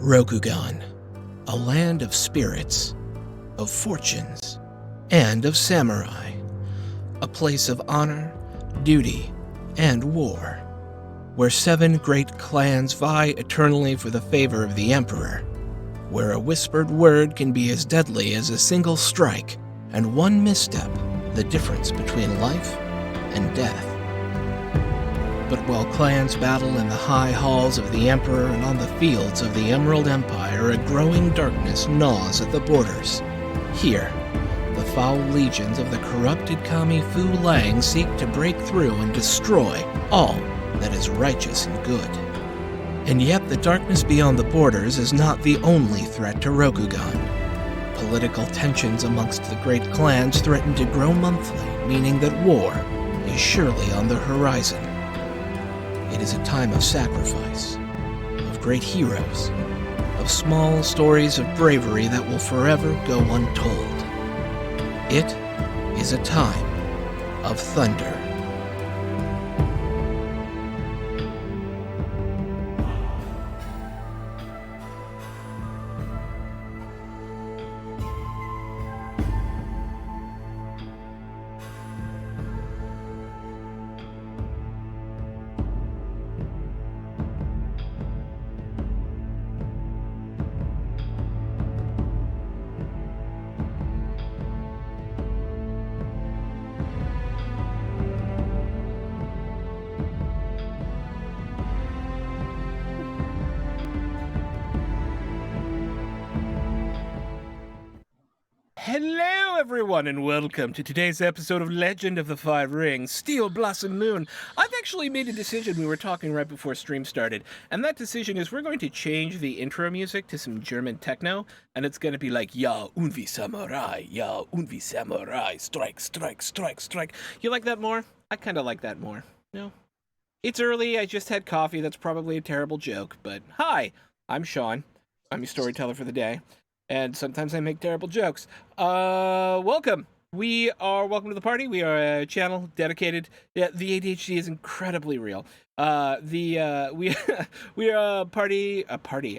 Rokugan, a land of spirits, of fortunes, and of samurai, a place of honor, duty, and war, where 7 great clans vie eternally for the favor of the Emperor, where a whispered word can be as deadly as a single strike, and one misstep the difference between life and death. But while clans battle in the high halls of the Emperor and on the fields of the Emerald Empire, a growing darkness gnaws at the borders. Here, the foul legions of the corrupted Kami Fu Lang seek to break through and destroy all that is righteous and good. And yet the darkness beyond the borders is not the only threat to Rokugan. Political tensions amongst the great clans threaten to grow monthly, meaning that war is surely on the horizon. It is a time of sacrifice, of great heroes, of small stories of bravery that will forever go untold. It is a time of thunder. Hello, everyone, and welcome to today's episode of Legend of the Five Rings, Steel Blossom Moon. I've actually made a decision. We were talking right before stream started, and that decision is we're going to change the intro music to some German techno, and it's going to be like, Ya unvi samurai, strike, strike, strike, strike. You like that more? I kind of like that more. No? It's early, I just had coffee, that's probably a terrible joke, but hi, I'm Sean. I'm your storyteller for the day. And sometimes I make terrible jokes. Welcome. Welcome to the party. We are a channel dedicated. Yeah, the ADHD is incredibly real. We are a party.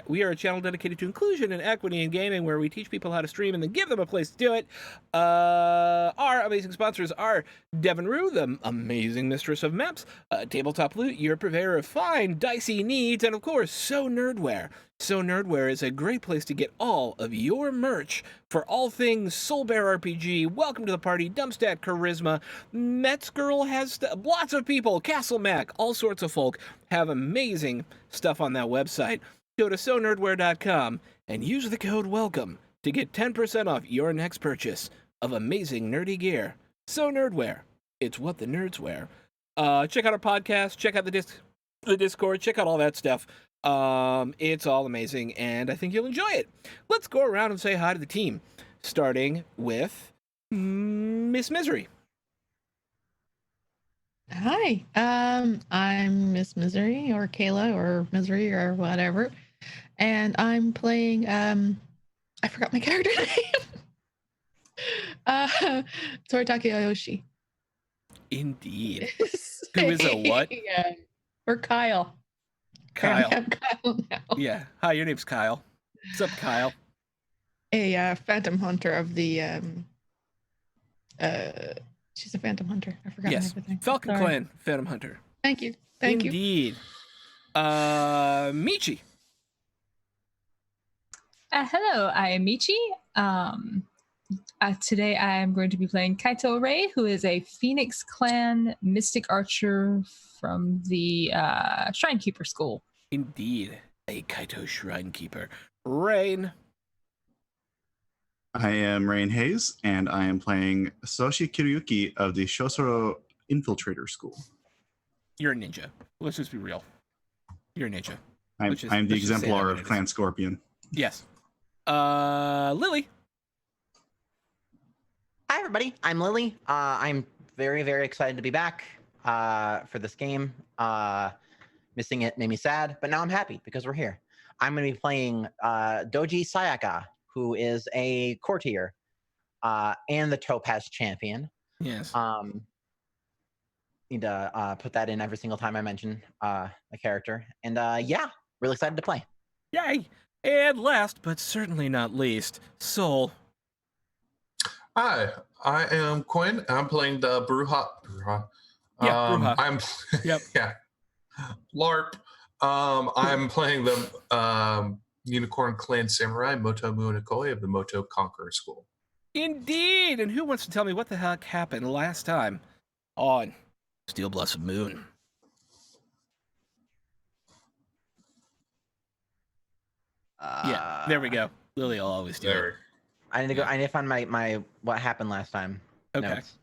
We are a channel dedicated to inclusion and equity in gaming, where we teach people how to stream and then give them a place to do it. Our amazing sponsors are Devin Rue, the amazing mistress of maps, Tabletop Loot, your purveyor of fine dicey needs, and of course, So Nerdware. So Nerdware is a great place to get all of your merch for all things Soul Bear RPG. Welcome to the party. Dumpstat Charisma. Metzgirl has lots of people. Castle Mac, all sorts of folk have amazing stuff on that website. Go to sonerdware.com and use the code WELCOME to get 10% off your next purchase of amazing nerdy gear. So Nerdware. It's what the nerds wear. Check out our podcast. Check out the Discord. Check out all that stuff. It's all amazing, and I think you'll enjoy it. Let's go around and say hi to the team, starting with Miss Misery. Hi, I'm Miss Misery, or Kayla, or Misery, or whatever, and I'm playing, I forgot my character name, Toritaki Ayoshi. Indeed. Who is a what? Yeah. Or Kyle. Kyle. I'm Kyle now. Yeah. Hi, your name's Kyle. What's up, Kyle? A phantom hunter of the she's a phantom hunter. I forgot everything. Falcon Clan Phantom Hunter. Thank you. Thank you. Indeed. Michi. Hello, I am Michi. Today I am going to be playing Kaito Rei, who is a Phoenix Clan mystic archer from the Shrine Keeper School. Indeed, a Kaito Shrine Keeper. Rain. I am Rain Hayes, and I am playing Soshi Kiruyuki of the Shosoro Infiltrator School. You're a ninja. Let's just be real. You're a ninja. I'm the exemplar of Clan Scorpion. Yes. Lily. Hi, everybody. I'm Lily. I'm very, very excited to be back for this game. Missing it made me sad, but now I'm happy because we're here. I'm going to be playing Doji Sayaka, who is a courtier and the Topaz champion. Yes. Need to put that in every single time I mention a character. And yeah, really excited to play. Yay! And last, but certainly not least, Soul. Hi, I am Quinn. I'm playing the Bruja. Yeah, Bruja. I'm Yep. yeah, LARP. I'm playing the Unicorn Clan Samurai Moto Munikoi of the Moto Conqueror School. Indeed! And who wants to tell me what the heck happened last time on Steel Blossom Moon? Yeah, there we go. Lily will always do it. There. I need to go. I need to find my what happened last time. Okay. Notes.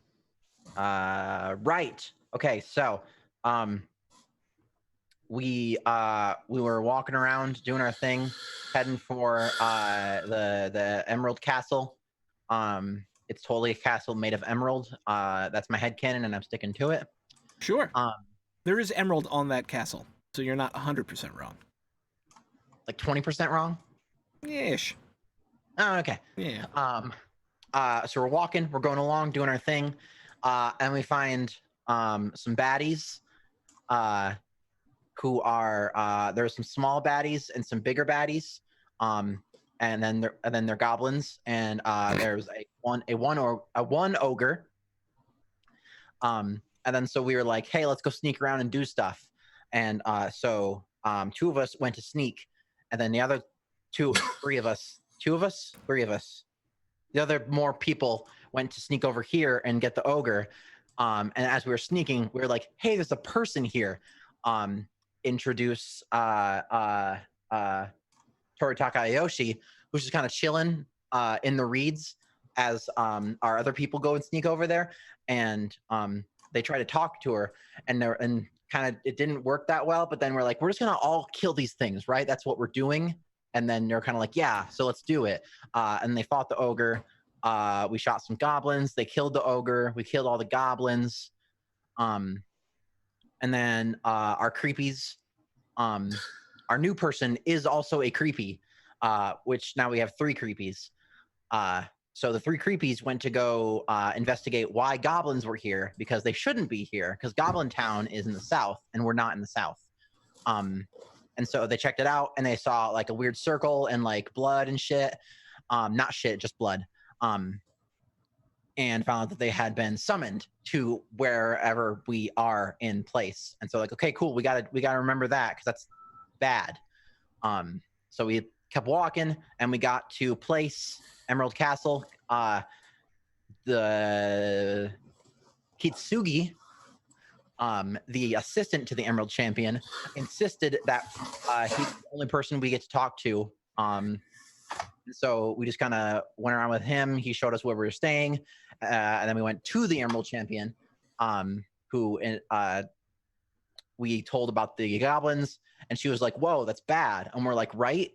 Right. Okay. So, we were walking around doing our thing, heading for the Emerald Castle. It's totally a castle made of emerald. That's my headcanon, and I'm sticking to it. Sure. There is emerald on that castle, so you're not 100% wrong. Like 20% wrong. Ish. Oh, okay. Yeah. So we're walking, we're going along, doing our thing, and we find some baddies, who are there's some small baddies and some bigger baddies, and then they're goblins, and there's one ogre, and then so we were like, hey, let's go sneak around and do stuff, and so two of us went to sneak, and then the other three of us. The other more people went to sneak over here and get the ogre. And as we were sneaking, we were like, hey, there's a person here. Introduce Toritaka Ayoshi, who's just kind of chilling in the reeds as our other people go and sneak over there. And they try to talk to her, and kind of it didn't work that well. But then we're like, we're just gonna all kill these things, right? That's what we're doing. And then they're kind of like, yeah, so let's do it. And they fought the ogre. We shot some goblins. They killed the ogre. We killed all the goblins. And then our creepies. Our new person is also a creepy, which now we have 3 creepies. So the 3 creepies went to go investigate why goblins were here, because they shouldn't be here, because Goblin Town is in the south, and we're not in the south. And so they checked it out, and they saw like a weird circle and like blood and shit. Not shit, just blood. And found out that they had been summoned to wherever we are in place. And so like, okay, cool, we gotta remember that, because that's bad. So we kept walking, and we got to place Emerald Castle. The Kitsugi, the assistant to the Emerald Champion, insisted that he's the only person we get to talk to. So we just kind of went around with him. He showed us where we were staying, and then we went to the Emerald Champion, who we told about the goblins, and she was like, "Whoa, that's bad." And we're like, "Right."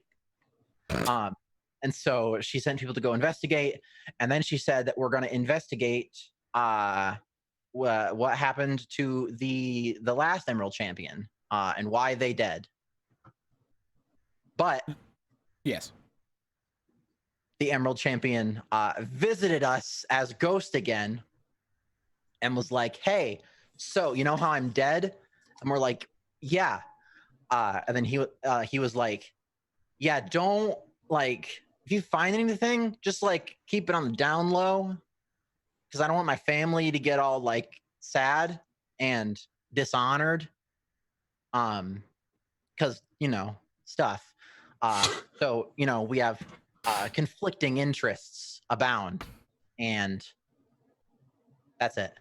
And so she sent people to go investigate, and then she said that we're going to investigate what happened to the last Emerald Champion, and why they dead. But yes, the Emerald Champion visited us as Ghost again, and was like, "Hey, so you know how I'm dead?" And we're like, "Yeah." And then he was like, "Yeah, don't like, if you find anything, just like keep it on the down low, because I don't want my family to get all like sad and dishonored, because stuff. So we have conflicting interests abound, and that's it."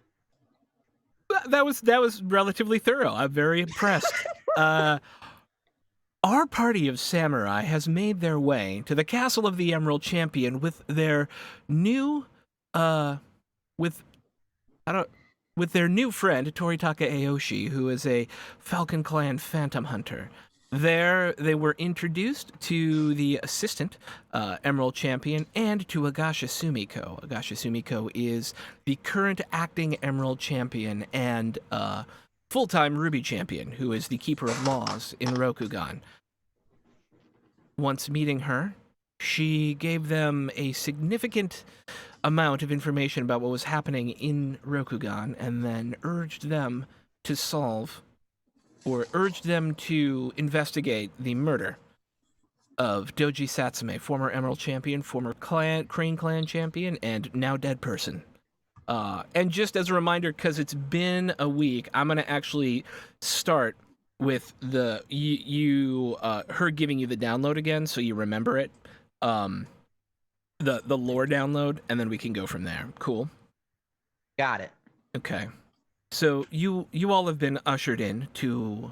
that was relatively thorough. I'm very impressed. Our party of samurai has made their way to the castle of the Emerald Champion with their new with their new friend Toritaka Ayoshi, who is a Falcon Clan Phantom Hunter. There, they were introduced to the assistant Emerald Champion and to Agasha Sumiko. Agasha Sumiko is the current acting Emerald Champion and full-time Ruby Champion, who is the Keeper of Laws in Rokugan. Once meeting her, she gave them a significant amount of information about what was happening in Rokugan, and then urged them to investigate the murder of Doji Satsume, former Emerald Champion, former Crane Clan Champion, and now dead person. And just as a reminder, because it's been a week, I'm going to actually start with her giving you the download again so you remember it. The lore download, and then we can go from there. Cool. Got it. Okay. So you all have been ushered in to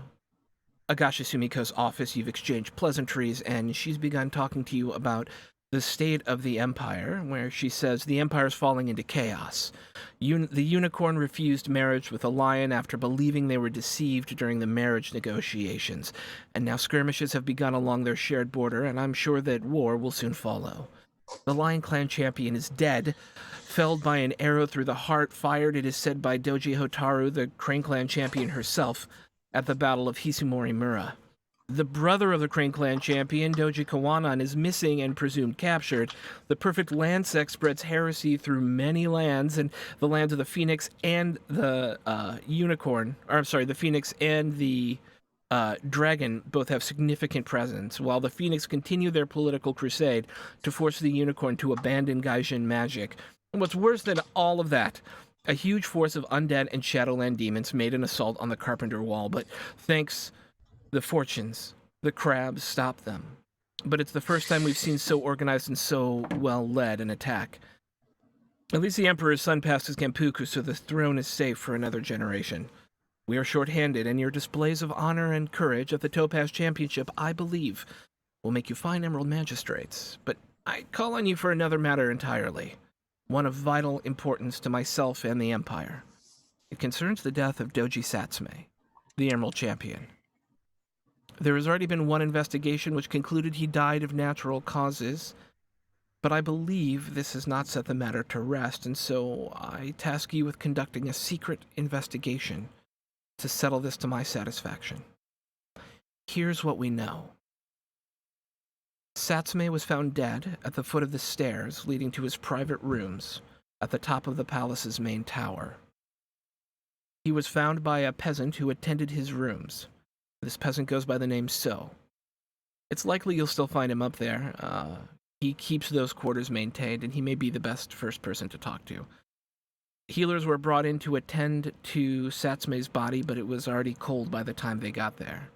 Agashi Sumiko's office. You've exchanged pleasantries, and she's begun talking to you about the state of the Empire, where she says the Empire is falling into chaos. The unicorn refused marriage with a lion after believing they were deceived during the marriage negotiations, and now skirmishes have begun along their shared border, and I'm sure that war will soon follow. The Lion Clan champion is dead, felled by an arrow through the heart, fired, it is said, by Doji Hotaru, the Crane Clan champion herself, at the Battle of Hisumori Mura. The brother of the Crane Clan champion, Doji Kawanan, is missing and presumed captured. The perfect land sect spreads heresy through many lands, and the lands of the Phoenix and the the Phoenix and the Dragon both have significant presence, while the Phoenix continue their political crusade to force the Unicorn to abandon Gaijin magic. And what's worse than all of that, a huge force of undead and Shadowland demons made an assault on the Carpenter Wall, but thanks the fortunes, the crabs stopped them. But it's the first time we've seen so organized and so well-led an attack. At least the Emperor's son passed his Gampuku, so the throne is safe for another generation. We are short-handed, and your displays of honor and courage at the Topaz Championship, I believe, will make you fine Emerald Magistrates. But I call on you for another matter entirely, one of vital importance to myself and the Empire. It concerns the death of Doji Satsume, the Emerald Champion. There has already been one investigation which concluded he died of natural causes, but I believe this has not set the matter to rest, and so I task you with conducting a secret investigation to settle this to my satisfaction. Here's what we know. Satsume was found dead at the foot of the stairs leading to his private rooms at the top of the palace's main tower. He was found by a peasant who attended his rooms. This peasant goes by the name So. It's likely you'll still find him up there. He keeps those quarters maintained, and he may be the best first person to talk to. Healers were brought in to attend to Satsume's body, but it was already cold by the time they got there.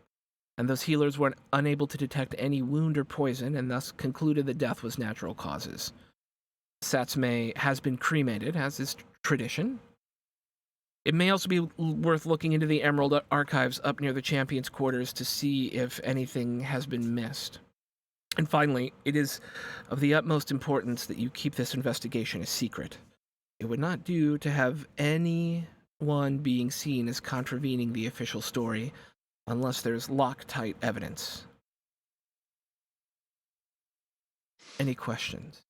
And those healers were unable to detect any wound or poison, and thus concluded the death was natural causes. Satsume has been cremated, as is tradition. It may also be worth looking into the Emerald Archives up near the Champion's quarters to see if anything has been missed. And finally, it is of the utmost importance that you keep this investigation a secret. It would not do to have anyone being seen as contravening the official story unless there's Loctite evidence. Any questions?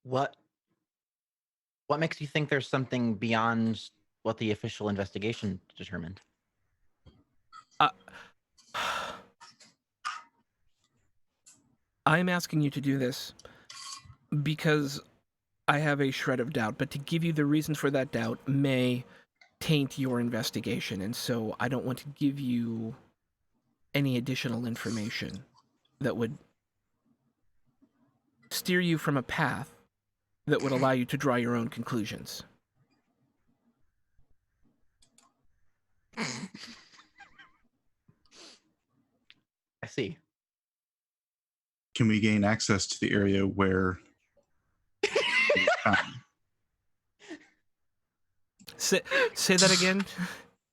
What makes you think there's something beyond what the official investigation determined? I'm asking you to do this because I have a shred of doubt, but to give you the reasons for that doubt may taint your investigation, and so I don't want to give you any additional information that would steer you from a path that would allow you to draw your own conclusions. I see. Can we gain access to the area where Say that again?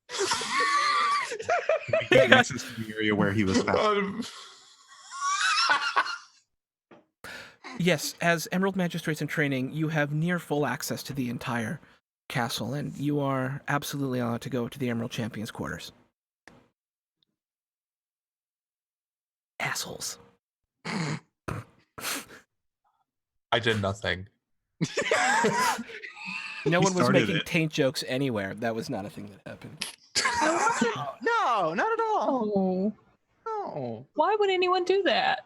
Can we gain access to the area where he was found? Yes, as Emerald Magistrates in training, you have near full access to the entire castle, and you are absolutely allowed to go to the Emerald Champion's quarters. Assholes. I did nothing. No one was started making it. taint jokes anywhere. That was not a thing that happened. No, not at all. Oh, No. why would anyone do that?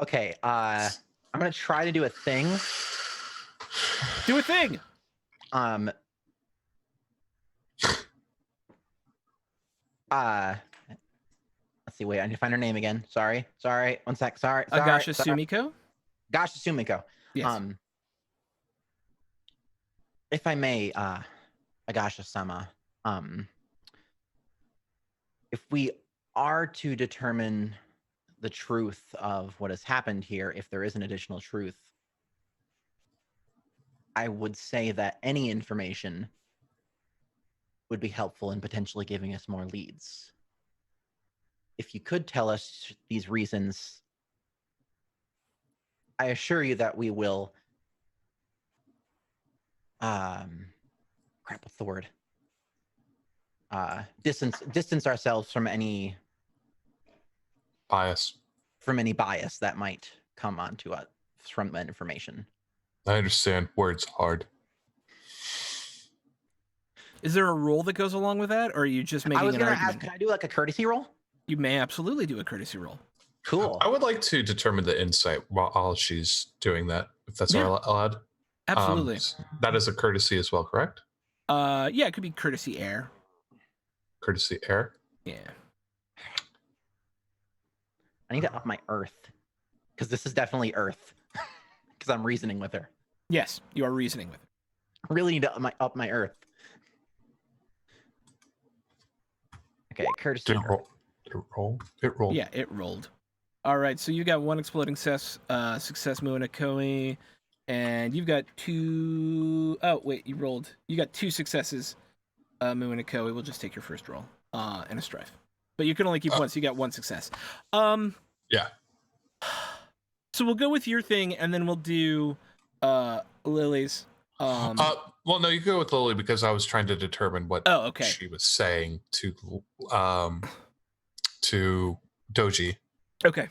Okay. I'm gonna try to do a thing. Do a thing! let's see. Wait, I need to find her name again. Sorry. 1 sec. Sorry. Agasha Sumiko? Gasha Sumiko. Yes. If I may, Agasha-sama, if we are to determine the truth of what has happened here, if there is an additional truth, I would say that any information would be helpful in potentially giving us more leads. If you could tell us these reasons, I assure you that we will what's the word? Distance ourselves from any Bias. That might come onto us from that information. I understand. Words hard. Is there a rule that goes along with that, or are you just making I was an gonna argument? ask, can I do like a courtesy roll? You may absolutely do a courtesy roll. Cool. I would like to determine the insight while she's doing that, if that's Yeah. allowed. Absolutely. That is a courtesy as well, correct? Yeah, it could be courtesy air. Courtesy air. Yeah. I need to up my earth because this is definitely earth because I'm reasoning with her. Yes, you are reasoning with it. I really need to up my earth. Okay, courtesy. Did it roll? Did it roll? It rolled. Yeah, it rolled. All right, so you got one exploding success, Muinakoi, and you've got two. Oh wait, you rolled. You got two successes, Muinakoi. We'll just take your first roll, and a strife. But you can only keep one, so you got one success. Yeah. So we'll go with your thing, and then we'll do Lily's. Well, no, you go with Lily because I was trying to determine what she was saying to Doji. Okay.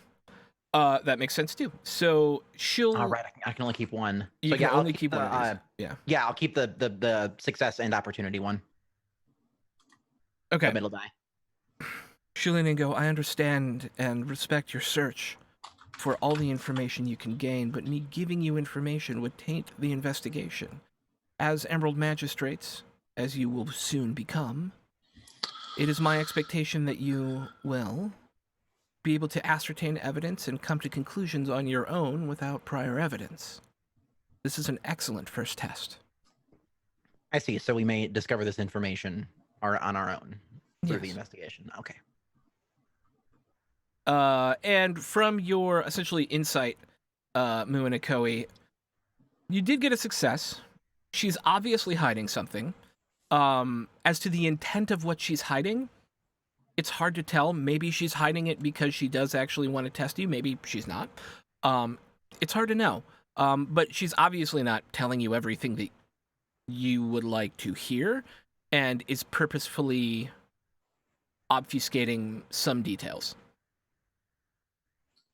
That makes sense too. So she'll. All right, I can only keep one. You So can yeah, only I'll keep the, one of these. Yeah. Yeah, I'll keep the success and opportunity one. Okay. The middle die. Shilinago, I understand and respect your search for all the information you can gain, but me giving you information would taint the investigation. As Emerald Magistrates, as you will soon become, it is my expectation that you will be able to ascertain evidence and come to conclusions on your own without prior evidence. This is an excellent first test. I see. So we may discover this information on our own through the Yes. investigation. Okay. And from your essentially insight, Muinakoi, you did get a success. She's obviously hiding something. As to the intent of what she's hiding, it's hard to tell. Maybe she's hiding it because she does actually want to test you. Maybe she's not. It's hard to know. But she's obviously not telling you everything that you would like to hear, and is purposefully obfuscating some details.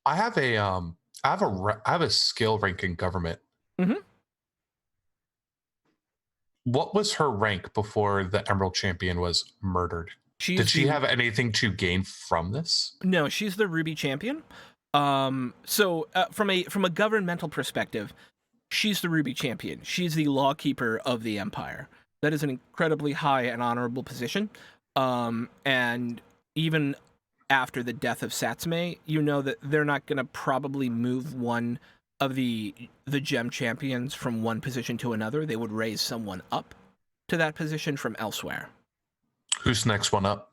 I have a skill rank in government. Mhm. What was her rank before the Emerald Champion was murdered? Did she have anything to gain from this? No, she's the Ruby Champion. So from a governmental perspective, she's the Ruby Champion. She's the lawkeeper of the Empire. That is an incredibly high and honorable position. And even after the death of Satsume, you know that they're not going to probably move one of the gem champions from one position to another. They would raise someone up to that position from elsewhere. Who's next one up?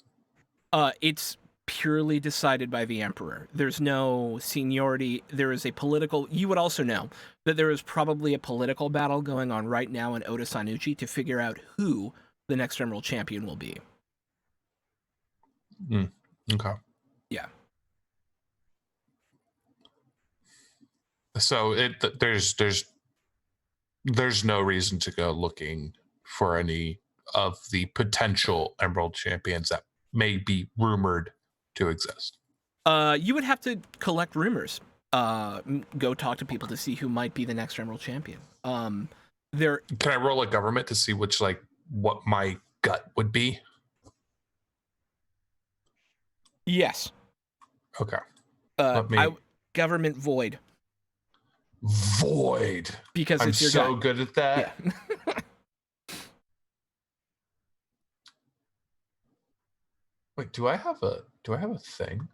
It's purely decided by the Emperor. There's no seniority. There is a political... You would also know that there is probably a political battle going on right now in Oda Sanuchi to figure out who the next Emerald Champion will be. Okay. Yeah. So there's no reason to go looking for any of the potential Emerald Champions that may be rumored to exist. You would have to collect rumors. Go talk to people to see who might be the next Emerald Champion. Can I roll a government to see what my gut would be? Yes. Okay. Government void. Void. Because I'm it's your so guy. good at that. Yeah. Wait, do I have a thing?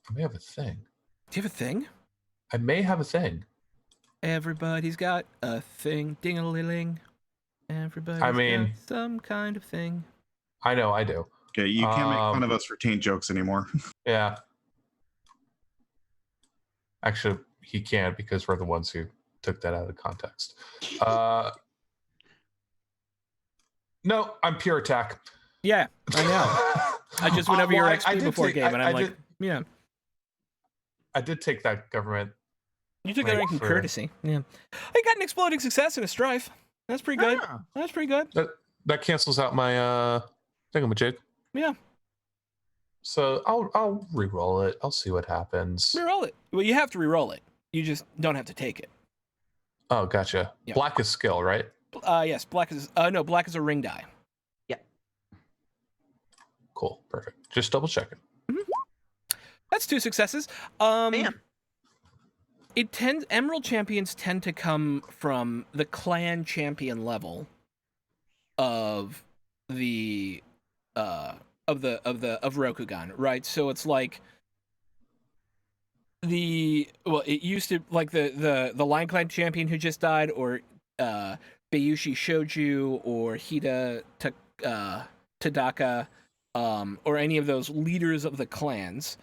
I may have a thing. Do you have a thing? I may have a thing. Everybody's got a thing. Ding-a-ling. Everybody's mean- got some kind of thing. I know, I do. Okay, you can't make fun of us for taint jokes anymore. Yeah. Actually, he can't because we're the ones who took that out of context. No, I'm pure attack. Yeah, I know. I just went over your XP before game, and I'm like, yeah. I did take that government. You took that rank in courtesy. Yeah. I got an exploding success and a strife. That's pretty good. Ah. That's pretty good. That cancels out my thingamajig. Yeah. So I'll re-roll it. I'll see what happens. Reroll it. Well, you have to reroll it. You just don't have to take it. Oh, gotcha. Yeah. Black is skill, right? Yes. Black is black is a ring die. Cool. Perfect. Just double checking. That's 2 successes. Bam. Emerald champions tend to come from the clan champion level of the Rokugan, right? So it's like it used to like the Lion Clan champion who just died, or Bayushi Shoju, or Hida Tadaka, or any of those leaders of the clans.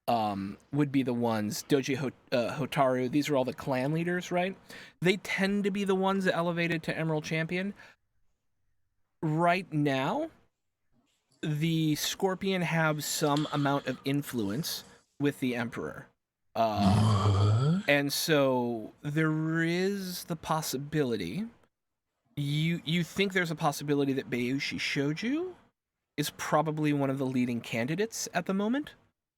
Would be the ones, Dojo Hotaru, these are all the clan leaders, right? They tend to be the ones that elevated to Emerald Champion. Right now, the Scorpion have some amount of influence with the Emperor. And so there is the possibility, you think there's a possibility that Bayushi Shoju is probably one of the leading candidates at the moment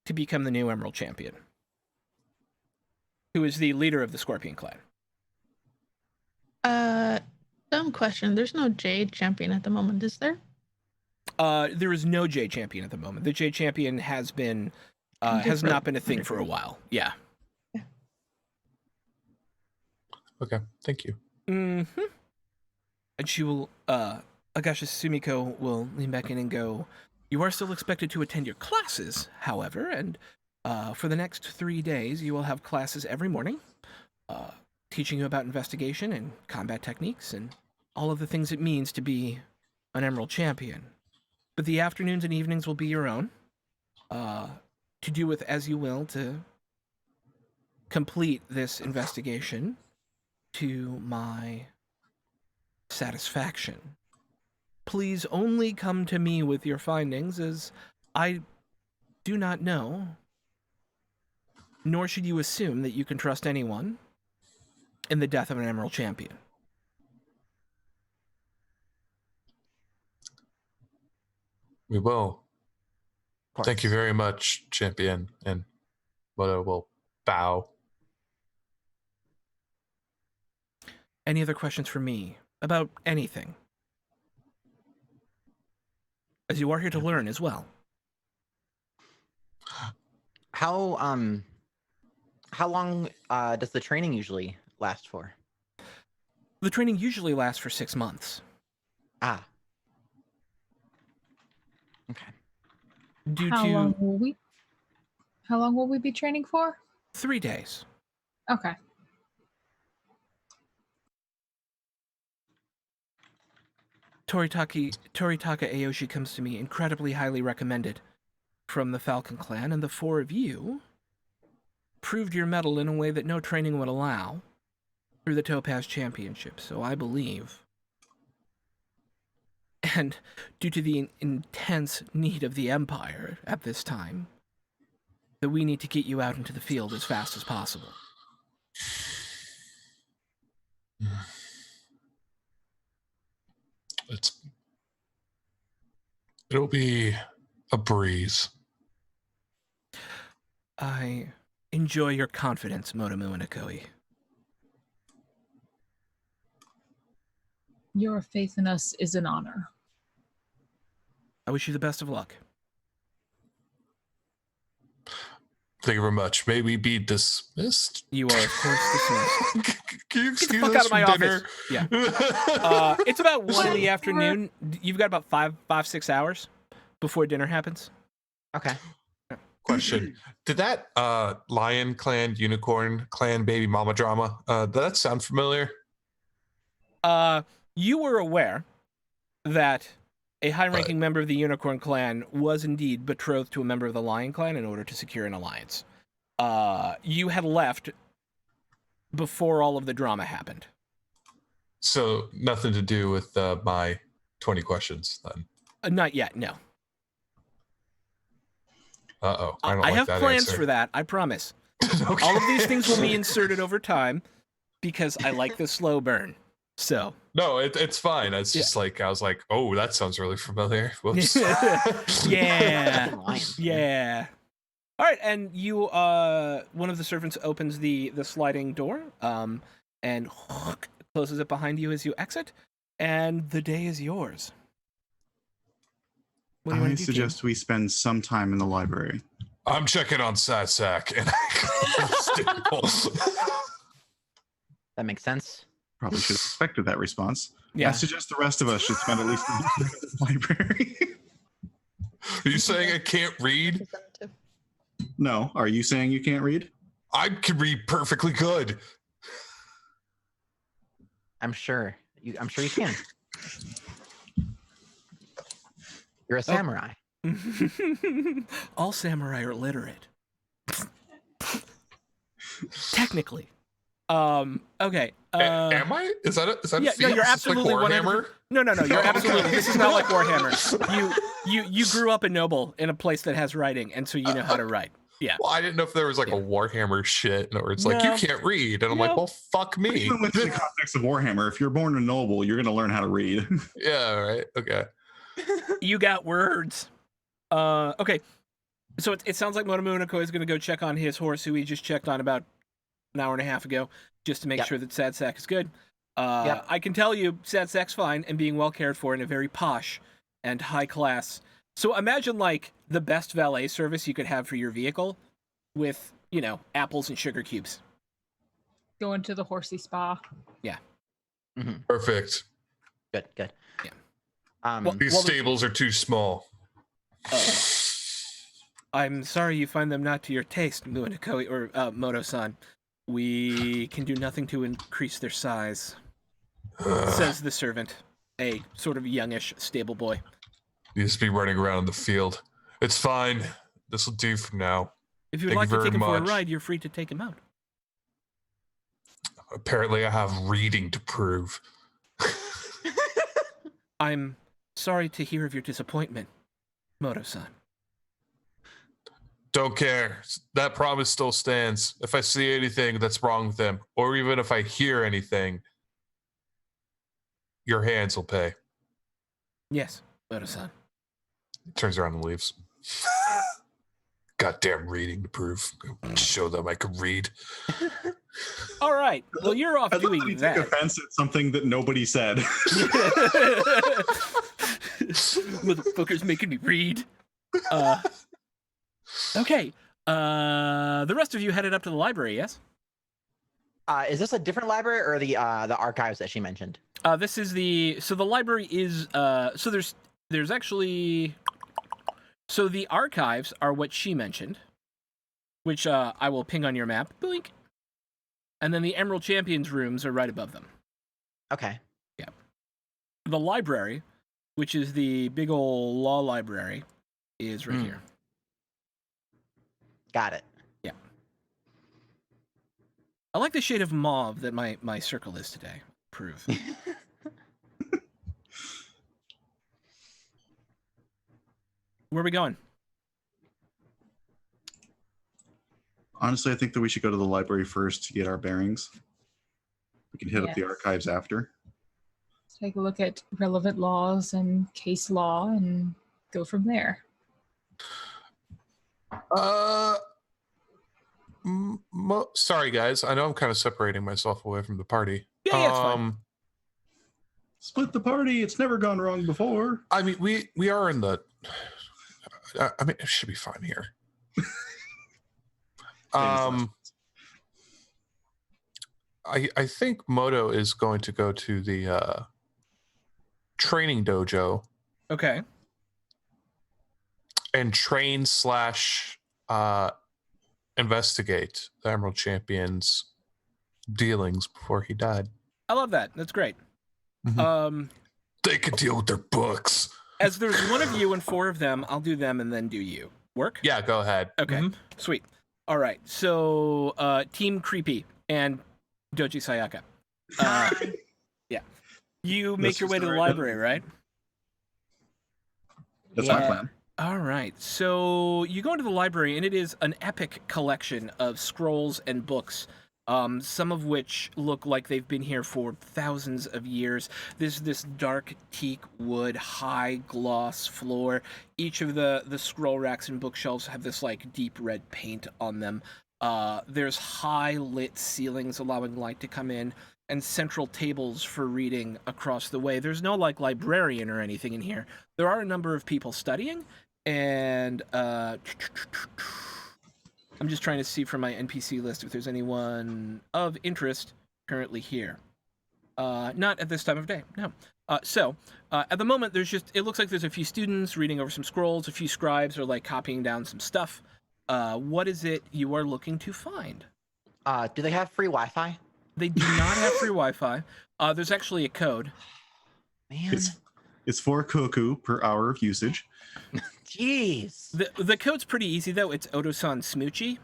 to become the new Emerald Champion, who is the leader of the Scorpion clan. Dumb question. There's no Jade champion at the moment, is there? There is no Jade champion at the moment. The Jade champion has been has not been a thing for a while. Yeah. Okay, thank you. Mm-hmm. And she will, Agasha Sumiko will lean back in and go, "You are still expected to attend your classes, however, and for the next 3 days, you will have classes every morning, teaching you about investigation and combat techniques and all of the things it means to be an Emerald Champion. But the afternoons and evenings will be your own, to do with as you will to complete this investigation to my satisfaction. Please only come to me with your findings, as I do not know, nor should you assume that you can trust anyone in the death of an Emerald Champion." We will. Thank you very much, champion. And Moto will bow. Any other questions for me about anything? As you are here to learn as well. How long does the training usually last for? The training usually lasts for 6 months. Ah. Okay. Due How to long will we be training for? 3 days. Okay. Toritaka Aoshi comes to me incredibly highly recommended from the Falcon clan, and the 4 of you proved your mettle in a way that no training would allow through the Topaz Championship. So I believe, and due to the intense need of the Empire at this time, that we need to get you out into the field as fast as possible. It'll be a breeze. I enjoy your confidence, Motomu and Akoi. Your faith in us is an honor. I wish you the best of luck. Thank you very much. May we be dismissed? You are, of course, dismissed. Can you Get the excuse fuck us out of my from office. dinner? Yeah. It's about 1 in the afternoon. You've got about 5, 6 hours before dinner happens. Okay. Question: did that lion clan, unicorn clan, baby mama drama? Did that sound familiar? You were aware that a high-ranking member of the unicorn clan was indeed betrothed to a member of the lion clan in order to secure an alliance. You had left before all of the drama happened. So nothing to do with my 20 questions then. Not yet, no. Uh-oh. I don't I like have that plans answer. for that, I promise. Okay. All of these things will be inserted over time because I like the slow burn. So. No, it's fine. It's just like, I was like, oh, that sounds really familiar. Whoops. Yeah. Fucking lions. Yeah. All right, and you, one of the servants opens the sliding door, and closes it behind you as you exit, and the day is yours. What do you I want to do, suggest we spend some time in the library. I'm checking on Satsak and That makes sense. Probably should have expected that response. Yeah. I suggest the rest of us should spend at least a week in the library. Are you saying I can't read? Representative. No. Are you saying you can't read? I can read perfectly good. I'm sure you can. You're a samurai. All samurai are literate. Technically. Okay. Am I? Is that a Yeah, feat? no, you're Is this absolutely like 100%. Warhammer? No, you're Okay. absolutely. This is not like Warhammer. You grew up a noble in a place that has writing, and so you know how to write. Yeah. Well, I didn't know if there was like Yeah. a Warhammer shit, or it's like No. you can't read, and I'm No. like, well, fuck me. Even within the context of Warhammer, if you're born a noble, you're going to learn how to read. Yeah, right. Okay. You got words. Okay. So it sounds like Motomunako is going to go check on his horse, who he just checked on about an hour and a half ago, just to make Yep. sure that Sadsack is good. Yep. I can tell you Sadsack's fine and being well cared for in a very posh and high class. So imagine like the best valet service you could have for your vehicle with, apples and sugar cubes. Going to the horsey spa. Perfect. Good. Yeah. Um, These Well, stables are too small. I'm sorry you find them not to your taste, Muinako or Moto-san. We can do nothing to increase their size, says the servant, a sort of youngish stable boy. You just be running around in the field. It's fine. This will do for now. If you'd Thank like you to take very him for a much. ride, you're free to take him out. Apparently, I have reading to prove. I'm sorry to hear of your disappointment, Moto-san. Don't care. That promise still stands. If I see anything that's wrong with them, or even if I hear anything, your hands will pay. Yes, Moto-san. Turns around and leaves. Goddamn reading to prove. Show them I can read. All right. Well, you're off I love doing that you that. take offense at something that nobody said. Motherfucker's making me read. Okay. The rest of you headed up to the library, yes? is this a different library or the archives that she mentioned? This is the library is so there's actually the archives are what she mentioned, which I will ping on your map. Blink. And then the Emerald Champions rooms are right above them. Okay. The library, which is the big ol' law library, is right here. Got it. I like the shade of mauve that my circle is today. Prove. Where are we going? Honestly, I think that we should go to the library first to get our bearings. We can hit up the Yes. archives after. Take a look at relevant laws and case law and go from there. Sorry, guys. I know I'm kind of separating myself away from the party. Yeah, it's fine. Split the party. It's never gone wrong before. I mean, we are in the. I mean, it should be fine here. I think Moto is going to go to the training dojo Okay. and train / investigate the Emerald Champion's dealings before he died. I love that. That's great. Mhm. They could deal with their books. As there's one of you and 4 of them, I'll do them and then do you. Work? Yeah, go ahead. Okay, Mhm. sweet. All right, so Team Creepy and Doji Sayaka. Yeah. You make That's your way just to the alright. library, right? That's my Yeah. plan. All right, so you go into the library, and it is an epic collection of scrolls and books, some of which look like they've been here for thousands of years. There's this dark teak wood, high gloss floor. Each of the scroll racks and bookshelves have this like deep red paint on them. There's high lit ceilings allowing light to come in, and central tables for reading across the way. There's no like librarian or anything in here. There are a number of people studying, and I'm just trying to see from my NPC list if there's anyone of interest currently here. Not at this time of day, no. So at the moment, it looks like there's a few students reading over some scrolls, a few scribes are like copying down some stuff. What is it you are looking to find? Do they have free Wi-Fi? They do not have free Wi-Fi. There's actually a code. Man, It's 4 koku per hour of usage. jeez. The code's pretty easy though. It's Otosan Smoochie.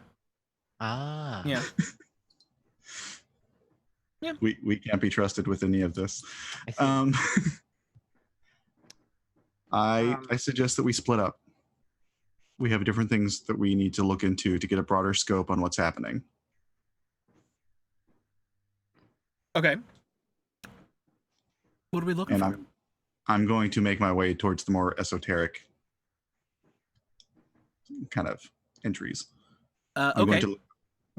Ah. Yeah. We can't be trusted with any of this. I see. I suggest that we split up. We have different things that we need to look into to get a broader scope on what's happening. Okay. What are we looking And for? I'm going to make my way towards the more esoteric kind of entries. I'm Okay.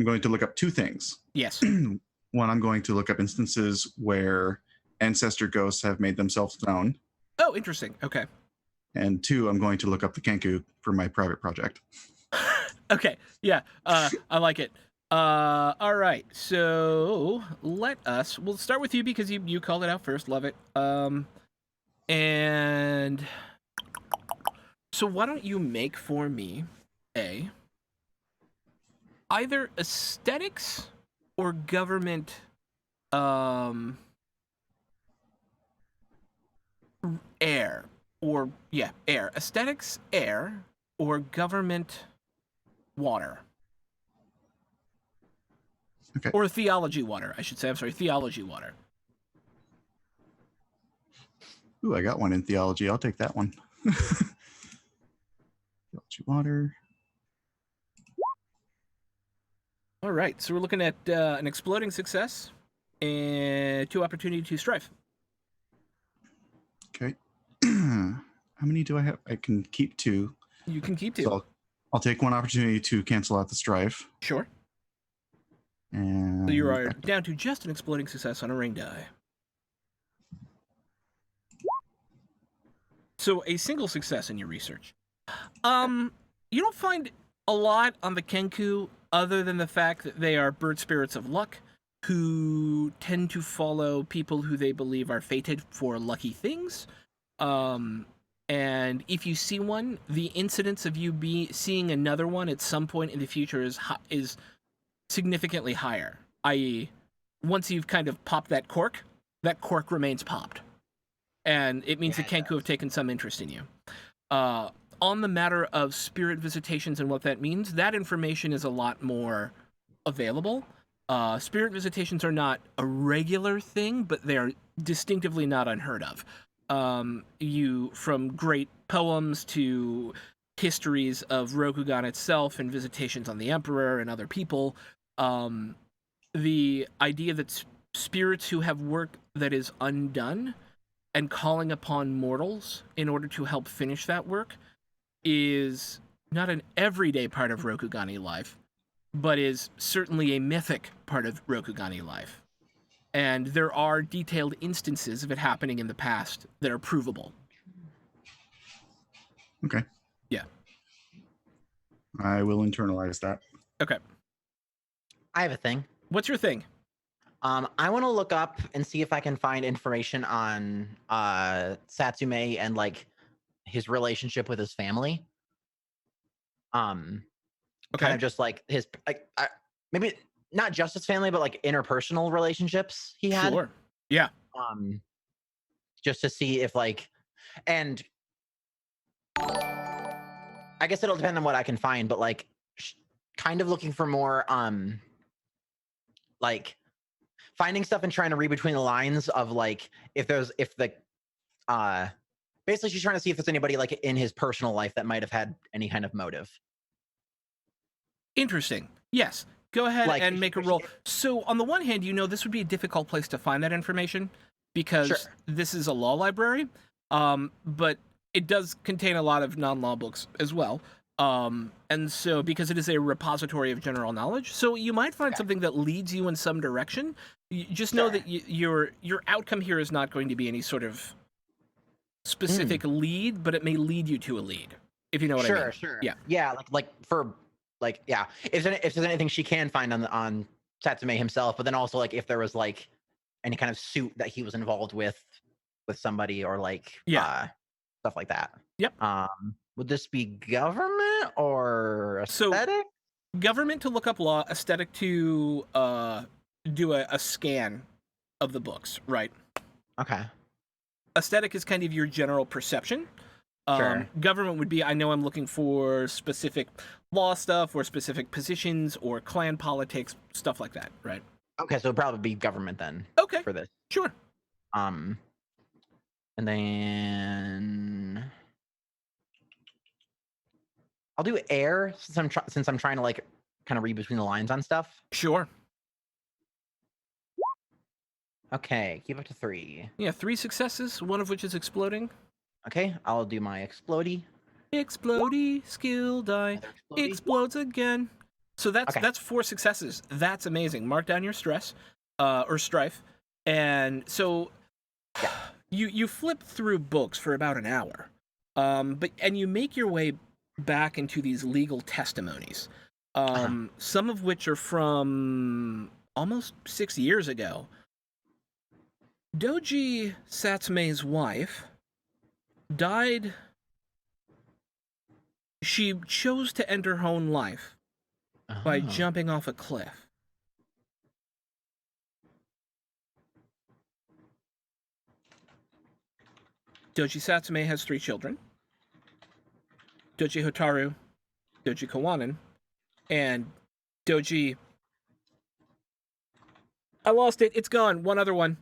going to look up 2 things. Yes. One, I'm going to look up instances where ancestor ghosts have made themselves known. Oh, interesting. Okay. And 2, I'm going to look up the Kenku for my private project. Okay. Yeah. I like it. All right. So we'll start with you because you called it out first. Love it. And so why don't you make for me either aesthetics or government, air aesthetics, air, or government water. Okay. Or theology water, I should say. I'm sorry, theology water. Ooh, I got one in theology. I'll take that one. Theology water. All right, so we're looking at an exploding success and 2 opportunity to strife. Okay. How many do I have? I can keep 2. You can keep 2. So I'll take 1 opportunity to cancel out the strife. Sure. And So you are down to just an exploding success on a ring die. So a single success in your research. You don't find a lot on the Kenku other than the fact that they are bird spirits of luck who tend to follow people who they believe are fated for lucky things. And if you see one, the incidence of you seeing another one at some point in the future is significantly higher. I.e., once you've kind of popped that cork remains popped. And it means the Kenku have taken some interest in you. On the matter of spirit visitations and what that means, that information is a lot more available. Spirit visitations are not a regular thing, but they are distinctively not unheard of. From great poems to histories of Rokugan itself and visitations on the Emperor and other people, the idea that spirits who have work that is undone and calling upon mortals in order to help finish that work is not an everyday part of Rokugani life, but is certainly a mythic part of Rokugani life. And there are detailed instances of it happening in the past that are provable. Okay. Yeah. I will internalize that. Okay. I have a thing. What's your thing? I want to look up and see if I can find information on Satsume and like his relationship with his family. Kind Okay. of just like his like maybe not just his family, but like interpersonal relationships he had. Sure. Yeah. Just to see if like, and I guess it'll depend on what I can find, but like, kind of looking for more, like finding stuff and trying to read between the lines of like if the basically she's trying to see if there's anybody like in his personal life that might have had any kind of motive. Interesting. Yes. Go ahead Like, and make a roll. So on the one hand, this would be a difficult place to find that information because Sure. this is a law library, but it does contain a lot of non-law books as well. And so because it is a repository of general knowledge, so you might find something that leads you in some direction. You just know that your outcome here is not going to be any sort of specific lead, but it may lead you to a lead, if you know what I mean. Sure. Yeah. Yeah, if there's anything she can find on Satsume himself, but then also like if there was like any kind of suit that he was involved with somebody or like stuff like that. Yep. Would this be government or aesthetic? So, government to look up law, aesthetic to do a scan of the books, right? Okay. Aesthetic is kind of your general perception. Sure. Government would be, I know I'm looking for specific law stuff or specific positions or clan politics, stuff like that, right? Okay, so it'd probably be government then. Okay. For this. Sure. And then I'll do air since I'm trying to like kind of read between the lines on stuff. Sure. Okay, keep up to 3. Yeah, 3 successes, one of which is exploding. Okay, I'll do my explodey. Explodey, skill die, Explodey. explodes again. So that's 4 successes. That's amazing. Mark down your stress, or strife. And so you flip through books for about an hour. And you make your way back into these legal testimonies. Some of which are from almost 6 years ago. Doji Satsume's wife died. She chose to end her own life by jumping off a cliff. Doji Satsume has 3 children. Doji Hotaru, Doji Kawanan, and Doji... I lost it. It's gone. One other one.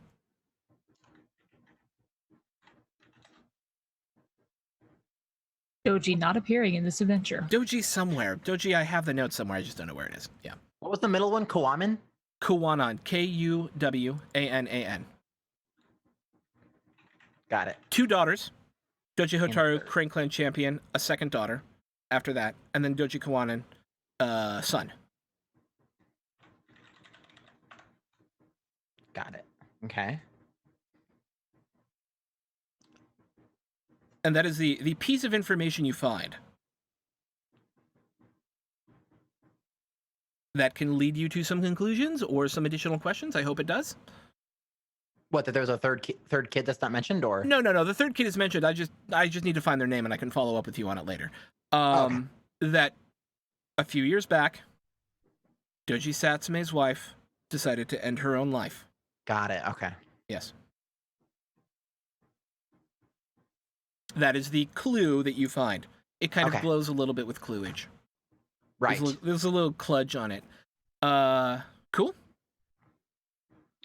Doji not appearing in this adventure. Doji somewhere. Doji, I have the note somewhere. I just don't know where it is. Yeah. What was the middle one? Kawaman? Kawanan. Kuwanan. Got it. 2 daughters. Doji Hotaru, Crane Clan champion. A second daughter after that. And then Doji Kawanan, son. Got it. Okay. And that is the piece of information you find that can lead you to some conclusions or some additional questions. I hope it does. What, that there's a third kid that's not mentioned, or? No. The third kid is mentioned. I just need to find their name and I can follow up with you on it later. Okay. That a few years back, Doji Satsume's wife decided to end her own life. Got it. Okay. Yes. That is the clue that you find. It kind of glows a little bit with clueage. Right. There's a little kludge on it. Cool.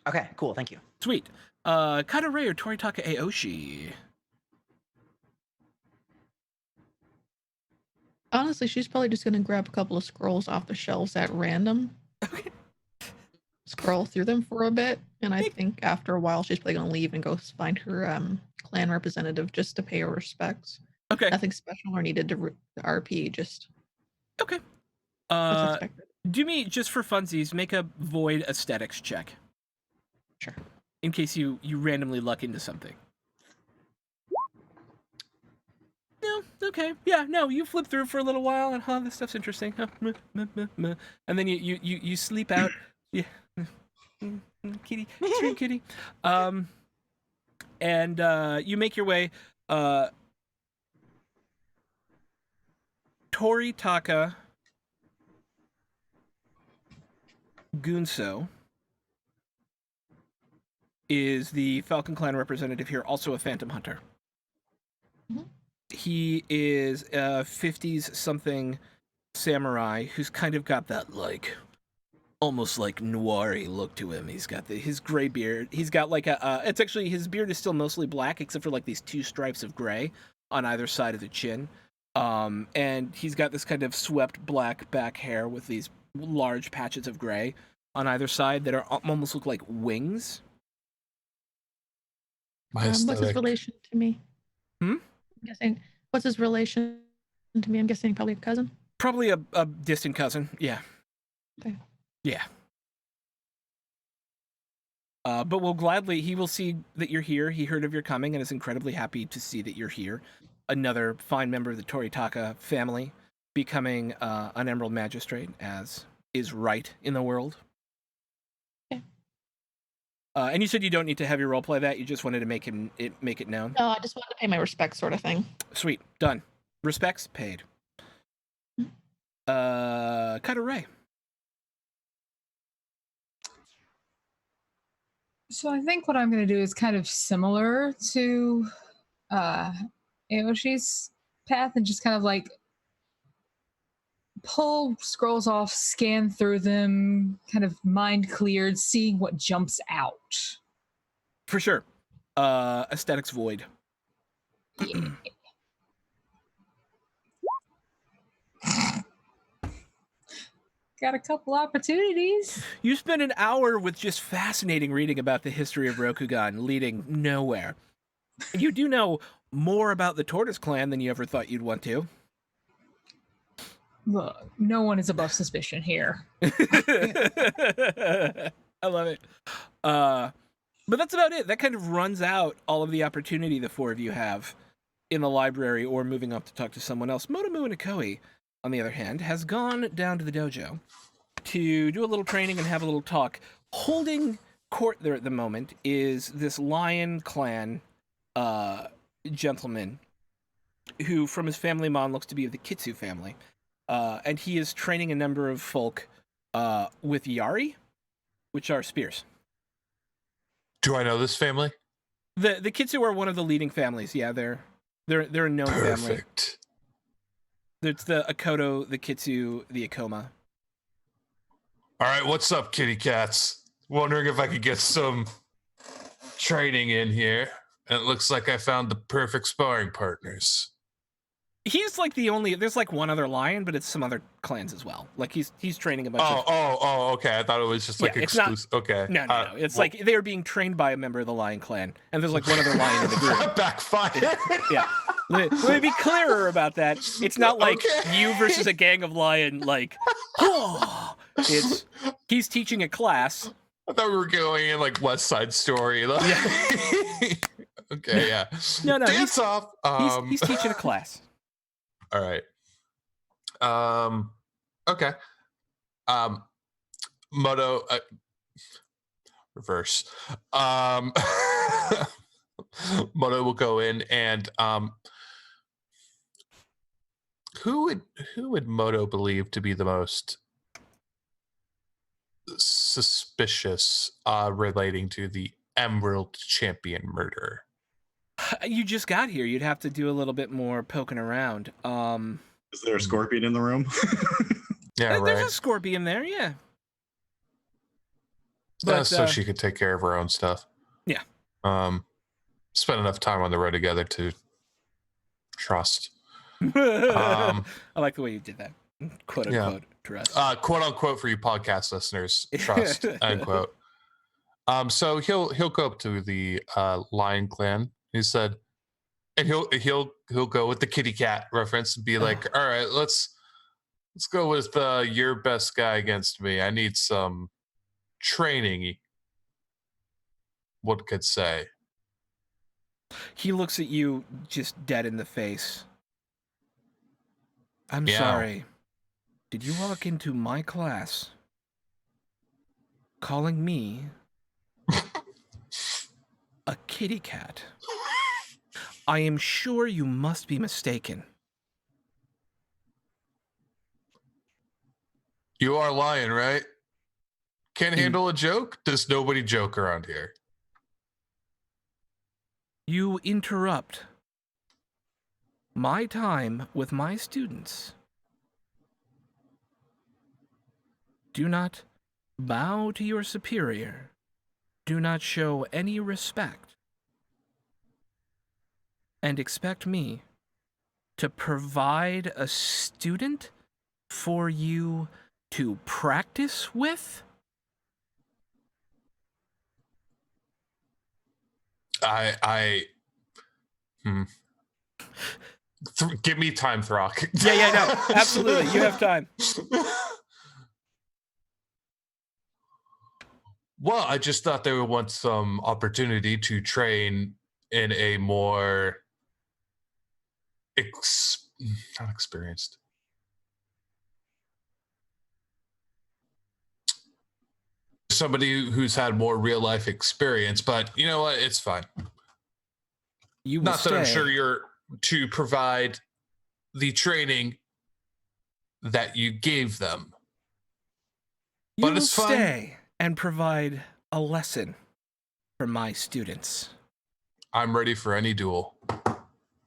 Okay, cool. Thank you. Sweet. Kadare or Toritaka Aoshi? Honestly, she's probably just going to grab a couple of scrolls off the shelves at random. Okay. Scroll through them for a bit. And I think after a while, she's probably going to leave and go find her clan representative just to pay her respects. Okay. Nothing special or needed to RP, just... Okay. what's expected. Do me, just for funsies, make a void aesthetics check. Sure. In case you randomly luck into something. No, okay. Yeah, no, you flip through for a little while and this stuff's interesting. And then you sleep out. Yeah. Kitty. Stream kitty. And you make your way Toritaka Gunso is the Falcon Clan representative here, also a Phantom Hunter. Mhm. He is a 50s something samurai who's kind of got that like almost like noir-y look to him. He's got his gray beard. He's got like it's actually, his beard is still mostly black except for like these 2 stripes of gray on either side of the chin. And he's got this kind of swept black back hair with these large patches of gray on either side that are almost look like wings. My What's his aesthetic. relation to me? Hmm? I'm guessing. What's his relation to me? I'm guessing probably a cousin. Probably a distant cousin. Yeah. Okay. Yeah. But he will see that you're here. He heard of your coming and is incredibly happy to see that you're here. Another fine member of the Toritaka family, becoming an Emerald Magistrate, as is right in the world. Okay. And you said you don't need to have your roleplay that. You just wanted to make it known. No, I just wanted to pay my respects, sort of thing. Sweet. Done. Respects paid. Cutter Ray. So I think what I'm going to do is kind of similar to Aoshi's path and just kind of like pull scrolls off, scan through them, kind of mind cleared, seeing what jumps out. For sure. Aesthetics void. Yeah. Got a couple opportunities. You spent an hour with just fascinating reading about the history of Rokugan, leading nowhere. You do know more about the Tortoise Clan than you ever thought you'd want to. Look, no one is above suspicion here. I love it. But that's about it. That kind of runs out all of the opportunity the 4 of you have in the library or moving up to talk to someone else. Motomu and Ikoi, on the other hand, has gone down to the dojo to do a little training and have a little talk. Holding court there at the moment is this Lion Clan gentleman who, from his family mon, looks to be of the Kitsu family. And he is training a number of folk with Yari, which are spears. Do I know this family? The Kitsu are one of the leading families. Yeah, they're a known family. Perfect. It's the Akoto, the Kitsu, the Akoma. All right, what's up, kitty cats? Wondering if I could get some training in here. And it looks like I found the perfect sparring partners. He's like the only. There's like one other lion, but it's some other clans as well. Like he's training a bunch of. Oh, okay. I thought it was just like Yeah, it's not- exclusive. Okay. No. It's like they're being trained by a member of the Lion Clan, and there's like one other lion in the group. Backfire. Yeah. Let me be clearer about that. It's not like Okay. you versus a gang of lion. Like, it's he's teaching a class. I thought we were going in like West Side Story. Like, okay, yeah. No, Dance off. He's teaching a class. All right. Okay. Moto. Reverse. Moto will go in and who would Moto believe to be the most suspicious relating to the Emerald Champion murder? You just got here. You'd have to do a little bit more poking around. Is there a scorpion in the room? Yeah, There's right. a scorpion there, yeah. So she could take care of her own stuff. Yeah. Spend enough time on the road together to trust. I like the way you did that. Quote unquote trust. Quote unquote for you podcast listeners, trust unquote. So he'll go up to the Lion Clan. He said, and he'll go with the kitty cat reference and be like, all right, let's go with your best guy against me. I need some training. What could say? He looks at you just dead in the face. I'm Yeah. sorry. Did you walk into my class calling me a kitty cat? I am sure you must be mistaken. You are lying, right? Can't handle a joke? Does nobody joke around here? You interrupt my time with my students. Do not bow to your superior. Do not show any respect. And expect me to provide a student for you to practice with? Give me time, Throck. Yeah, no, absolutely. You have time. Well, I just thought they would want some opportunity to train in a more not experienced. Somebody who's had more real life experience, but you know what? It's fine. You will Not that I'm stay. sure you're to provide the training that you gave them. You But will it's fine. stay and provide a lesson for my students. I'm ready for any duel.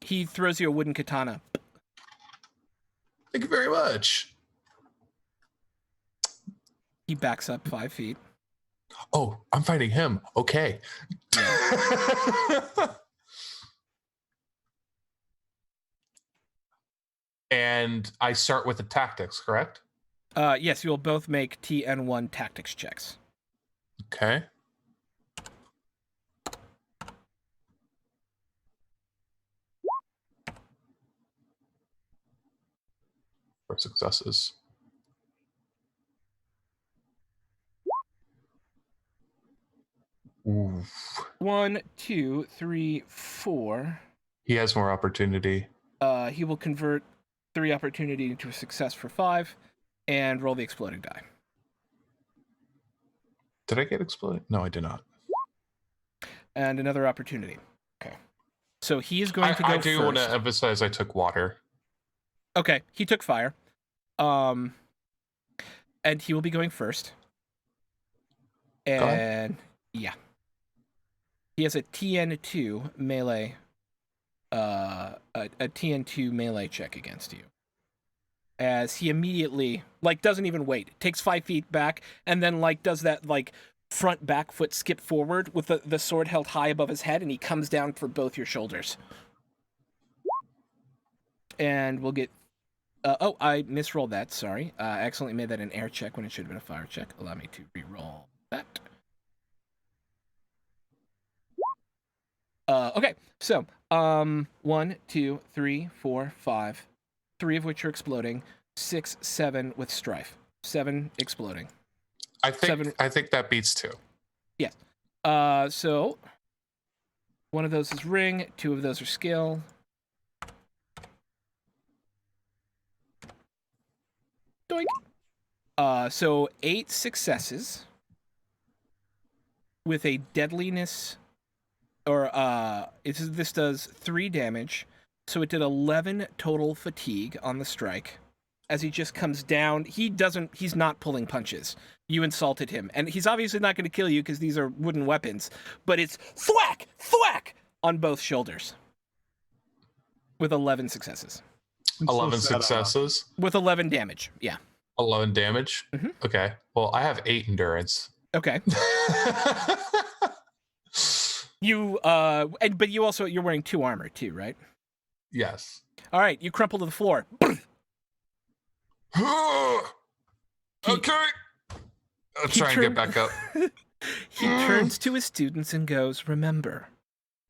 He throws you a wooden katana. Thank you very much. He backs up 5 feet. Oh, I'm fighting him. Okay. And I start with the tactics, correct? Yes, you will both make TN1 tactics checks. Okay. For successes. Oof. 1, 2, 3, 4. He has more opportunity. He will convert 3 opportunity into a success for 5 and roll the exploding die. Did I get exploded? No, I did not. And another opportunity. Okay. So he is going to go I do first. want to emphasize I took water. Okay, he took fire. And he will be going first. And yeah. He has a TN2 melee a TN2 melee check against you. As he immediately doesn't even wait. Takes 5 feet back and then does that front back foot skip forward with the sword held high above his head, and he comes down for both your shoulders. And we'll get I misrolled that, sorry. I accidentally made that an air check when it should have been a fire check. Allow me to re-roll that. Okay, so 1, 2, 3, 4, 5. 3 of which are exploding. 6, 7 with strife. 7 exploding. I think that beats 2. Yes. So 1 of those is ring, 2 of those are skill. Doink. So 8 successes with a deadliness, or this does 3 damage, so it did 11 total fatigue on the strike. As he just comes down, he's not pulling punches. You insulted him, and he's obviously not going to kill you because these are wooden weapons, but it's thwack, thwack on both shoulders with 11 successes. 11 successes? With 11 damage, yeah. 11 damage? Mm-hmm. Okay. Well, I have 8 endurance. Okay. But you're wearing 2 armor too, right? Yes. All right, you crumple to the floor. Okay. I'll try and get back up. He turns to his students and goes, "Remember,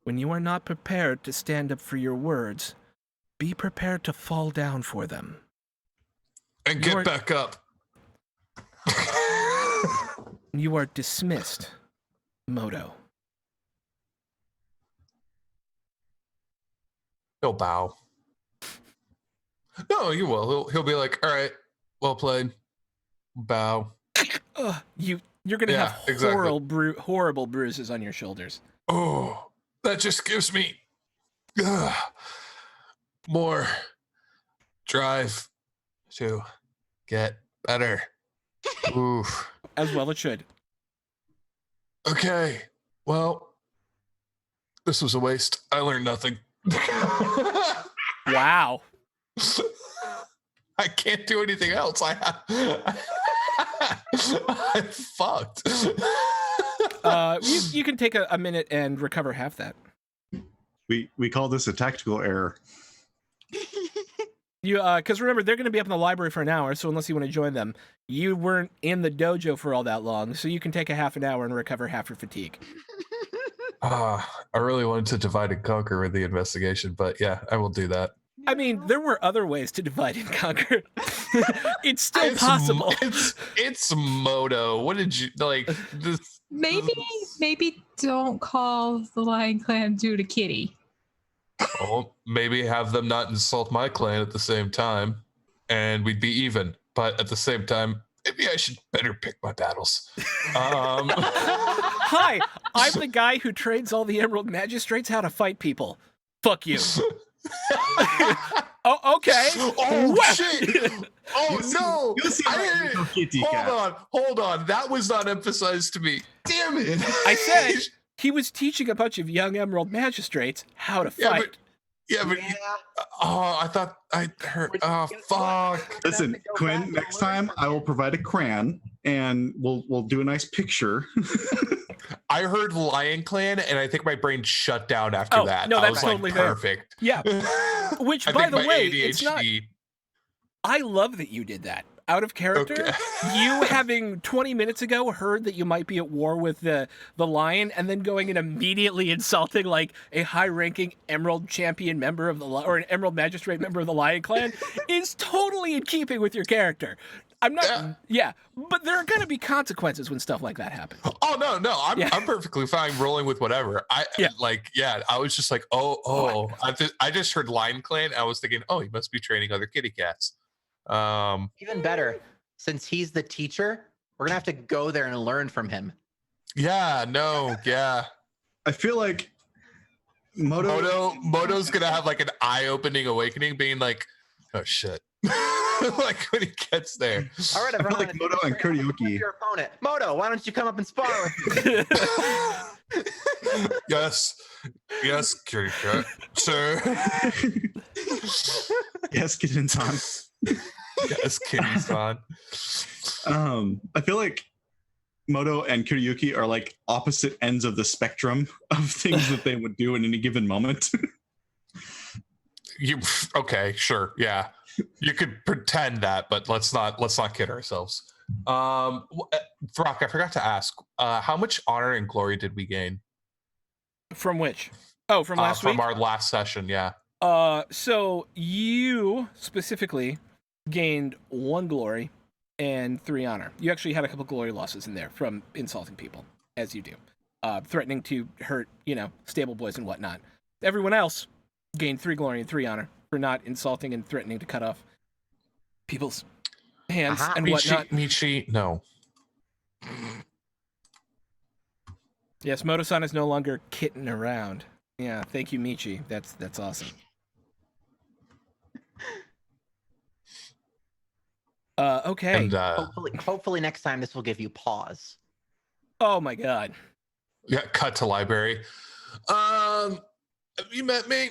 when you are not prepared to stand up for your words, be prepared to fall down for them. And get back up." You are dismissed, Moto. He'll bow. No, you will. He'll be like, "All right, well played." Bow. You're gonna have horrible bruises on your shoulders. Oh, that just gives me more drive to get better. Oof. As well it should. Okay. Well, this was a waste. I learned nothing. Wow. I can't do anything else. I'm fucked. You can take a minute and recover half that. We call this a tactical error. Because remember, they're going to be up in the library for an hour, so unless you want to join them, you weren't in the dojo for all that long, so you can take a half an hour and recover half your fatigue. I really wanted to divide and conquer with the investigation, but yeah, I will do that. I mean, there were other ways to divide and conquer. It's still possible. It's Moto. What did you like? This Maybe don't call the Lion Clan dude a kitty. Oh, maybe have them not insult my clan at the same time, and we'd be even. But at the same time, maybe I should better pick my battles. Hi, I'm the guy who trains all the Emerald Magistrates how to fight people. Fuck you. Oh, okay. Oh, Well- shit. Oh, no. Hold on. That was not emphasized to me. Damn it. I said he was teaching a bunch of young Emerald Magistrates how to fight. But I thought I heard. Oh, fuck. Listen, Quinn, next time I will provide a crayon and we'll do a nice picture. I heard Lion Clan, and I think my brain shut down after that. No, I that's was totally like, fair. perfect. Yeah. Which, I by think the my way, ADHD. it's not. I love that you did that. Out of character, Okay. you having 20 minutes ago heard that you might be at war with the lion, and then going and immediately insulting like a high-ranking Emerald Champion member of or an Emerald Magistrate member of the Lion Clan is totally in keeping with your character. I'm not. Yeah, but there are going to be consequences when stuff like that happens. Oh no! I'm perfectly fine rolling with whatever. I was just like, I just heard Lion Clan. I was thinking, oh, he must be training other kitty cats. Even better, since he's the teacher, we're gonna have to go there and learn from him. Yeah. I feel like Moto's gonna have like an eye-opening awakening, being like, oh shit. Like when he gets there. All right, I feel like Moto and karaoke. Your opponent, Moto. Why don't you come up and spar with me? Yes, kitty cat, sir. Yes, Kitten-san. Yes, kitty-san. I feel like Moto and karaoke are like opposite ends of the spectrum of things that they would do in any given moment. Okay, sure, yeah. You could pretend that, but let's not kid ourselves. Throck, I forgot to ask, how much honor and glory did we gain? From which? Oh, from last week? From our last session, yeah. So you specifically gained 1 glory and 3 honor. You actually had a couple glory losses in there from insulting people, as you do. Threatening to hurt, stable boys and whatnot. Everyone else gained 3 glory and 3 honor for not insulting and threatening to cut off people's hands and whatnot. Michi, no. Yes, Moto-san is no longer kitting around. Yeah, thank you, Michi. That's awesome. Okay. And, hopefully next time this will give you pause. Oh my god. Yeah, cut to library. Have you met me?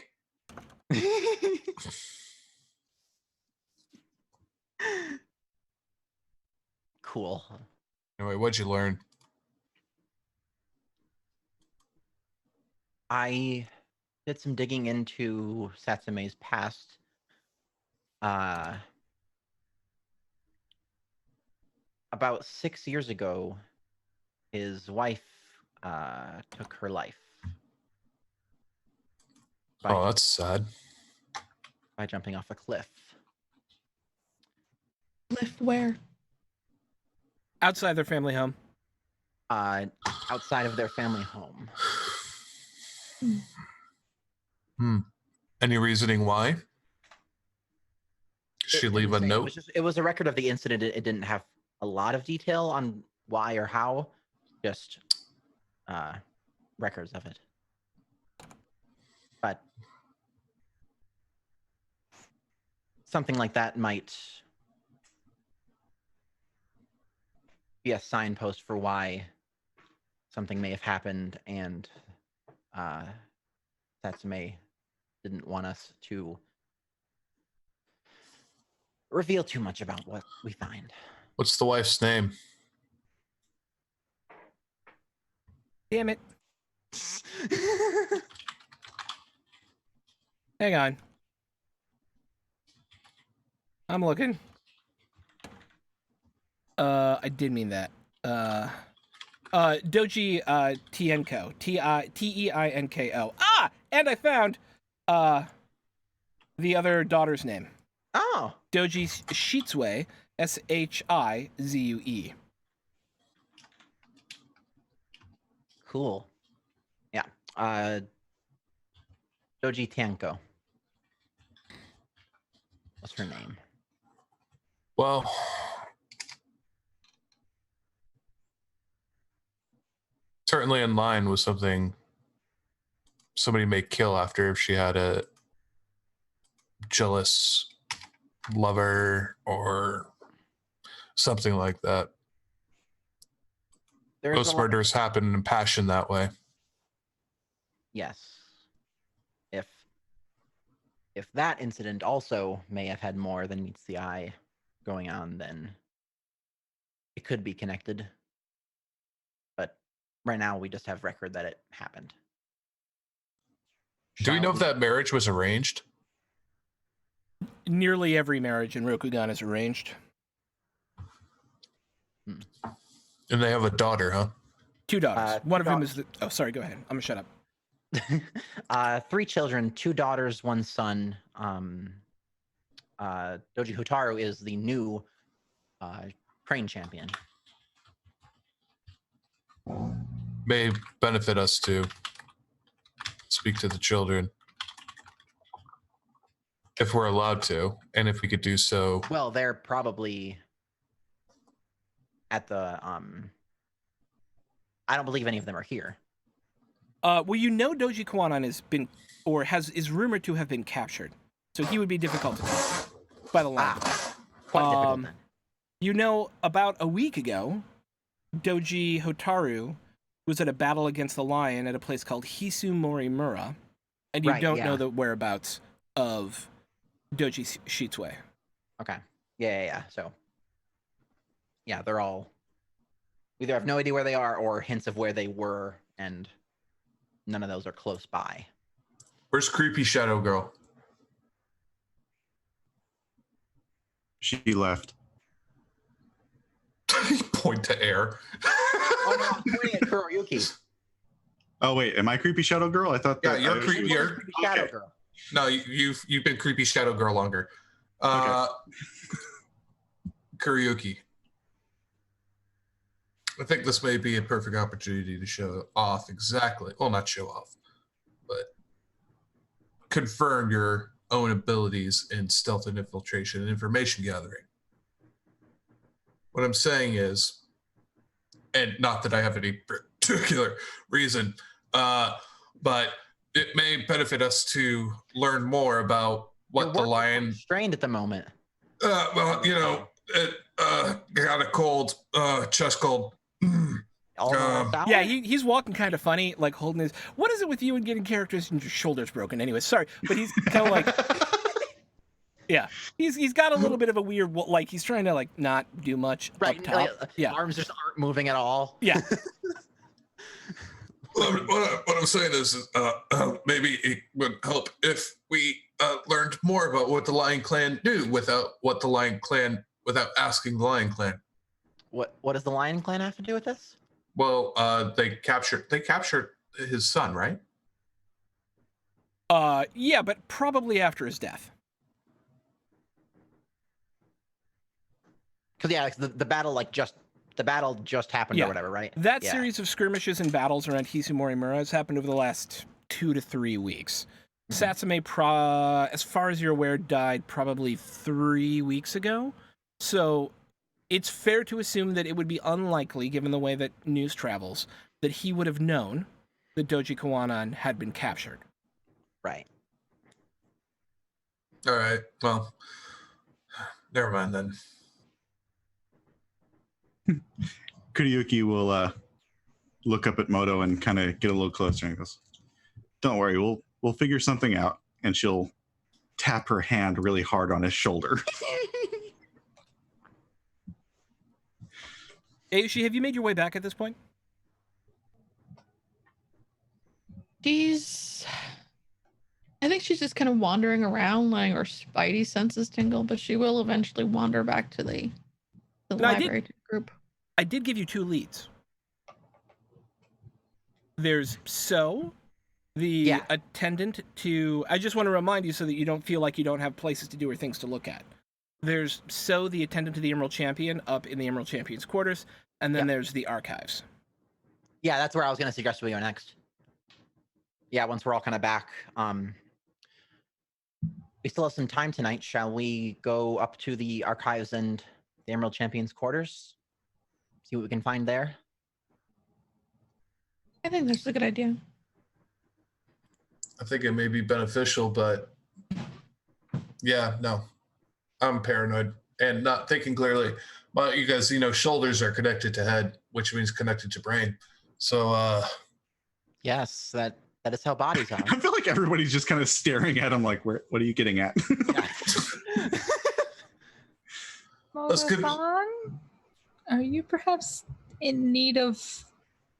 Cool. Anyway, what'd you learn? I did some digging into Satsume's past. About 6 years ago, his wife took her life. Oh, that's sad. By jumping off a cliff. Cliff where? Outside their family home. Outside of their family home. Any reasoning why? Did she leave a note? It was a record of the incident. It didn't have a lot of detail on why or how. Just records of it. But something like that might be a signpost for why something may have happened, and Satsume didn't want us to reveal too much about what we find. What's the wife's name? Damn it. Hang on. I'm looking. I did mean that. Doji Tienko. Teinko. Ah! And I found the other daughter's name. Oh, Doji Shizue. Shizue. cool. Yeah. Doji Tienko. What's her name? Well, certainly in line with something somebody may kill after if she had a jealous lover or something like that. There's Most a lot- murders happen in passion that way. Yes. If that incident also may have had more than meets the eye going on, then it could be connected. But right now we just have record that it happened. Do we know if Shall that marriage was arranged? Nearly every marriage in Rokugan is arranged. And they have a daughter, huh? 2 daughters. Two One of whom daughters. is the... Oh, sorry, go ahead. I'm gonna shut up. 3 children, 2 daughters, 1 son. Doji Hotaru is the new crane champion. May benefit us to speak to the children if we're allowed to, and if we could do so. Well, they're probably at the I don't believe any of them are here. Well, you know Doji Kawanan has been, or is rumored to have been captured. So he would be difficult to talk to by the line. Quite difficult then. You know, about a week ago, Doji Hotaru was at a battle against the lion at a place called Hisu Morimura, and you Right, don't yeah. know the whereabouts of Doji Shitsue. Okay. Yeah. So, yeah, they're all either have no idea where they are or hints of where they were, and none of those are close by. Where's creepy shadow girl? She left. Point to air. Oh no, I'm pointing at Kuroyuki. Oh wait, am I creepy shadow girl? I thought Yeah, that you're I- creepy. You're, Creepy Shadow Okay. Girl. no, you've been creepy shadow girl longer. Kuryuki. I think this may be a perfect opportunity to show off exactly. Well, not show off, but confirm your own abilities in stealth and infiltration and information gathering. What I'm saying is, and not that I have any particular reason, but it may benefit us to learn more about what Your the work is lion. strained at the moment. Well, you know, it got a cold, chest cold. All the last hour? Yeah, he's walking kind of funny, like holding his... What is it with you and getting characters and your shoulders broken? Anyway, sorry, but he's kind of like... Yeah, he's got a little bit of a weird, like he's trying to like not do much right. up top. Like, Yeah, arms just aren't moving at all. yeah. What I'm saying is, maybe it would help if we learned more about what the Lion Clan do without asking the Lion Clan. What does the Lion Clan have to do with this? Well, they captured his son, right? Yeah, but probably after his death. Because yeah, the battle just happened Yeah. or whatever, right? That Yeah. series of skirmishes and battles around Hisumori has happened over the last 2 to 3 weeks. Mhm. Satsume, as far as you're aware, died probably 3 weeks ago. So it's fair to assume that it would be unlikely, given the way that news travels, that he would have known that Doji Kawanan had been captured. Right. All right. Well, never mind then. Kuryuki will look up at Moto and kind of get a little closer and goes, "Don't worry, we'll figure something out." And she'll tap her hand really hard on his shoulder. Ayushi, have you made your way back at this point? I think she's just kind of wandering around, letting her spidey senses tingle, but she will eventually wander back to the library group. I did give you 2 leads. There's the attendant to... I just want to remind you so that you don't feel like you don't have places to do or things to look at. There's the attendant to the Emerald Champion up in the Emerald Champion's quarters, and then there's the archives. Yeah, that's where I was going to suggest we go next. Yeah, once we're all kind of back. We still have some time tonight. Shall we go up to the archives and the Emerald Champion's quarters? See what we can find there? I think that's a good idea. I think it may be beneficial, but yeah, no. I'm paranoid and not thinking clearly. Well, you guys, shoulders are connected to head, which means connected to brain. So, yes, that is how bodies are. I feel like everybody's just kind of staring at him like, what are you getting at? That's good. Moto-san, are you perhaps in need of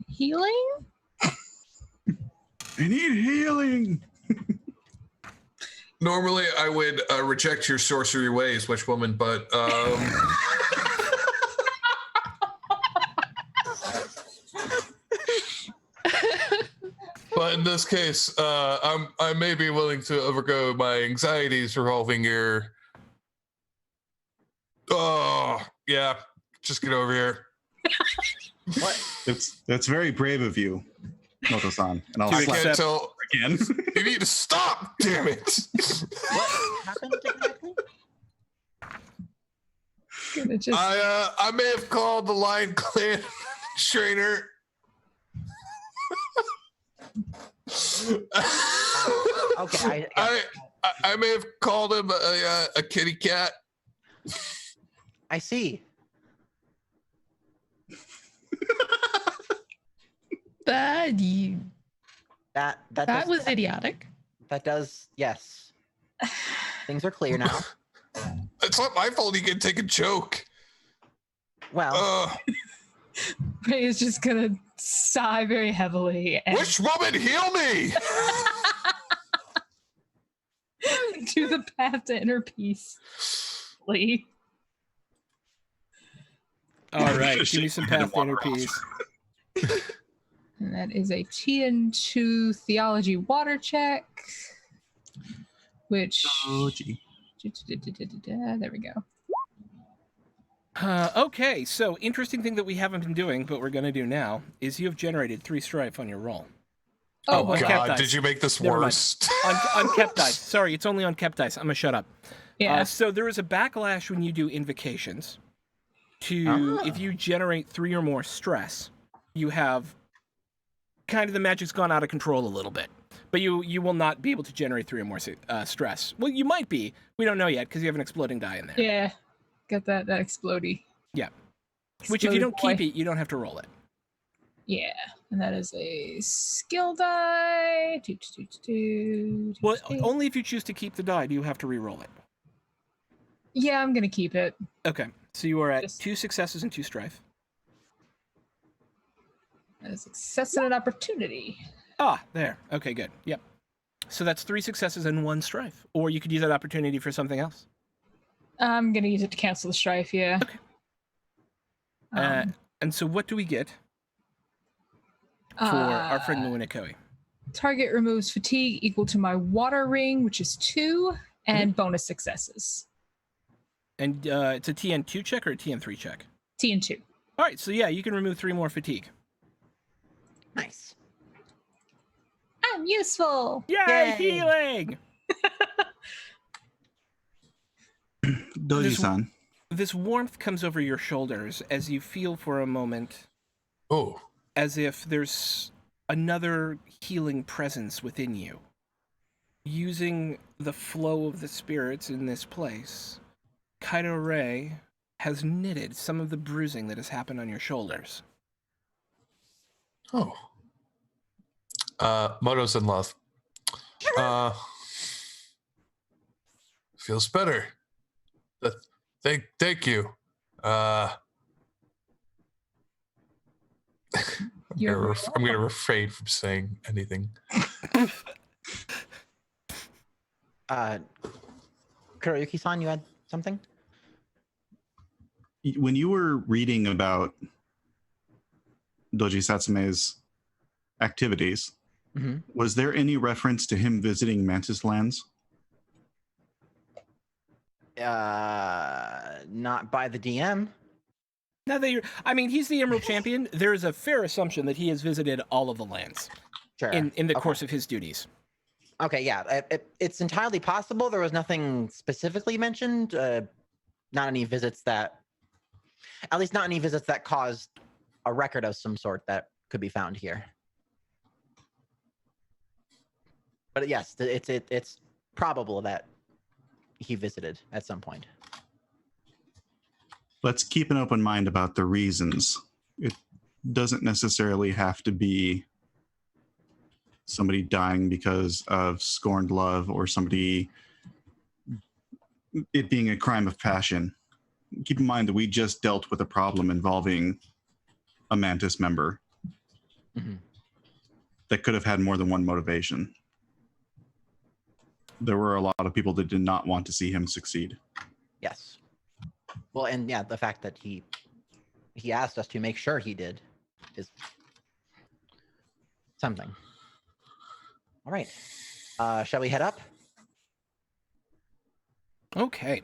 healing? I need healing. Normally, I would reject your sorcery ways, witch woman, but but in this case, I may be willing to overgo my anxieties revolving your. Oh yeah, just get over here. What? That's very brave of you, Moto-san. And I'll I slap can't tell. again. You need to stop! Damn it! What happened exactly? Gonna just I may have called the Lion Clan trainer. Okay. I may have called him a kitty cat. I see. That That was idiotic. That does, yes. Things are clear now. It's not my fault you can take a joke. Well, Ray is just gonna sigh very heavily and Which woman heal me? do the path to inner peace. Lee. All right, give me some path to inner peace. And that is a TN2 theology water check. Which Oh, gee. there we go. Okay, so interesting thing that we haven't been doing, but we're going to do now, is you have generated 3 strife on your roll. Oh, on kept God, dice. did you make this Never mind. worse? On kept dice. Sorry, it's only on kept dice. I'm going to shut up. Yeah. So there is a backlash when you do invocations. If you generate 3 or more stress, you have kind of the magic's gone out of control a little bit. But you will not be able to generate 3 or more stress. Well, you might be. We don't know yet because you have an exploding die in there. Yeah. Got that explodey. Yeah. Which if you don't Explodey keep it, you don't have to roll it. Yeah, and that is a skill die. Well, only if you choose to keep the die do you have to re-roll it. Yeah, I'm gonna keep it. Okay, so you are at Just- 2 successes and 2 strife. That is a success and an opportunity. Ah, there. Okay, good. Yep. So that's 3 successes and 1 strife. Or you could use that opportunity for something else. I'm gonna use it to cancel the strife. Yeah. Okay. And so what do we get for our friend Muinakoi? Target removes fatigue equal to my water ring, which is 2, and bonus successes. And it's a TN2 check or a TN3 check? TN2. All right, so yeah, you can remove 3 more fatigue. nice. I'm useful. Yay, Yay. healing! Doji-san. This warmth comes over your shoulders as you feel for a moment Oh, as if there's another healing presence within you. Using the flow of the spirits in this place, Kaido Rei has knitted some of the bruising that has happened on your shoulders. Oh. Moto's in love. Feels better. Thank you. I'm gonna refrain from saying anything. Kuroyuki-san, you had something? When you were reading about Doji Satsume's activities, was there any reference to him visiting Mantis lands? Not by the DM. Now that he's the Emerald Champion. There is a fair assumption that he has visited all of the lands in the course of his duties. Okay, yeah, it's entirely possible. There was nothing specifically mentioned. Not any visits that caused a record of some sort that could be found here. But yes, it's probable that he visited at some point. Let's keep an open mind about the reasons. It doesn't necessarily have to be somebody dying because of scorned love or it being a crime of passion. Keep in mind that we just dealt with a problem involving a Mantis member that could have had more than one motivation. There were a lot of people that did not want to see him succeed. Yes. Well, and yeah, the fact that he asked us to make sure he did is something. All right. Shall we head up? Okay.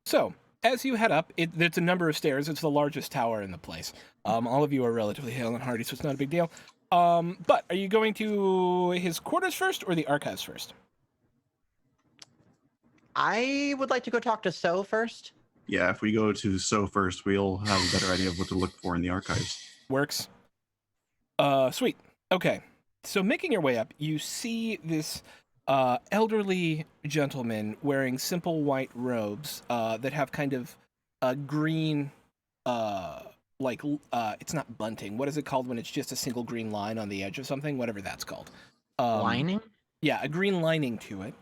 So, as you head up, there's a number of stairs. It's the largest tower in the place. All of you are relatively hale and hearty, so it's not a big deal. But are you going to his quarters first or the archives first? I would like to go talk to So first. Yeah, if we go to So first, we'll have a better idea of what to look for in the archives. Works. Sweet. Okay. So making your way up, you see this elderly gentleman wearing simple white robes that have kind of a green, it's not bunting. What is it called when it's just a single green line on the edge of something? Whatever that's called. Lining? Yeah, a green lining to it.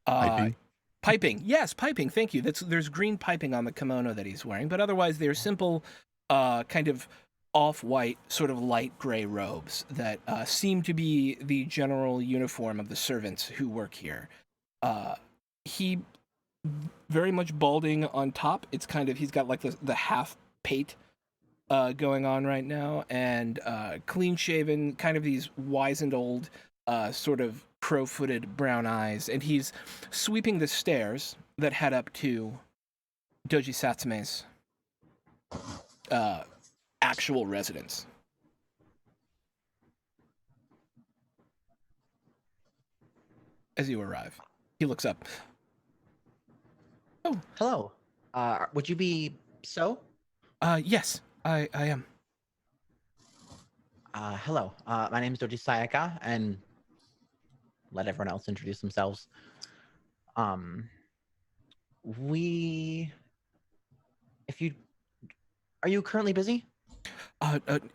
Piping? Piping. Yes, piping. Thank you. There's green piping on the kimono that he's wearing, but otherwise they're simple, kind of off-white, sort of light gray robes that seem to be the general uniform of the servants who work here. He very much balding on top. It's kind of, he's got like the half pate going on right now, and clean-shaven, kind of these wizened old, sort of crow-footed brown eyes, and he's sweeping the stairs that head up to Doji Satsume's actual residence. As you arrive, he looks up. Oh, hello. Would you be So? Yes, I am. Hello. My name is Doji Sayaka, and let everyone else introduce themselves. Are you currently busy?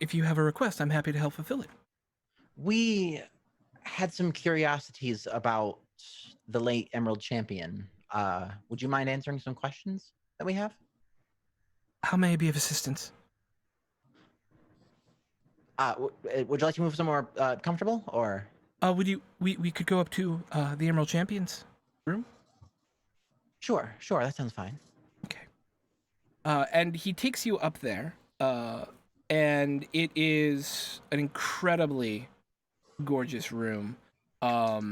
If you have a request, I'm happy to help fulfill it. We had some curiosities about the late Emerald Champion. Would you mind answering some questions that we have? How may I be of assistance? Would you like to move somewhere comfortable, or? We could go up to the Emerald Champion's room? Sure, that sounds fine. Okay. And he takes you up there, and it is an incredibly gorgeous room, but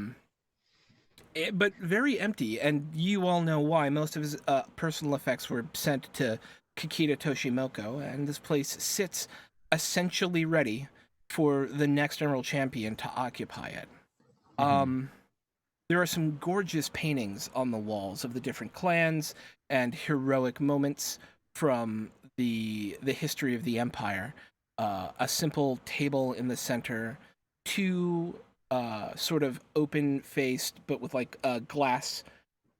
very empty, and you all know why. Most of his personal effects were sent to Kikita Toshimoko, and this place sits essentially ready for the next Emerald Champion to occupy it. There are some gorgeous paintings on the walls of the different clans and heroic moments from the history of the Empire. A simple table in the center, two sort of open-faced but with like glass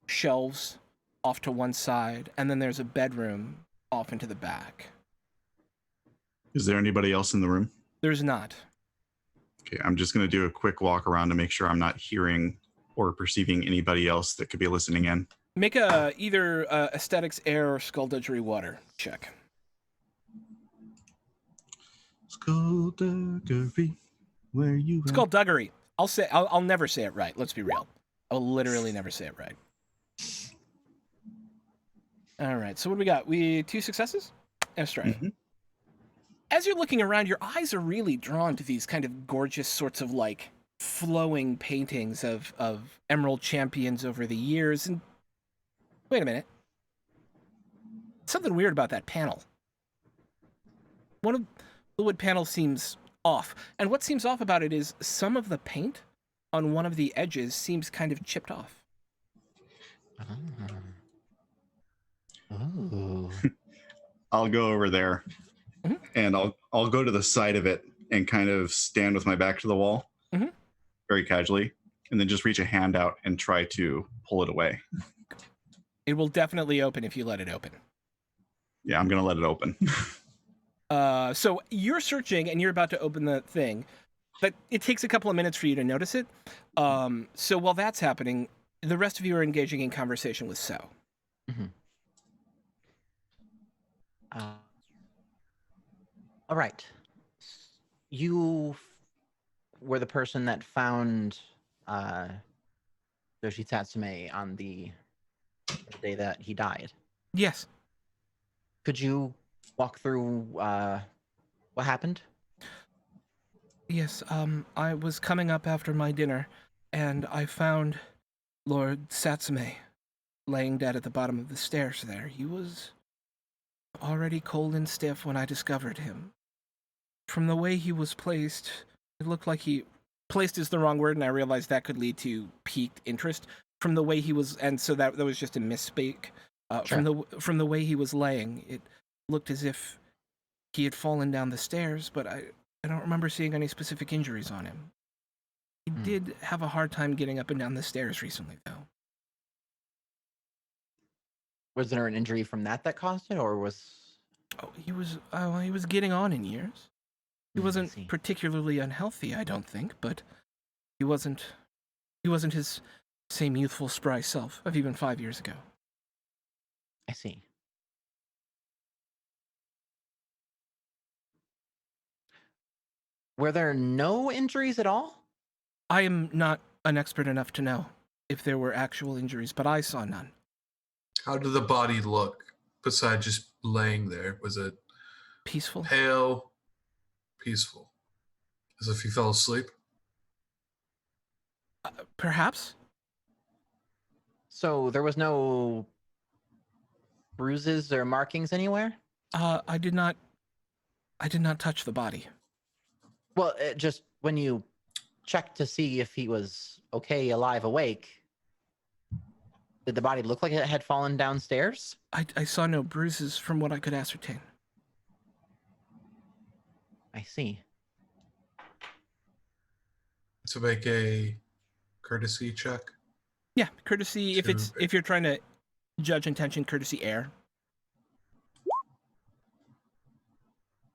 shelves off to one side, and then there's a bedroom off into the back. Is there anybody else in the room? There's not. Okay, I'm just going to do a quick walk around to make sure I'm not hearing or perceiving anybody else that could be listening in. Make either aesthetics, air, or skullduggery water check. Skullduggery, where you at? Skullduggery. I'll never say it right. Let's be real. I'll literally never say it right. All right. So what do we got? 2 successes and a strike. Mhm. As you're looking around, your eyes are really drawn to these kind of gorgeous sorts of like flowing paintings of emerald champions over the years. And wait a minute. Something weird about that panel. One of the wood panel seems off. And what seems off about it is some of the paint on one of the edges seems kind of chipped off. Oh. I'll go over there Mhm. and I'll go to the side of it and kind of stand with my back to the wall Mhm. very casually, and then just reach a hand out and try to pull it away. It will definitely open if you let it open. Yeah, I'm going to let it open. So you're searching and you're about to open the thing, but it takes a couple of minutes for you to notice it. So while that's happening, the rest of you are engaging in conversation with So. All right. You were the person that found Yoshi Tatsume on the day that he died. Yes. Could you walk through what happened? Yes, I was coming up after my dinner, and I found Lord Satsume laying dead at the bottom of the stairs there. He was already cold and stiff when I discovered him. From the way he was placed, it looked like he... Placed is the wrong word, and I realized that could lead to piqued interest. From the way he was... And so that was just a misspeak. Sure. From the way he was laying, it looked as if he had fallen down the stairs, but I don't remember seeing any specific injuries on him. He did have a hard time getting up and down the stairs recently, though. Was there an injury from that caused it, or was... He was getting on in years. He I wasn't see. particularly unhealthy, I don't think, but he wasn't his same youthful, spry self of even 5 years ago. I see. Were there no injuries at all? I am not an expert enough to know if there were actual injuries, but I saw none. How did the body look besides just laying there? Was it Peaceful? pale, peaceful, as if he fell asleep? Perhaps? So there was no bruises or markings anywhere? I did not touch the body. Well, just when you checked to see if he was okay, alive, awake, did the body look like it had fallen downstairs? I saw no bruises from what I could ascertain. I see. To make a courtesy check. Yeah, courtesy, if you're trying to judge intention, courtesy air.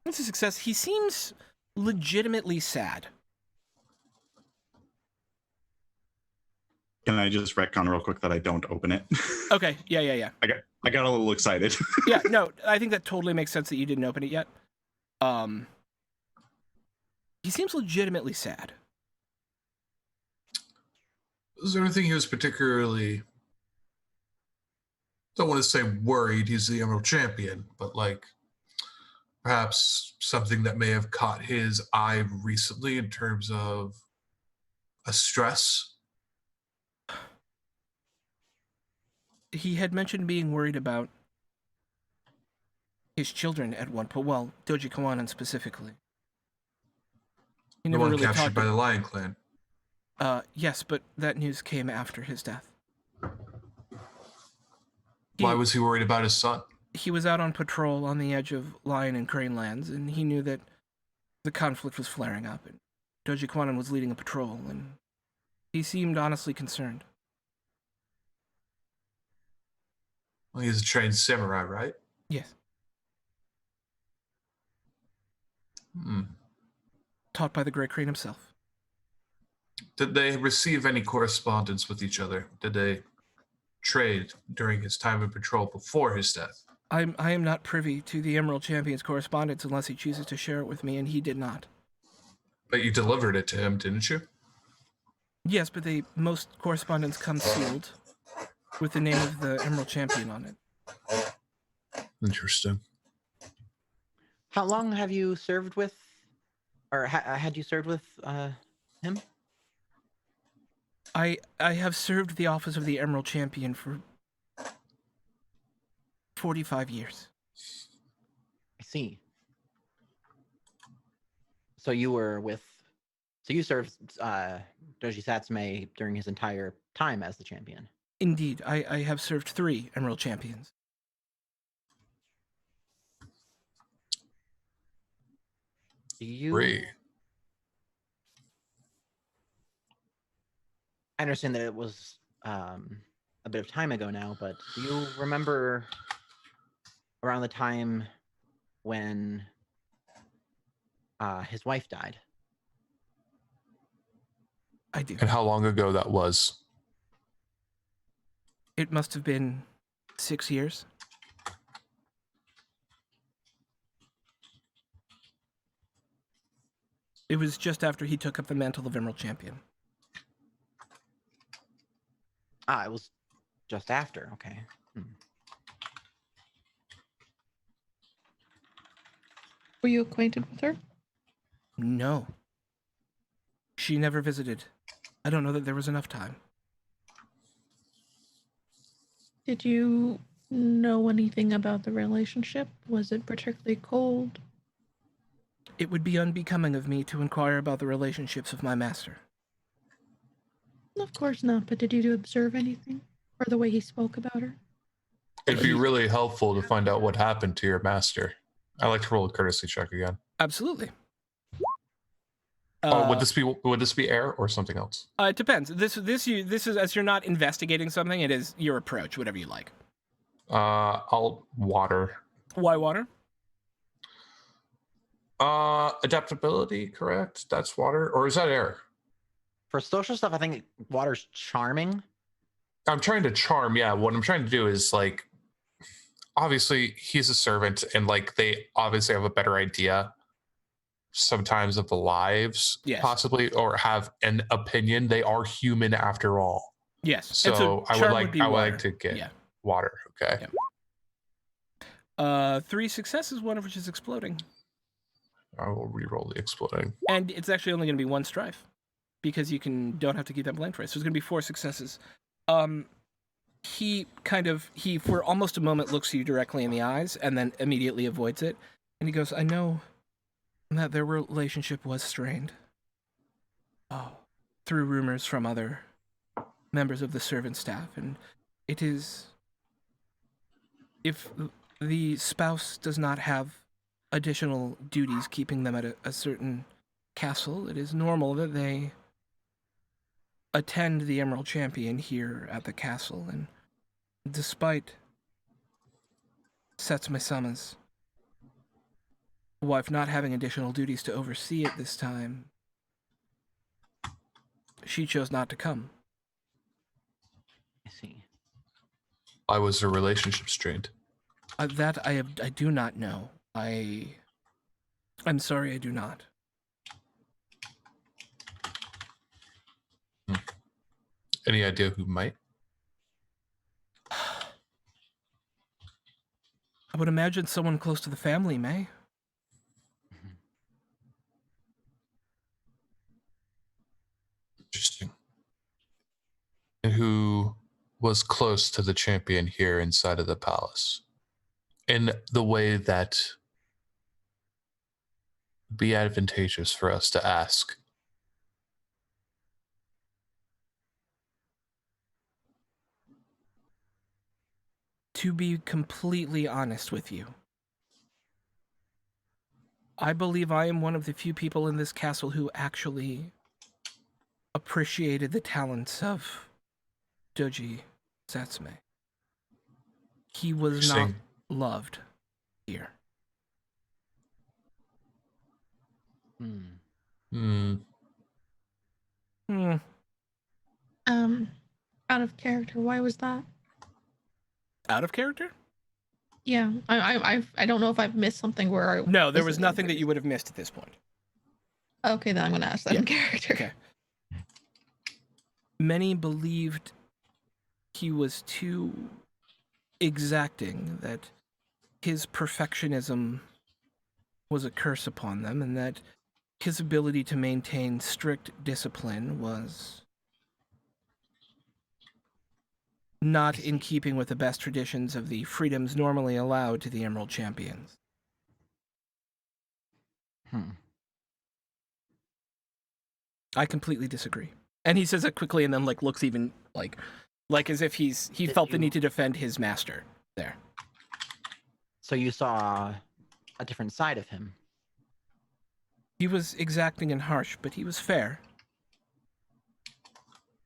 That's a success. He seems legitimately sad. Can I just retcon real quick that I don't open it? Okay, yeah. I got a little excited. Yeah, no, I think that totally makes sense that you didn't open it yet. He seems legitimately sad. Was there anything he was particularly... Don't want to say worried, he's the Emerald Champion, but like perhaps something that may have caught his eye recently in terms of a stress? He had mentioned being worried about his children at one point. Well, Doji Kawanan specifically. He The never one really captured talked. by the Lion Clan. Yes, but that news came after his death. Why was he worried about his son? He was out on patrol on the edge of Lion and Crane lands, and he knew that the conflict was flaring up, and Doji Kawanan was leading a patrol, and he seemed honestly concerned. Well, he's a trained samurai, right? Yes. Hmm. Taught by the Great Crane himself. Did they receive any correspondence with each other? Did they trade during his time in patrol before his death? I am not privy to the Emerald Champion's correspondence unless he chooses to share it with me, and he did not. But you delivered it to him, didn't you? Yes, but most correspondence comes sealed with the name of the Emerald Champion on it. Interesting. How long have you served with, or had you served with him? I have served the office of the Emerald Champion for 45 years. I see. So you served Doji Satsume during his entire time as the champion. Indeed, I have served 3 Emerald Champions. Do you? 3. I understand that it was a bit of time ago now, but do you remember around the time when his wife died? I do. And how long ago that was? It must have been 6 years. It was just after he took up the mantle of Emerald Champion. It was just after. Okay. Were you acquainted with her? No. She never visited. I don't know that there was enough time. Did you know anything about the relationship? Was it particularly cold? It would be unbecoming of me to inquire about the relationships of my master. Of course not, but did you observe anything? Or the way he spoke about her? It'd be really helpful to find out what happened to your master. I like to roll a courtesy check again. Absolutely. Would this be air or something else? It depends. This is as you're not investigating something. It is your approach, whatever you like. I'll water. Why water? Adaptability, correct? That's water, or is that air? For social stuff, I think water's charming. I'm trying to charm. Yeah, what I'm trying to do is like, obviously he's a servant, and like they obviously have a better idea sometimes of the lives, yes, possibly, or have an opinion. They are human after all. Yes. So I would like to get water. Okay. Yeah. 3 successes, one of which is exploding. I will re-roll the exploding. And it's actually only going to be 1 strife, because you don't have to keep that blank twice. So it's going to be 4 successes. He for almost a moment looks you directly in the eyes and then immediately avoids it. And he goes, I know that their relationship was strained. Through rumors from other members of the servant staff. And it is, if the spouse does not have additional duties keeping them at a certain castle, it is normal that they attend the Emerald Champion here at the castle, and despite Setsume-sama's wife not having additional duties to oversee it this time, she chose not to come. I see. Why was their relationship strained? That I do not know. I'm sorry, I do not. Any idea who might? I would imagine someone close to the family may. Interesting. And who was close to the champion here inside of the palace? In the way that would be advantageous for us to ask. To be completely honest with you, I believe I am one of the few people in this castle who actually appreciated the talents of Doji Satsume. he was not Interesting. loved here. Hmm. Hmm. Out of character. Why was that? Out of character? Yeah, I don't know if I've missed something where I. No, there this was is nothing that introduced. you would have missed at this point. Okay, then I'm gonna ask that Yeah, in character. Okay. Many believed he was too exacting, that his perfectionism was a curse upon them, and that his ability to maintain strict discipline was not in keeping with the best traditions of the freedoms normally allowed to the Emerald Champions. Hmm. I completely disagree. And he says it quickly and then looks even like as if he Did felt the you- need to defend his master there. So you saw a different side of him. He was exacting and harsh, but he was fair.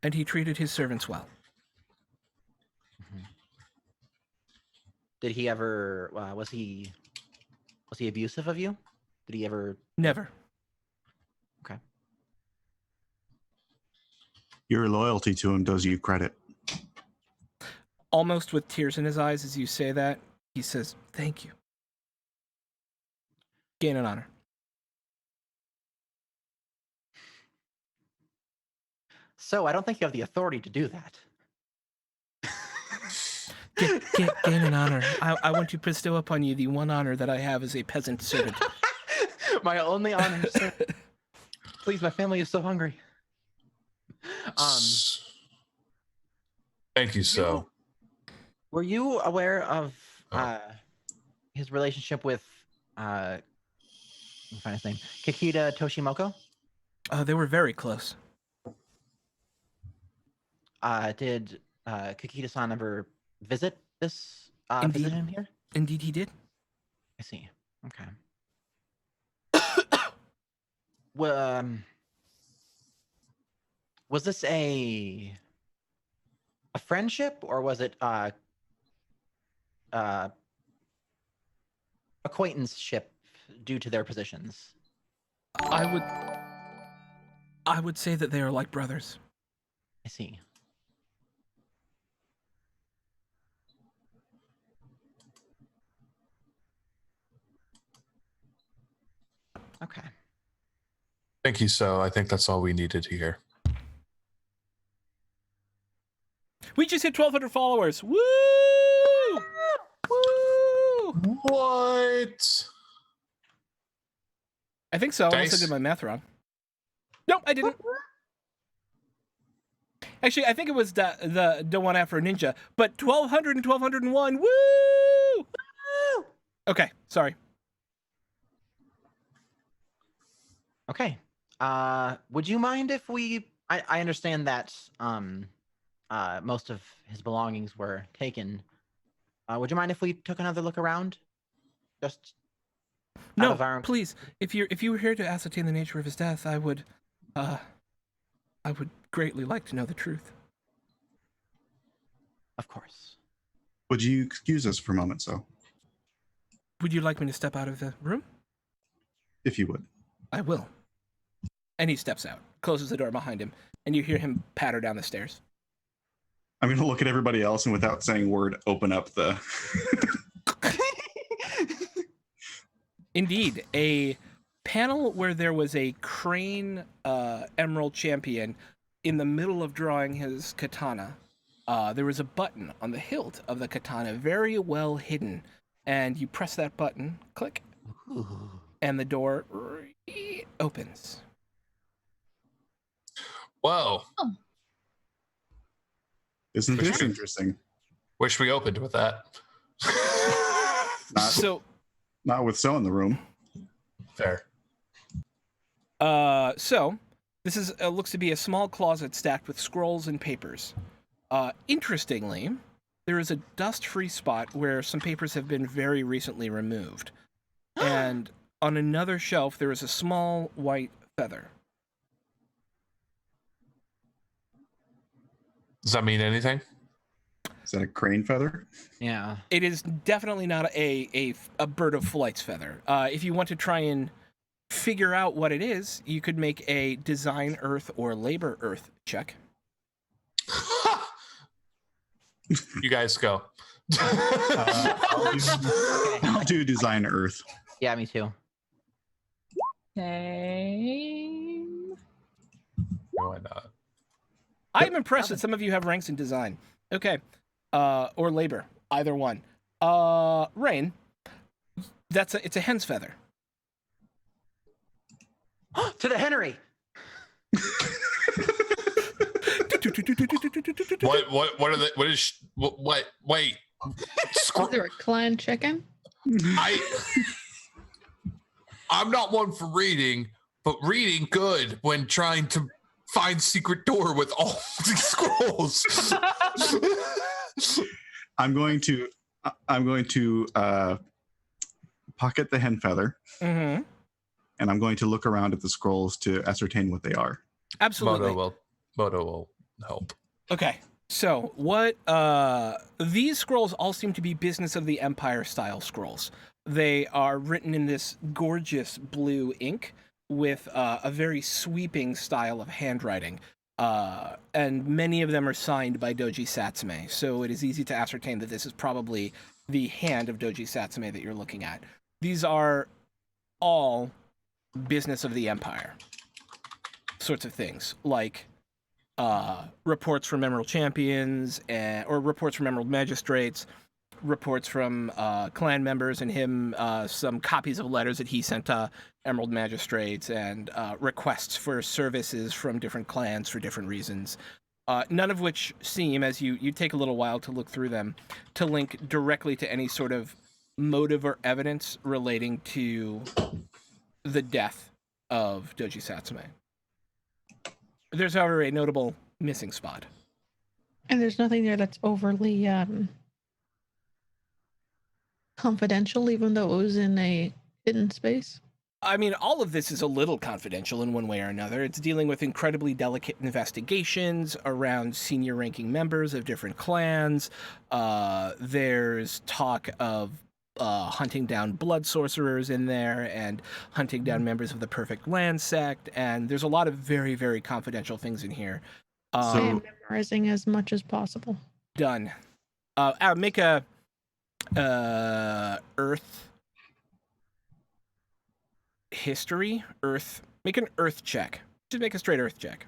And he treated his servants well. Did he ever? Was he abusive of you? Did he ever? Never. Okay. Your loyalty to him does you credit. Almost with tears in his eyes as you say that, he says, "Thank you. Gain an honor." So I don't think you have the authority to do that. Gain an honor. I want to bestow upon you the one honor that I have as a peasant servant. My only honor, sir. Please, my family is so hungry. Thank you, so. Were you aware of Oh. his relationship with let me find his name, Kikita Toshimoko? They were very close. Did Kikita-san ever visit Indeed. visit him here? Indeed, he did. I see. Okay. Well, was this a friendship, or was it acquaintanceship due to their positions? I would say that they are like brothers. I see. Okay. Thank you, so. I think that's all we needed to hear. We just hit 1,200 followers. Woo! Woo! What? I think so, unless I Dice? did my math wrong. Nope, I didn't. Actually, I think it was the one after Ninja, but 1,200 and 1,201. Woo! Okay, sorry. Okay. Would you mind if we? I understand that most of his belongings were taken. Would you mind if we took another look around? Just out No, of our... please. If you were here to ascertain the nature of his death, I would greatly like to know the truth. Of course. Would you excuse us for a moment, so? Would you like me to step out of the room? If you would. I will. And he steps out, closes the door behind him, and you hear him patter down the stairs. I'm going to look at everybody else and without saying a word, open up the... Indeed, a panel where there was a crane emerald champion in the middle of drawing his katana. There was a button on the hilt of the katana, very well hidden. And you press that button, click, and the door opens. Whoa. Isn't this interesting? Wish we opened with that. Not with So in the room. Fair. So this is looks to be a small closet stacked with scrolls and papers. Interestingly, there is a dust-free spot where some papers have been very recently removed. And on another shelf, there is a small white feather. Does that mean anything? Is that a crane feather? Yeah. It is definitely not a bird of flight's feather. If you want to try and figure out what it is, you could make a design earth or labor earth check. You guys go. I'll do design earth. Yeah, me too. Same. Why not? I'm impressed that some of you have ranks in design. Okay. Or labor. Either one. Rain. It's a hen's feather. To the Henry. What are the what is what wait Is there a clan chicken? I'm not one for reading, but reading good when trying to find secret door with all these scrolls. I'm going to pocket the hen feather, Mm-hmm. and I'm going to look around at the scrolls to ascertain what they are. Absolutely. Moto will help. Okay. So what these scrolls all seem to be business of the empire style scrolls. They are written in this gorgeous blue ink with a very sweeping style of handwriting. And many of them are signed by Doji Satsume. So it is easy to ascertain that this is probably the hand of Doji Satsume that you're looking at. These are all business of the empire sorts of things, like reports from Emerald Champions, or reports from Emerald Magistrates, reports from clan members and him, some copies of letters that he sent to Emerald Magistrates, and requests for services from different clans for different reasons. None of which seem, as you take a little while to look through them, to link directly to any sort of motive or evidence relating to the death of Doji Satsume. There's, however, a notable missing spot. And there's nothing there that's overly confidential, even though it was in a hidden space. I mean, all of this is a little confidential in one way or another. It's dealing with incredibly delicate investigations around senior ranking members of different clans. There's talk of hunting down blood sorcerers in there and hunting down members of the Perfect Land sect. And there's a lot of very, very confidential things in here. I am memorizing as much as possible. Done. Make a Earth history. Make an Earth check. Just make a straight Earth check.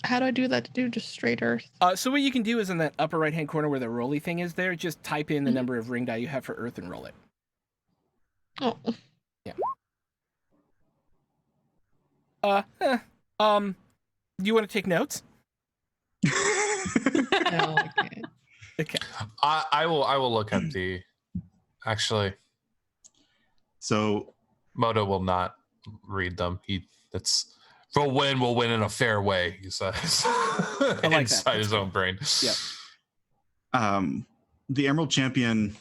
How do I do that to do just straight Earth? So what you can do is in that upper right-hand corner where the rolly thing is there, just type in the number of ring die you have for Earth and roll it. Oh. Yeah. Do you want to take notes? No, I can't. Okay. I will look at the. Actually, So Moto will not read them. That's we'll win in a fair way. He says like inside that. his own brain. Yeah. the Emerald Champion,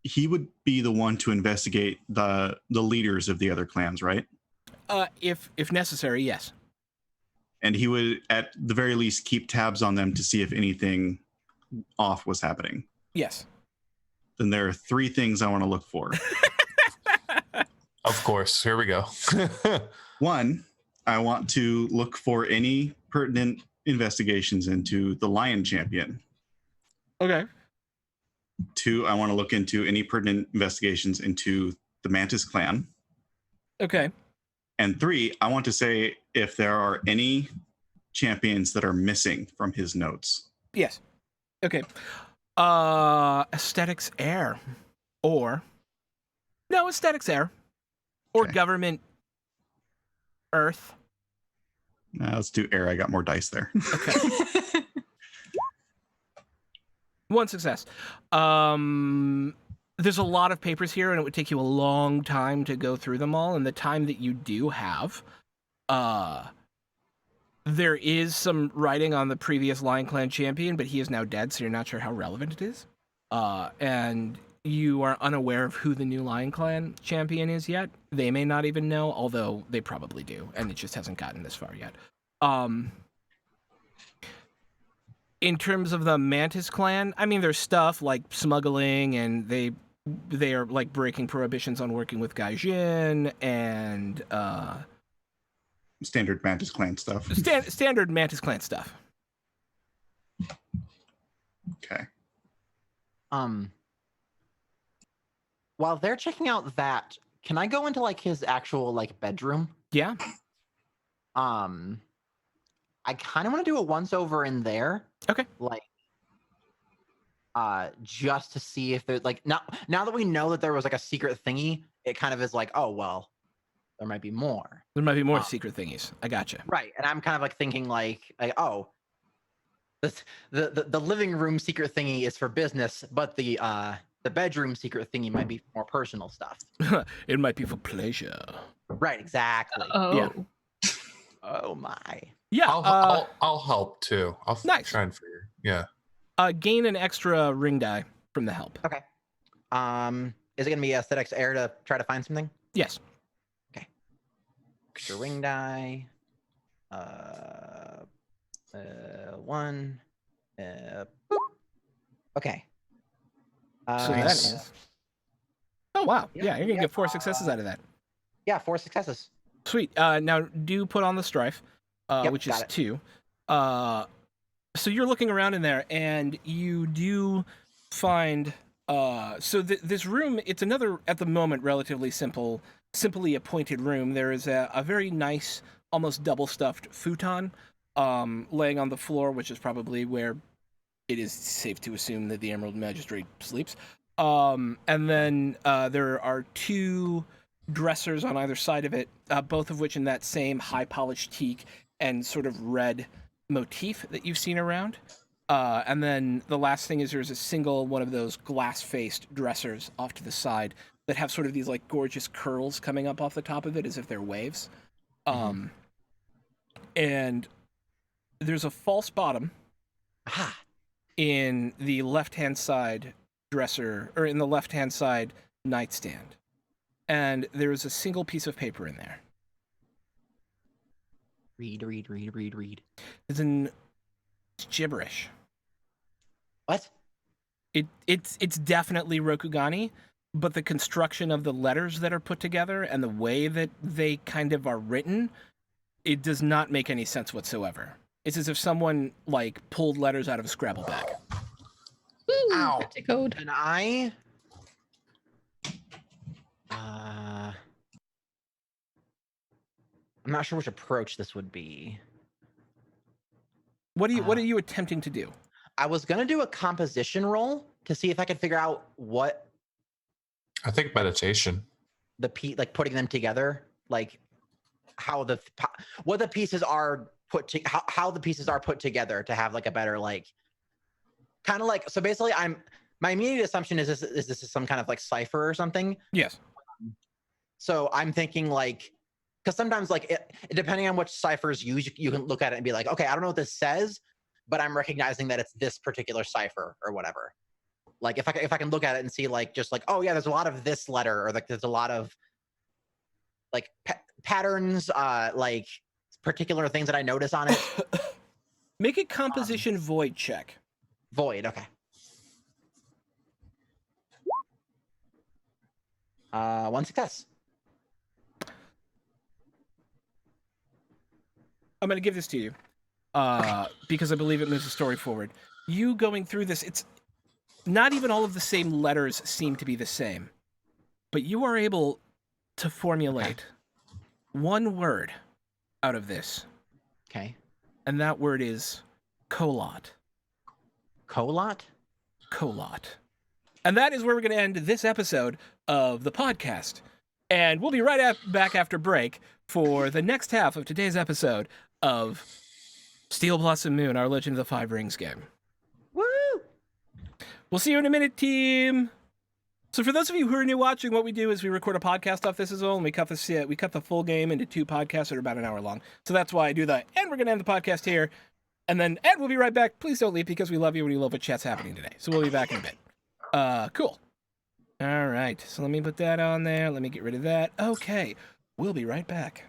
he would be the one to investigate the leaders of the other clans, right? If necessary, yes. And he would, at the very least, keep tabs on them to see if anything off was happening. Yes. Then there are 3 things I want to look for. Of course. Here we go. 1, I want to look for any pertinent investigations into the Lion Champion. Okay. 2, I want to look into any pertinent investigations into the Mantis clan. Okay. And 3, I want to say if there are any champions that are missing from his notes. Yes. Okay. Aesthetics air. Or aesthetics air. Or Okay. government Earth. Let's do air. I got more dice there. Okay. 1 success. There's a lot of papers here, and it would take you a long time to go through them all. And the time that you do have, there is some writing on the previous Lion Clan champion, but he is now dead, so you're not sure how relevant it is. And you are unaware of who the new Lion Clan champion is yet. They may not even know, although they probably do, and it just hasn't gotten this far yet. In terms of the Mantis clan, I mean, there's stuff like smuggling, and they are like breaking prohibitions on working with Gaijin and Standard Mantis Clan stuff. standard Mantis clan stuff. Okay. While they're checking out that, can I go into like his actual like bedroom? Yeah. I kind of want to do a once over in there. Okay. Like, just to see if there's like now that we know that there was like a secret thingy, it kind of is like, oh well, there might be more. There might be more secret thingies. I gotcha. Right, and I'm kind of like thinking like oh, the living room secret thingy is for business, but the bedroom secret thingy might be for more personal stuff. It might be for pleasure. Right, exactly. Oh. Yeah. Oh my. Yeah. I'll help too. I'll Nice. try and figure. Yeah. Gain an extra ring die from the help. Okay. Is it gonna be aesthetics air to try to find something? Yes. Extra ring die. 1. Boop. Okay. So that is. Oh wow! Yeah, you're gonna get 4 successes out of that. Yeah, 4 successes. Sweet. Now do put on the strife, Yep, which is got it. 2. So you're looking around in there, and you do find. This room, it's another at the moment relatively simply appointed room. There is a very nice, almost double stuffed futon, laying on the floor, which is probably where it is safe to assume that the Emerald Magistrate sleeps. And then there are 2 dressers on either side of it, both of which in that same high polished teak and sort of red motif that you've seen around. And then the last thing is there's a single one of those glass-faced dressers off to the side that have sort of these like gorgeous curls coming up off the top of it as if they're waves. And there's a false bottom in the left-hand side dresser, or in the left-hand side nightstand. And there's a single piece of paper in there. Read. It's gibberish. What? It's definitely Rokugani, but the construction of the letters that are put together and the way that they kind of are written, it does not make any sense whatsoever. It's as if someone like pulled letters out of a Scrabble bag. Woo, Ow. code. And I I'm not sure which approach this would be. What are you attempting to do? I was gonna do a composition roll to see if I could figure out what I think meditation. like putting them together, like what the pieces are how the pieces are put together to have like a better like kind of like. So basically, my immediate assumption is this is some kind of like cipher or something. Yes. So I'm thinking like, because sometimes like depending on which ciphers you can look at it and be like, okay, I don't know what this says, but I'm recognizing that it's this particular cipher or whatever. Like if I can look at it and see like just like, oh yeah, there's a lot of this letter, or like there's a lot of like patterns, like particular things that I notice on it. Make a composition void check. Void, okay. 1 success. I'm going to give this to you because I believe it moves the story forward. You going through this, it's not even all of the same letters seem to be the same, but you are able to formulate one word out of this. Okay. And that word is Kholat. Kholat? Kholat. And that is where we're going to end this episode of the podcast. And we'll be right back after break for the next half of today's episode of Steel Blossom Moon, our Legend of the Five Rings game. Woo! We'll see you in a minute, team. So for those of you who are new watching, what we do is we record a podcast off this as well, and we cut the full game into 2 podcasts that are about an hour long. So that's why I do that. And we're going to end the podcast here. And we'll be right back. Please don't leave because we love you and we love what chat's happening today. So we'll be back in a bit. Cool. All right. So let me put that on there. Let me get rid of that. Okay. We'll be right back.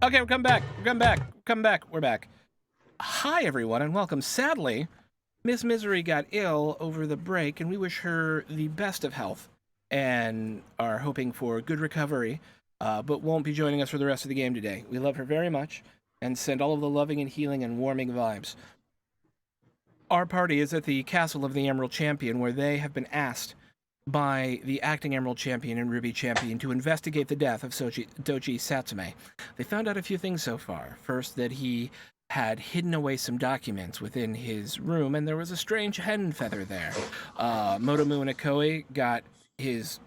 Okay, we're coming back. We're back. Hi, everyone, and welcome. Sadly, Miss Misery got ill over the break, and we wish her the best of health and are hoping for good recovery, but won't be joining us for the rest of the game today. We love her very much and send all of the loving and healing and warming vibes. Our party is at the Castle of the Emerald Champion, where they have been asked by the acting Emerald Champion and Ruby Champion to investigate the death of Doji Satsume. They found out a few things so far. First, that he had hidden away some documents within his room, and there was a strange hen feather there. Motomu Nikoi got his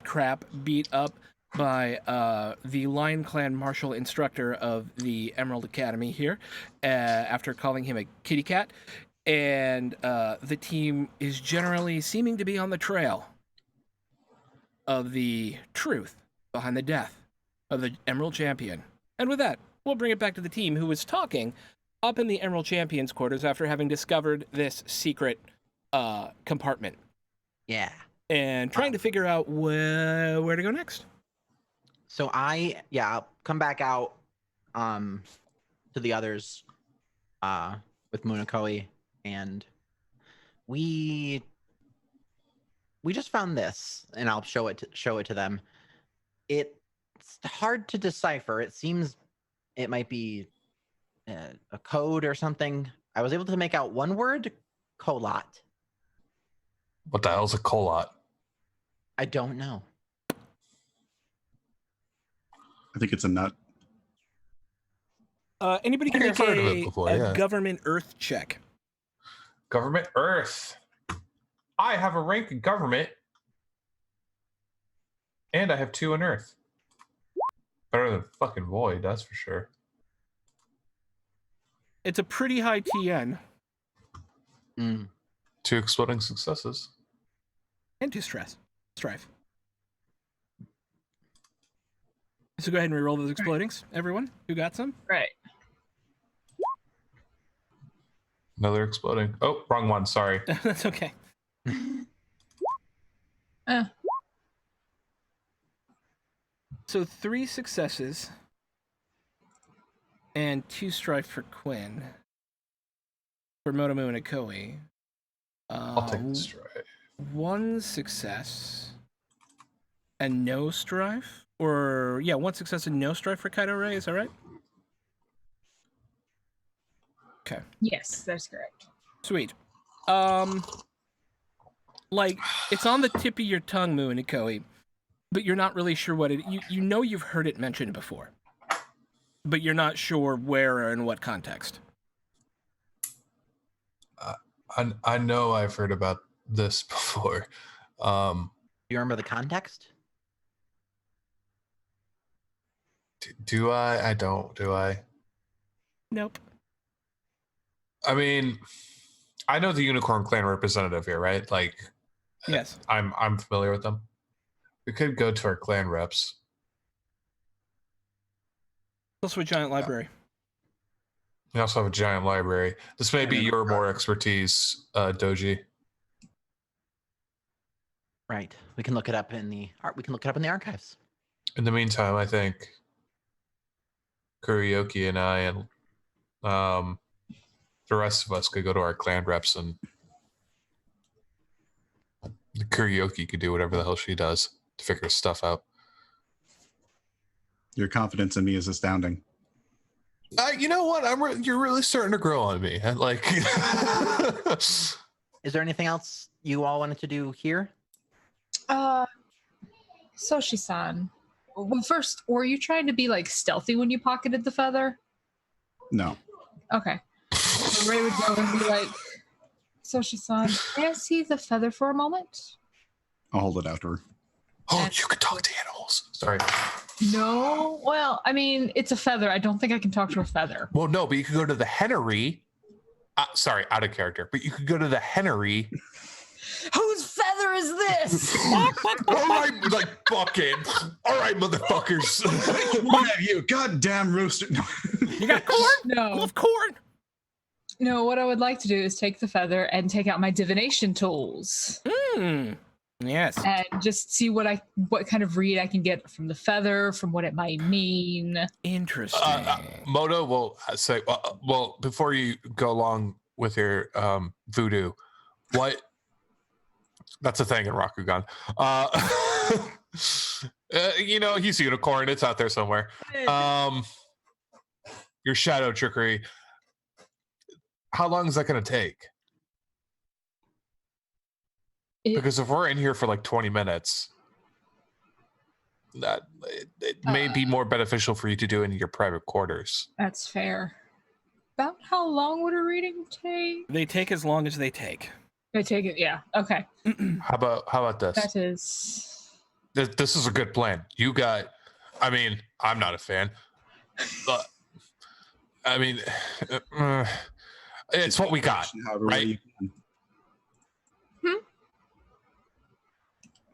crap beat up by the Lion Clan martial instructor of the Emerald Academy here, after calling him a kitty cat. And the team is generally seeming to be on the trail of the truth behind the death of the Emerald Champion. And with that, we'll bring it back to the team who was talking up in the Emerald Champion's quarters after having discovered this secret compartment. Yeah. And trying to figure out where to go next. So I'll come back out to the others with Munakoi, and we just found this, and I'll show it to them. It's hard to decipher. It seems it might be a code or something. I was able to make out one word, Kholat. What the hell's a Kholat? I don't know. I think it's a nut. Anybody can I've make heard of it before, yeah. government earth check. Government Earth. I have a rank in government. And I have 2 in Earth. Better than fucking Void, that's for sure. It's a pretty high TN. Mm. 2 exploding successes. And 2 strife. So go ahead and reroll those explodings, everyone. Who got some? Right. Another exploding. Oh, wrong one. Sorry. That's okay. So 3 successes and 2 strife for Quinn. For Motomu and Akoi. I'll take the strike. 1 success and no strife? Or, yeah, 1 success and no strife for Kaito Ray, is that right? Okay. Yes, that's correct. Sweet. Like, it's on the tip of your tongue, Mu and Nikoi, but you're not really sure what it... You know you've heard it mentioned before, but you're not sure where or in what context. I know I've heard about this before. Do you remember the context? Do I? I don't. Do I? Nope. I mean, I know the Unicorn Clan representative here, right? Like, Yes. I'm familiar with them. We could go to our clan reps. Also a giant library. We also have a giant library. This may be your more expertise, Doji. Right. We can look it up in the archives. In the meantime, I think Kurioki and I and the rest of us could go to our clan reps, and Kurioki could do whatever the hell she does to figure stuff out. Your confidence in me is astounding. You know what? You're really starting to grow on me. Like, Is there anything else you all wanted to do here? Soshi-san. Well, first, were you trying to be like stealthy when you pocketed the feather? No. Okay. So Ray would go and be like, Soshi-san, may I see the feather for a moment? I'll hold it out to her. oh, you could talk to animals. Sorry. No. Well, I mean, it's a feather. I don't think I can talk to a feather. Well, no, but you could go to the hennery. Sorry, out of character. But you could go to the hennery. Whose feather is this? All right, like fucking. All right, motherfuckers. What have you? Goddamn rooster. No. You got corn? No. Love corn. No, what I would like to do is take the feather and take out my divination tools. Yes. and just see what kind of read I can get from the feather, from what it might mean. Interesting. Moto will say, well, before you go along with your voodoo, what? That's a thing in Rakugan. He's a unicorn. It's out there somewhere. Your shadow trickery. How long is that going to take? Because if we're in here for like 20 minutes, that it may be more beneficial for you to do in your private quarters. That's fair. About how long would a reading take? They take as long as they take. I take it, yeah. Okay. How about this? That is. This is a good plan. You got. I mean, I'm not a fan, but I mean, it's what we got, right?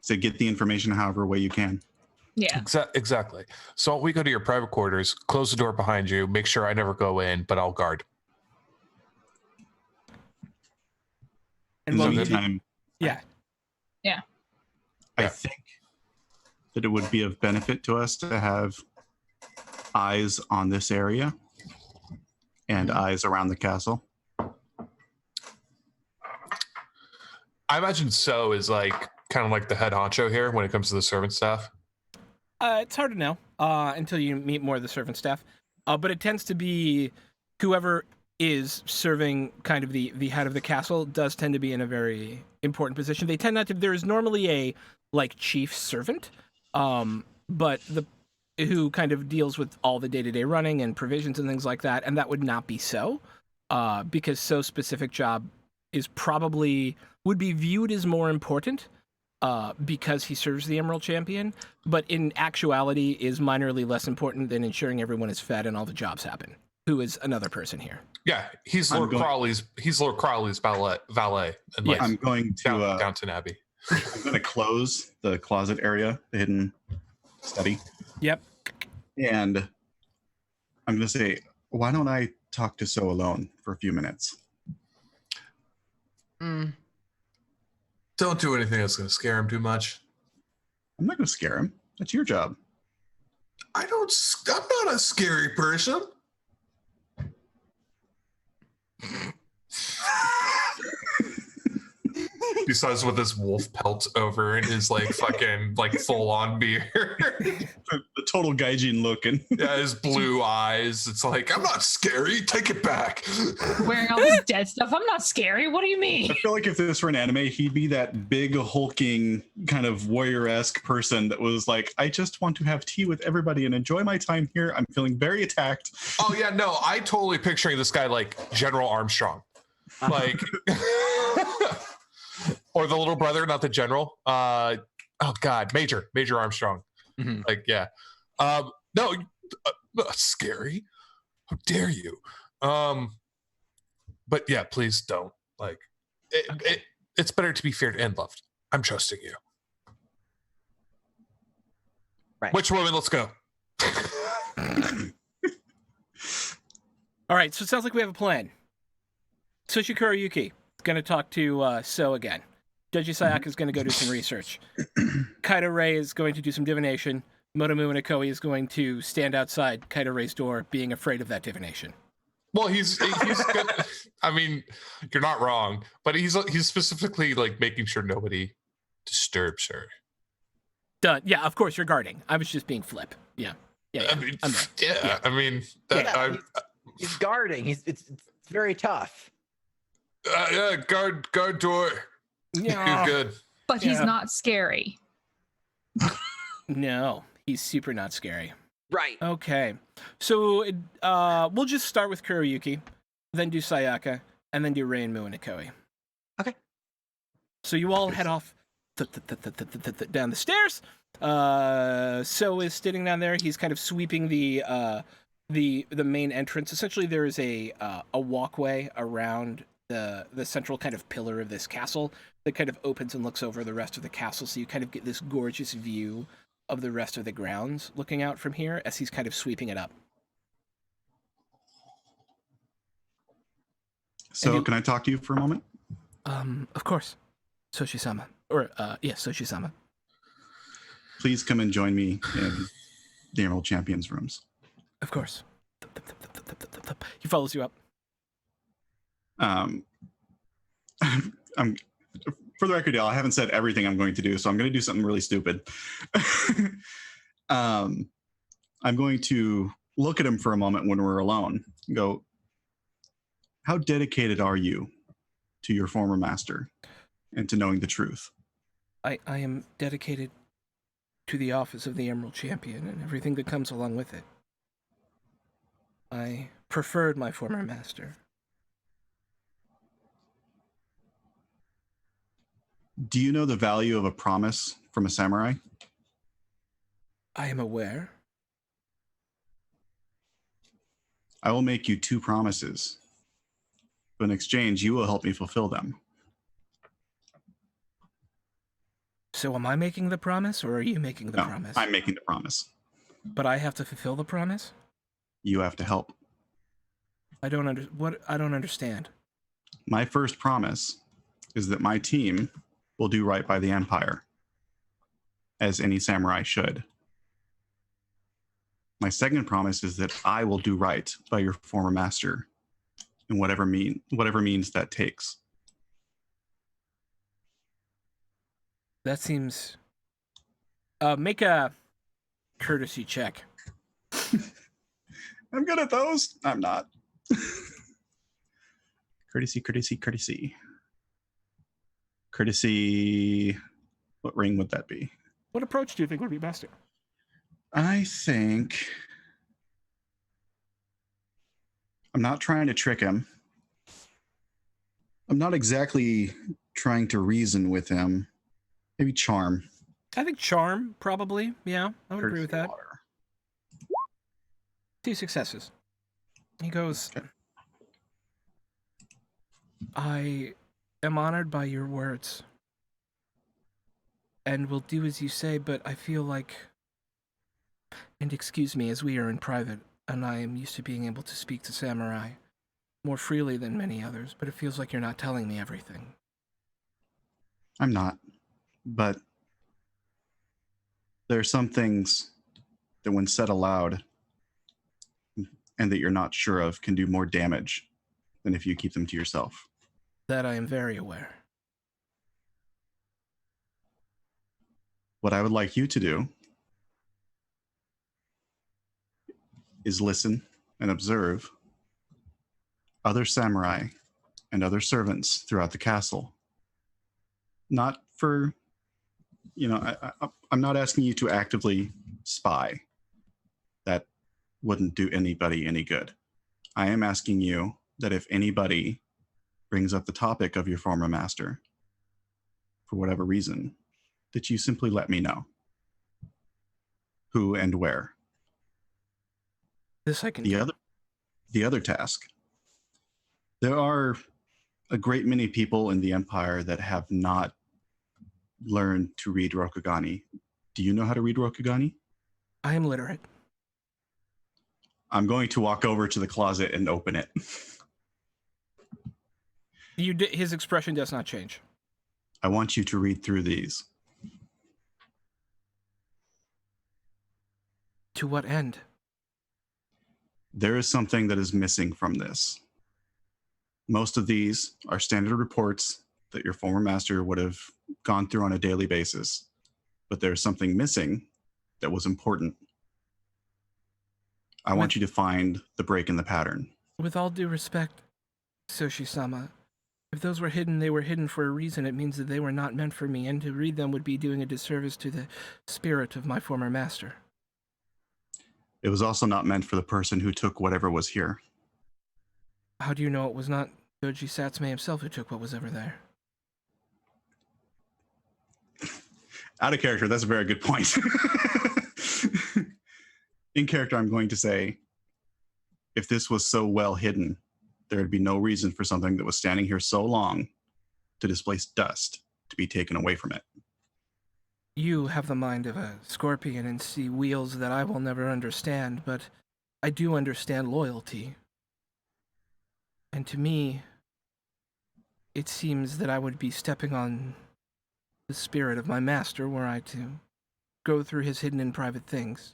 So get the information however way you can. Yeah. Exactly. So we go to your private quarters, close the door behind you, make sure I never go in, but I'll guard. And In the what we do- meantime, yeah. I think that it would be of benefit to us to have eyes on this area and eyes around the castle. I imagine So is like kind of like the head honcho here when it comes to the servant staff. It's hard to know until you meet more of the servant staff. But it tends to be whoever is serving kind of the head of the castle does tend to be in a very important position. They tend not to. There is normally a like chief servant, but who kind of deals with all the day-to-day running and provisions and things like that, and that would not be So, because So's specific job is probably would be viewed as more important because he serves the Emerald Champion, but in actuality is minorly less important than ensuring everyone is fed and all the jobs happen. Who is another person here? Yeah, he's Lord Crawley's valet. And Yes. I'm going to Downton Abbey. I'm going to close the closet area, the hidden study. Yep. And I'm going to say, why don't I talk to So alone for a few minutes? Mm. Don't do anything that's going to scare him too much. I'm not going to scare him. That's your job. I'm not a scary person. Besides with his wolf pelt over and his like fucking like full on beard. The total gaijin looking. Yeah, his blue eyes. It's like, I'm not scary. Take it back. Wearing all this dead stuff. I'm not scary. What do you mean? I feel like if this were an anime, he'd be that big, hulking, kind of warrior-esque person that was like, I just want to have tea with everybody and enjoy my time here. I'm feeling very attacked. Oh yeah, no, I totally picturing this guy like General Armstrong. Like or the little brother, not the general. Oh God, Major Armstrong. Mhm. Like, yeah. No, scary. How dare you? But yeah, please don't. Like, it's better to be feared and loved. I'm trusting you. Right. Which woman? Let's go. All right, so it sounds like we have a plan. Tsushikuro Yuki is going to talk to So again. Doji Sayaka is going to go do some research. Kaito Rei is going to do some divination. Motomu and Ikoi is going to stand outside Kaito Rei's door, being afraid of that divination. Well, he's good. I mean, you're not wrong, but he's specifically like making sure nobody disturbs her. Done. Yeah, of course you're guarding. I was just being flip. Yeah. I mean, I'm there. yeah. I mean, that, Yeah, he's guarding. It's very tough. yeah, guard door. Yeah. You're good. But he's Yeah. not scary. No, he's super not scary. Right. Okay, so we'll just start with Kuroyuki, then do Sayaka, and then do Rei and Mu and Ikoi. Okay. So you all head off down the stairs. So is sitting down there. He's kind of sweeping the main entrance. Essentially, there is a walkway around the central kind of pillar of this castle that kind of opens and looks over the rest of the castle. So you kind of get this gorgeous view of the rest of the grounds looking out from here as he's kind of sweeping it up. So can I talk to you for a moment? Of course. Soshi-sama. Or, yes, Soshi-sama. Please come and join me in the Emerald Champions rooms. Of course. He follows you up. I'm for the record, y'all, I haven't said everything I'm going to do, so I'm going to do something really stupid. I'm going to look at him for a moment when we're alone and go, how dedicated are you to your former master and to knowing the truth? I am dedicated to the office of the Emerald Champion and everything that comes along with it. I preferred my former master. Do you know the value of a promise from a samurai? I am aware. I will make you 2 promises. But in exchange, you will help me fulfill them. So am I making the promise, or are you making the No, promise? I'm making the promise. But I have to fulfill the promise? You have to help. I don't understand. My first promise is that my team will do right by the Empire, as any samurai should. My second promise is that I will do right by your former master, in whatever means that takes. That seems... make a courtesy check. I'm good at those. I'm not. Courtesy, courtesy, courtesy. Courtesy. What ring would that be? What approach do you think would be best here? I think I'm not trying to trick him. I'm not exactly trying to reason with him. Maybe charm. I think charm, probably. Yeah, I would agree with that. Water. 2 successes. He goes, Okay. I am honored by your words and will do as you say, but I feel like, and excuse me, as we are in private, and I am used to being able to speak to samurai more freely than many others, but it feels like you're not telling me everything. I'm not. But there are some things that when said aloud and that you're not sure of can do more damage than if you keep them to yourself. That I am very aware. What I would like you to do is listen and observe other samurai and other servants throughout the castle. Not for, I'm not asking you to actively spy. That wouldn't do anybody any good. I am asking you that if anybody brings up the topic of your former master, for whatever reason, that you simply let me know who and where. This I can do. The other task. There are a great many people in the Empire that have not learned to read Rokugani. Do you know how to read Rokugani? I am literate. I'm going to walk over to the closet and open it. His expression does not change. I want you to read through these. To what end? There is something that is missing from this. Most of these are standard reports that your former master would have gone through on a daily basis, but there's something missing that was important. I want you to find the break in the pattern. With all due respect, Soshi-sama, if those were hidden, they were hidden for a reason. It means that they were not meant for me, and to read them would be doing a disservice to the spirit of my former master. It was also not meant for the person who took whatever was here. How do you know it was not Doji Satsume himself who took what was ever there? Out of character, that's a very good point. In character, I'm going to say, if this was so well hidden, there would be no reason for something that was standing here so long to displace dust to be taken away from it. You have the mind of a scorpion and see wheels that I will never understand, but I do understand loyalty. And to me, it seems that I would be stepping on the spirit of my master were I to go through his hidden and private things.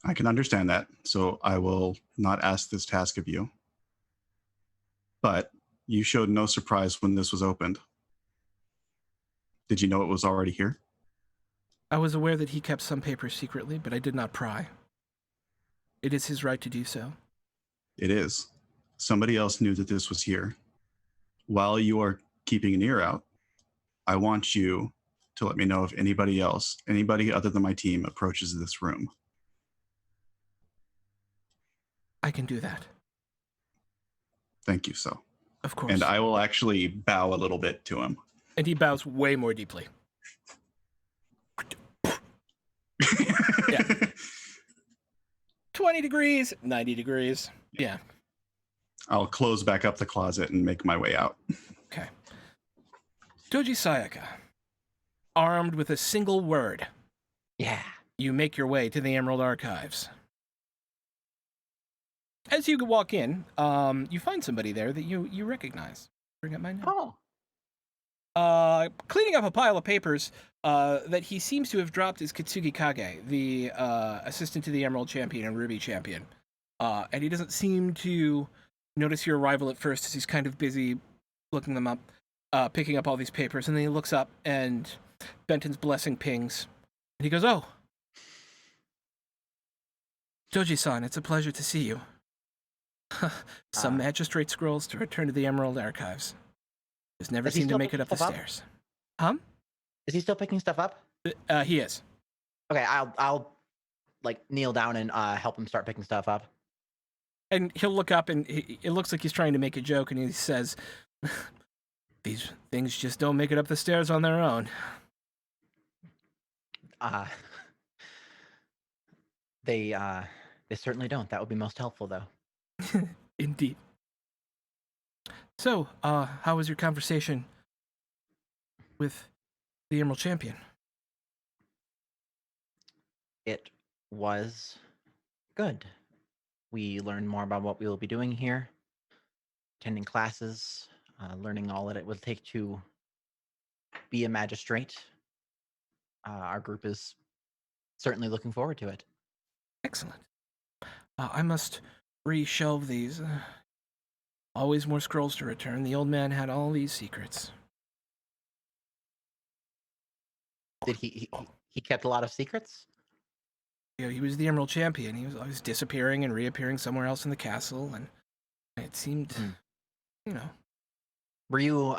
I can understand that, so I will not ask this task of you. But you showed no surprise when this was opened. Did you know it was already here? I was aware that he kept some papers secretly, but I did not pry. It is his right to do so. It is. Somebody else knew that this was here. While you are keeping an ear out, I want you to let me know if anybody else, anybody other than my team, approaches this room. I can do that. Thank you, so. Of course. And I will actually bow a little bit to him. And he bows way more deeply. Yeah. 20 degrees, 90 degrees. Yeah. I'll close back up the closet and make my way out. Okay. Doji Sayaka, armed with a single word, Yeah. you make your way to the Emerald Archives. As you walk in, you find somebody there that you recognize. Bring up my note. Oh. Cleaning up a pile of papers that he seems to have dropped is Kitsugi Kage, the assistant to the Emerald Champion and Ruby Champion. And he doesn't seem to notice your arrival at first, as he's kind of busy looking them up, picking up all these papers. And then he looks up and Benton's blessing pings. And he goes, "Oh, Doji-san, it's a pleasure to see you. Some magistrate scrolls to return to the Emerald Archives. Just never Is he seemed to still make it up the picking stuff up? stairs." Huh? Is he still picking stuff up? He is. Okay, I'll like kneel down and help him start picking stuff up. And he'll look up and it looks like he's trying to make a joke, and he says, "These things just don't make it up the stairs on their own." They certainly don't. That would be most helpful, though. Indeed. So, how was your conversation with the Emerald Champion? It was good. We learned more about what we will be doing here, attending classes, learning all that it would take to be a magistrate. Our group is certainly looking forward to it. Excellent. I must re-shelve these. Always more scrolls to return. The old man had all these secrets. Did he kept a lot of secrets? You know, he was the Emerald Champion. He was always disappearing and reappearing somewhere else in the castle, and it seemed, you know. Were you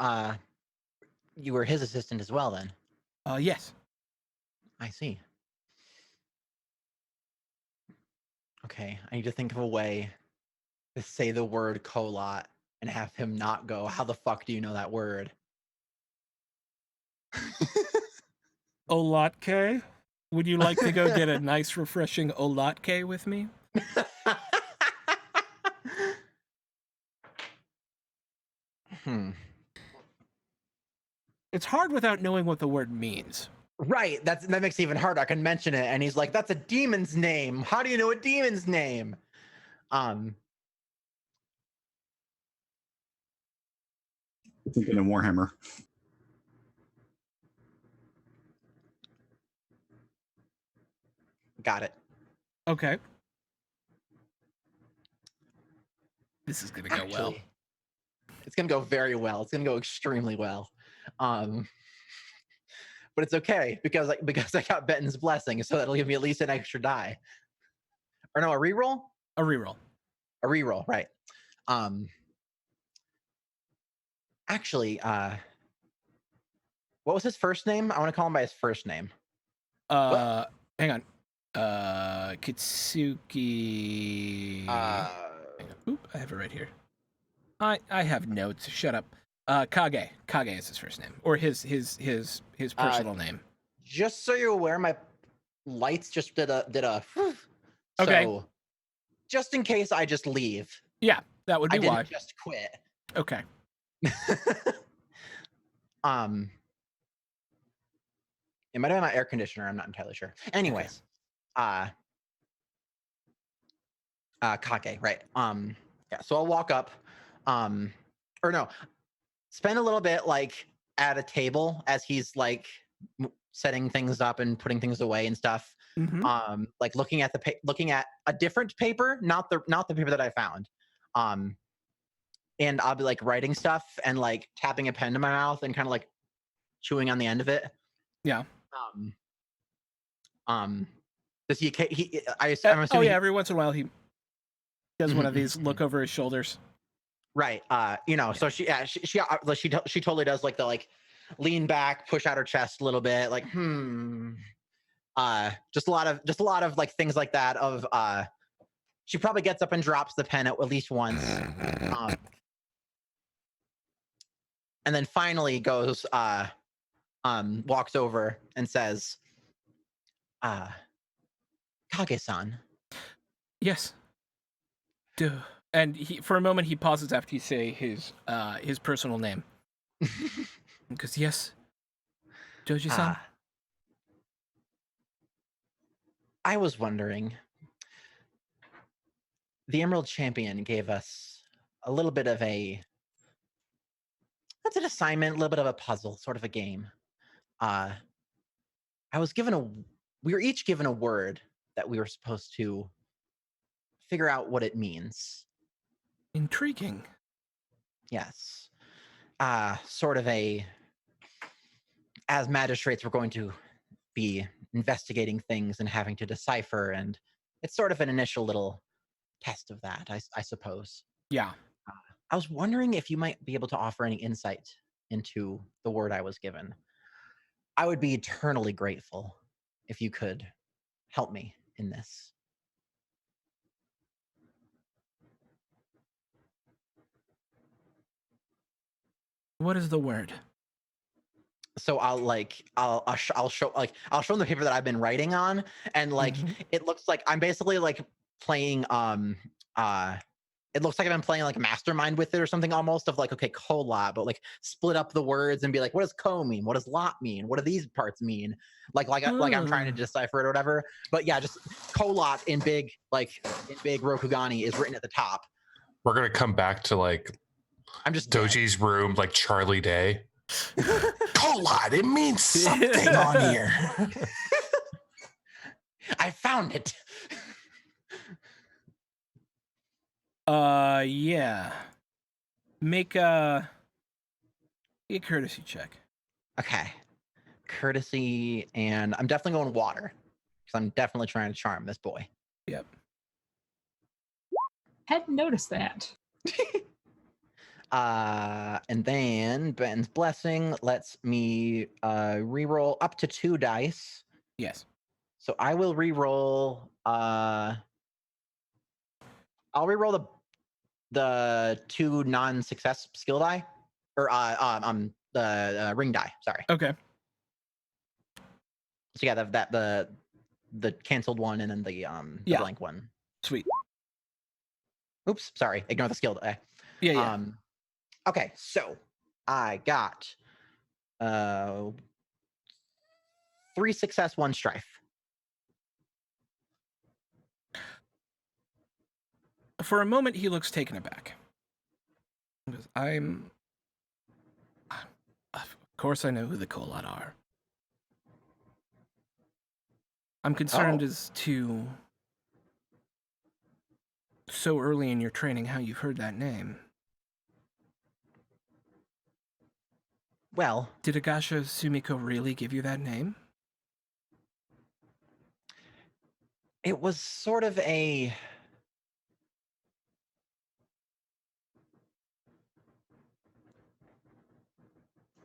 you were his assistant as well then? Yes. I see. Okay, I need to think of a way to say the word Kholat and have him not go, "How the fuck do you know that word?" Olatke? Would you like to go get a nice, refreshing Olatke with me? It's hard without knowing what the word means. Right, that makes it even harder. I can mention it, and he's like, "That's a demon's name. How do you know a demon's name?" Thinking of Warhammer. Got it. Okay. This is gonna go well. Actually, it's gonna go very well. It's gonna go extremely well. But it's okay because I got Benton's blessing, so that'll give me at least an extra die. Or no, a reroll? A reroll. A reroll, right. Actually, what was his first name? I want to call him by his first name. Hang on. Kitsuki. Hang on. Oop, I have it right here. I have notes. Shut up. Kage. Kage is his first name, or his personal name. Just so you're aware, my lights just did a. Okay. So, just in case I just leave. Yeah, that would be I didn't why. just quit. Okay. It might have been my air conditioner. I'm not entirely sure. Anyways, Kake, right? Yeah. So I'll walk up, or no, spend a little bit like at a table as he's like setting things up and putting things away and stuff. Like looking at a different paper, not the paper that I found. And I'll be like writing stuff and like tapping a pen to my mouth and kind of like chewing on the end of it. Yeah. Does he? I'm Oh assuming. yeah, every once in a while he does one of these look over his shoulders. Right. So she totally does like the like lean back, push out her chest a little bit, like just a lot of like things like that. Of she probably gets up and drops the pen at least once, and then finally goes walks over and says, Kage-san. Yes. Duh. And for a moment he pauses after you say his personal name. Because yes, Doji-san. I was wondering. The Emerald Champion gave us a little bit of that's an assignment, a little bit of a puzzle, sort of a game. We were each given a word that we were supposed to figure out what it means. Intriguing. Yes. Sort of as magistrates, we're going to be investigating things and having to decipher, and it's sort of an initial little test of that, I suppose. Yeah. I was wondering if you might be able to offer any insight into the word I was given. I would be eternally grateful if you could help me in this. What is the word? So I'll show them the paper that I've been writing on, and like it looks like I'm basically like playing it looks like I've been playing like Mastermind with it or something, almost, of like, okay, Kholat, but like split up the words and be like, what does ko mean? What does lot mean? What do these parts mean? Like I'm trying to decipher it or whatever. But yeah, just Kholat in big Rokugani is written at the top. We're gonna come back to like I'm just Doji's room, like Charlie Day. Kholat, it means something on here. I found it. Yeah. Make a courtesy check. Okay. Courtesy, and I'm definitely going water, because I'm definitely trying to charm this boy. Yep. Hadn't noticed that. And then Ben's blessing lets me re-roll up to 2 dice. Yes. So I will re-roll. I'll re-roll the 2 non-success skill die, or the ring die. Sorry. Okay. So yeah, the canceled one and then the blank one. Sweet. Oops, sorry. Ignore the skill die. Yeah. Okay, so I got 3 success, 1 strife. For a moment, he looks taken aback. He goes, of course I know who the Kholat are. I'm concerned as to, so early in your training, how you've heard that name. Well, did Agasha Sumiko really give you that name? It was sort of a...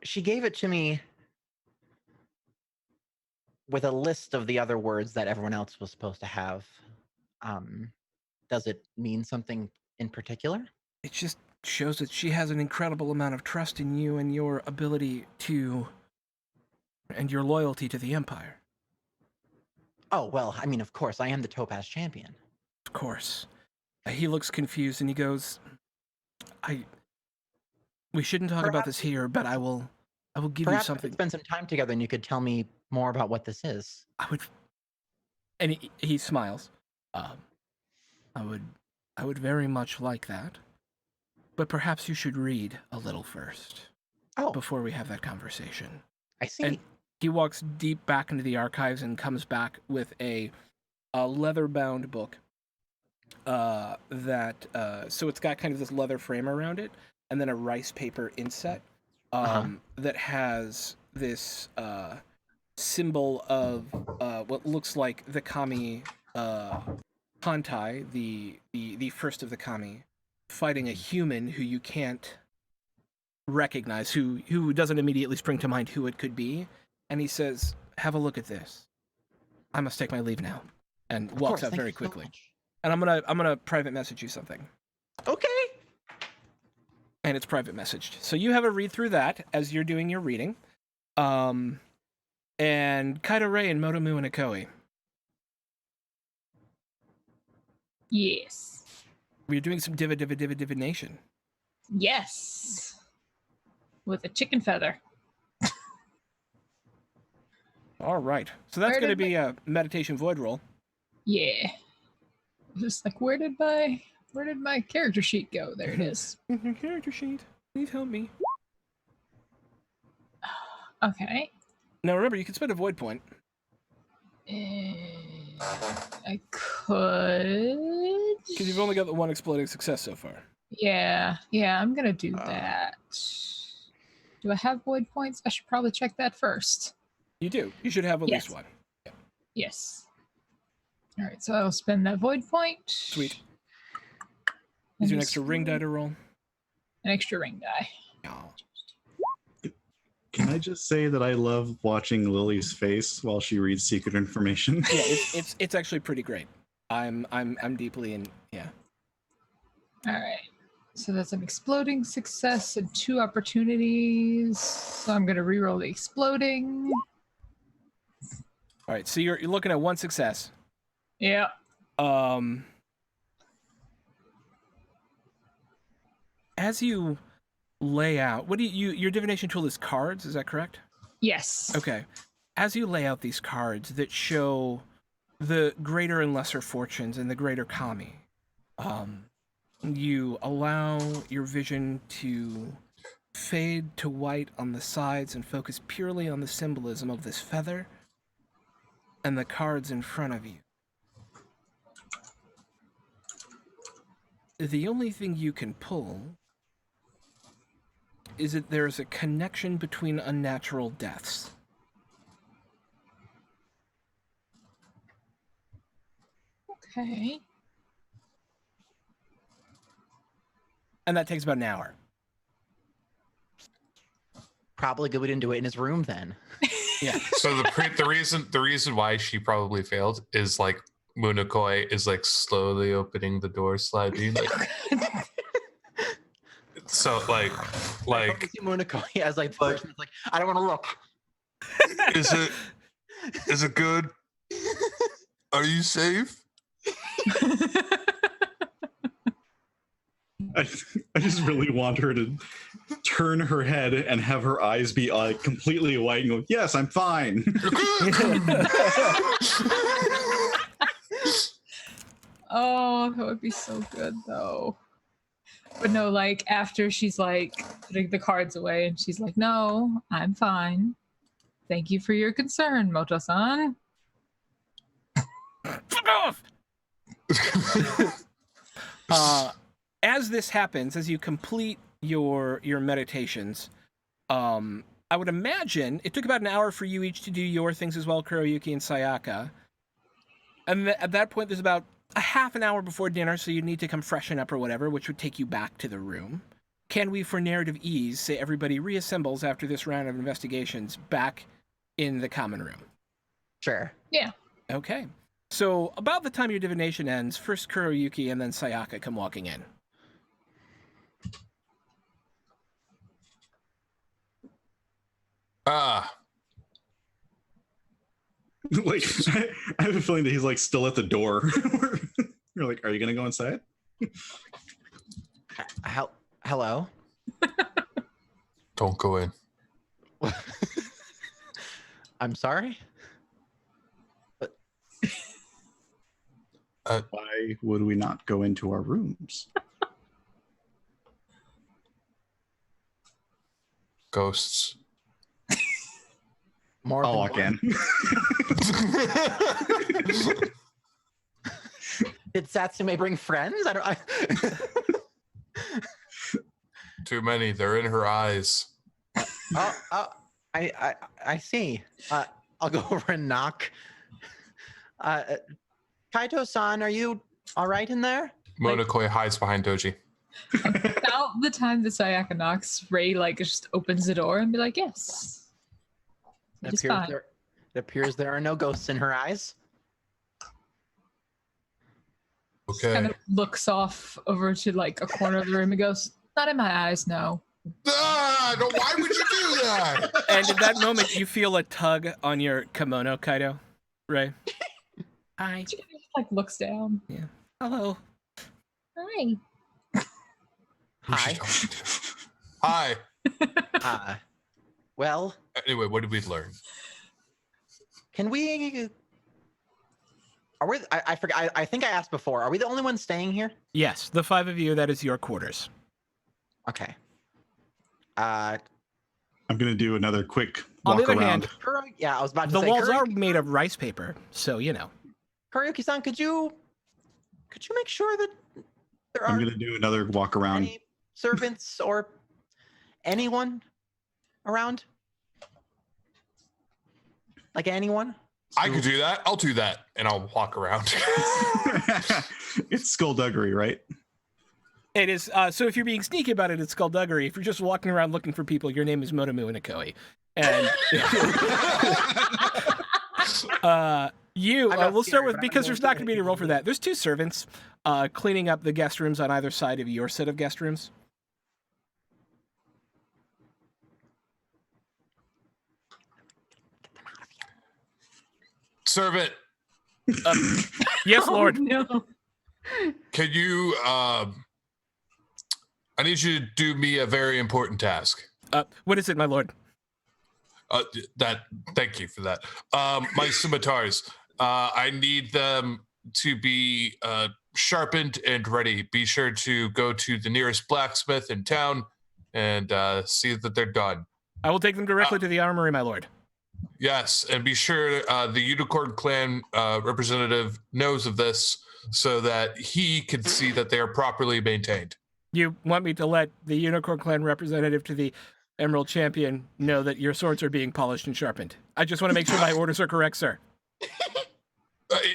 She gave it to me with a list of the other words that everyone else was supposed to have. Does it mean something in particular? It just shows that she has an incredible amount of trust in you and your ability to... and your loyalty to the Empire. Oh, well, I mean, of course, I am the Topaz champion. Of course. He looks confused and he goes, we shouldn't talk about this here, but I will give you something. Perhaps spend some time together and you could tell me more about what this is. And he smiles. I would very much like that. But perhaps you should read a little first. Oh, before we have that conversation. I see. And he walks deep back into the archives and comes back with a leather-bound book. So it's got kind of this leather frame around it, and then a rice paper inset that has this symbol of what looks like the kami Hantai, the first of the kami, fighting a human who you can't recognize, who doesn't immediately spring to mind who it could be, and he says, "Have a look at this. I must take my leave now," and Of walks course, out thank very you so quickly. much. And I'm gonna private message you something, Okay. and it's private messaged. So you have a read through that as you're doing your reading. And Kaito Ray and Motomu and Akoi, Yes. we're doing some divination. Yes. With a chicken feather. All right. So that's Where going to did be a meditation void roll. Yeah. Just like where did my character sheet go? There it is. Your character sheet. Please help me. Okay. Now remember, you can spend a void point. I could. Because you've only got the one exploding success so far. Yeah, I'm gonna do that. Do I have void points? I should probably check that first. You do. You should have at least Yes. one. Yes. All right, so I'll spend that void point. Sweet. And Is there an just extra ring die to roll? An extra ring die. No. Can I just say that I love watching Lily's face while she reads secret information? Yeah, it's actually pretty great. I'm deeply in. Yeah. All right. So that's an exploding success and 2 opportunities. So I'm gonna reroll the exploding. All right. So you're looking at one success. Yeah. As you lay out, what do your divination tool is cards? Is that correct? Yes. Okay. As you lay out these cards that show the greater and lesser fortunes and the greater kami, you allow your vision to fade to white on the sides and focus purely on the symbolism of this feather and the cards in front of you. The only thing you can pull is that there's a connection between unnatural deaths. Okay. And that takes about an hour. Probably good we didn't do it in his room then. Yeah. So the reason why she probably failed is like Munakoi is like slowly opening the door, sliding like. So like Monaco as like the person that's like, I don't want to look. is it good? Are you safe? I just really want her to turn her head and have her eyes be like completely white and go, yes, I'm fine. Oh, that would be so good though. But no, like after she's like putting the cards away and she's like, no, I'm fine. Thank you for your concern, Moto-san. Fuck off! As this happens, as you complete your meditations, I would imagine it took about an hour for you each to do your things as well, Kuroyuki and Sayaka. And at that point, there's about a half an hour before dinner, so you need to come freshen up or whatever, which would take you back to the room. Can we, for narrative ease, say everybody reassembles after this round of investigations back in the common room? Sure. Yeah. Okay. So about the time your divination ends, first Kuroyuki and then Sayaka come walking in. Like, I have a feeling that he's like still at the door. You're like, are you gonna go inside? Hello? Don't go in. I'm sorry? Why would we not go into our rooms? ghosts. More I'll than walk one. in. Did Satsume bring friends? Too many. They're in her eyes. I see. I'll go over and knock. Kaito-san, are you all right in there? Monokoi hides behind Doji. About the time the Sayaka knocks, Ray like just opens the door and be like, "Yes." It Just appears fine. there are no ghosts in her eyes. Okay. Kind of looks off over to like a corner of the room and goes, "Not in my eyes, no." Ah, no, why would you do that? And in that moment, you feel a tug on your kimono, Kaido. Right? Hi. She kind of just, like looks down. Hello. Hi. Who's she Hi. talking to? Hi. Well, Anyway, what did we learn? can we? Are we? I forgot. I think I asked before. Are we the only ones staying here? Yes, the 5 of you, that is your quarters. Okay. I'm gonna do another quick On the walk other around. hand, Yeah, I was about to the say. walls are made of rice paper, so you know. Karaoke-san, could you make sure that there I'm aren't gonna do another walk around. any servants or anyone around? Like anyone? I could do that. I'll do that, and I'll walk around. It's skullduggery, right? It is, so if you're being sneaky about it, it's skullduggery. If you're just walking around looking for people, your name is Motomu Inokoi. And we'll start with, because there's not going to be any role for that. There's 2 servants cleaning up the guest rooms on either side of your set of guest rooms. Servant, Yes, Lord. Oh, no. can you? I need you to do me a very important task. What is it, my lord? Thank you for that. My scimitars. I need them to be sharpened and ready. Be sure to go to the nearest blacksmith in town and see that they're done. I will take them directly to the armory, my lord. Yes, and be sure the Unicorn Clan representative knows of this so that he can see that they are properly maintained. You want me to let the Unicorn Clan representative to the Emerald Champion know that your swords are being polished and sharpened? I just want to make sure my orders are correct, sir.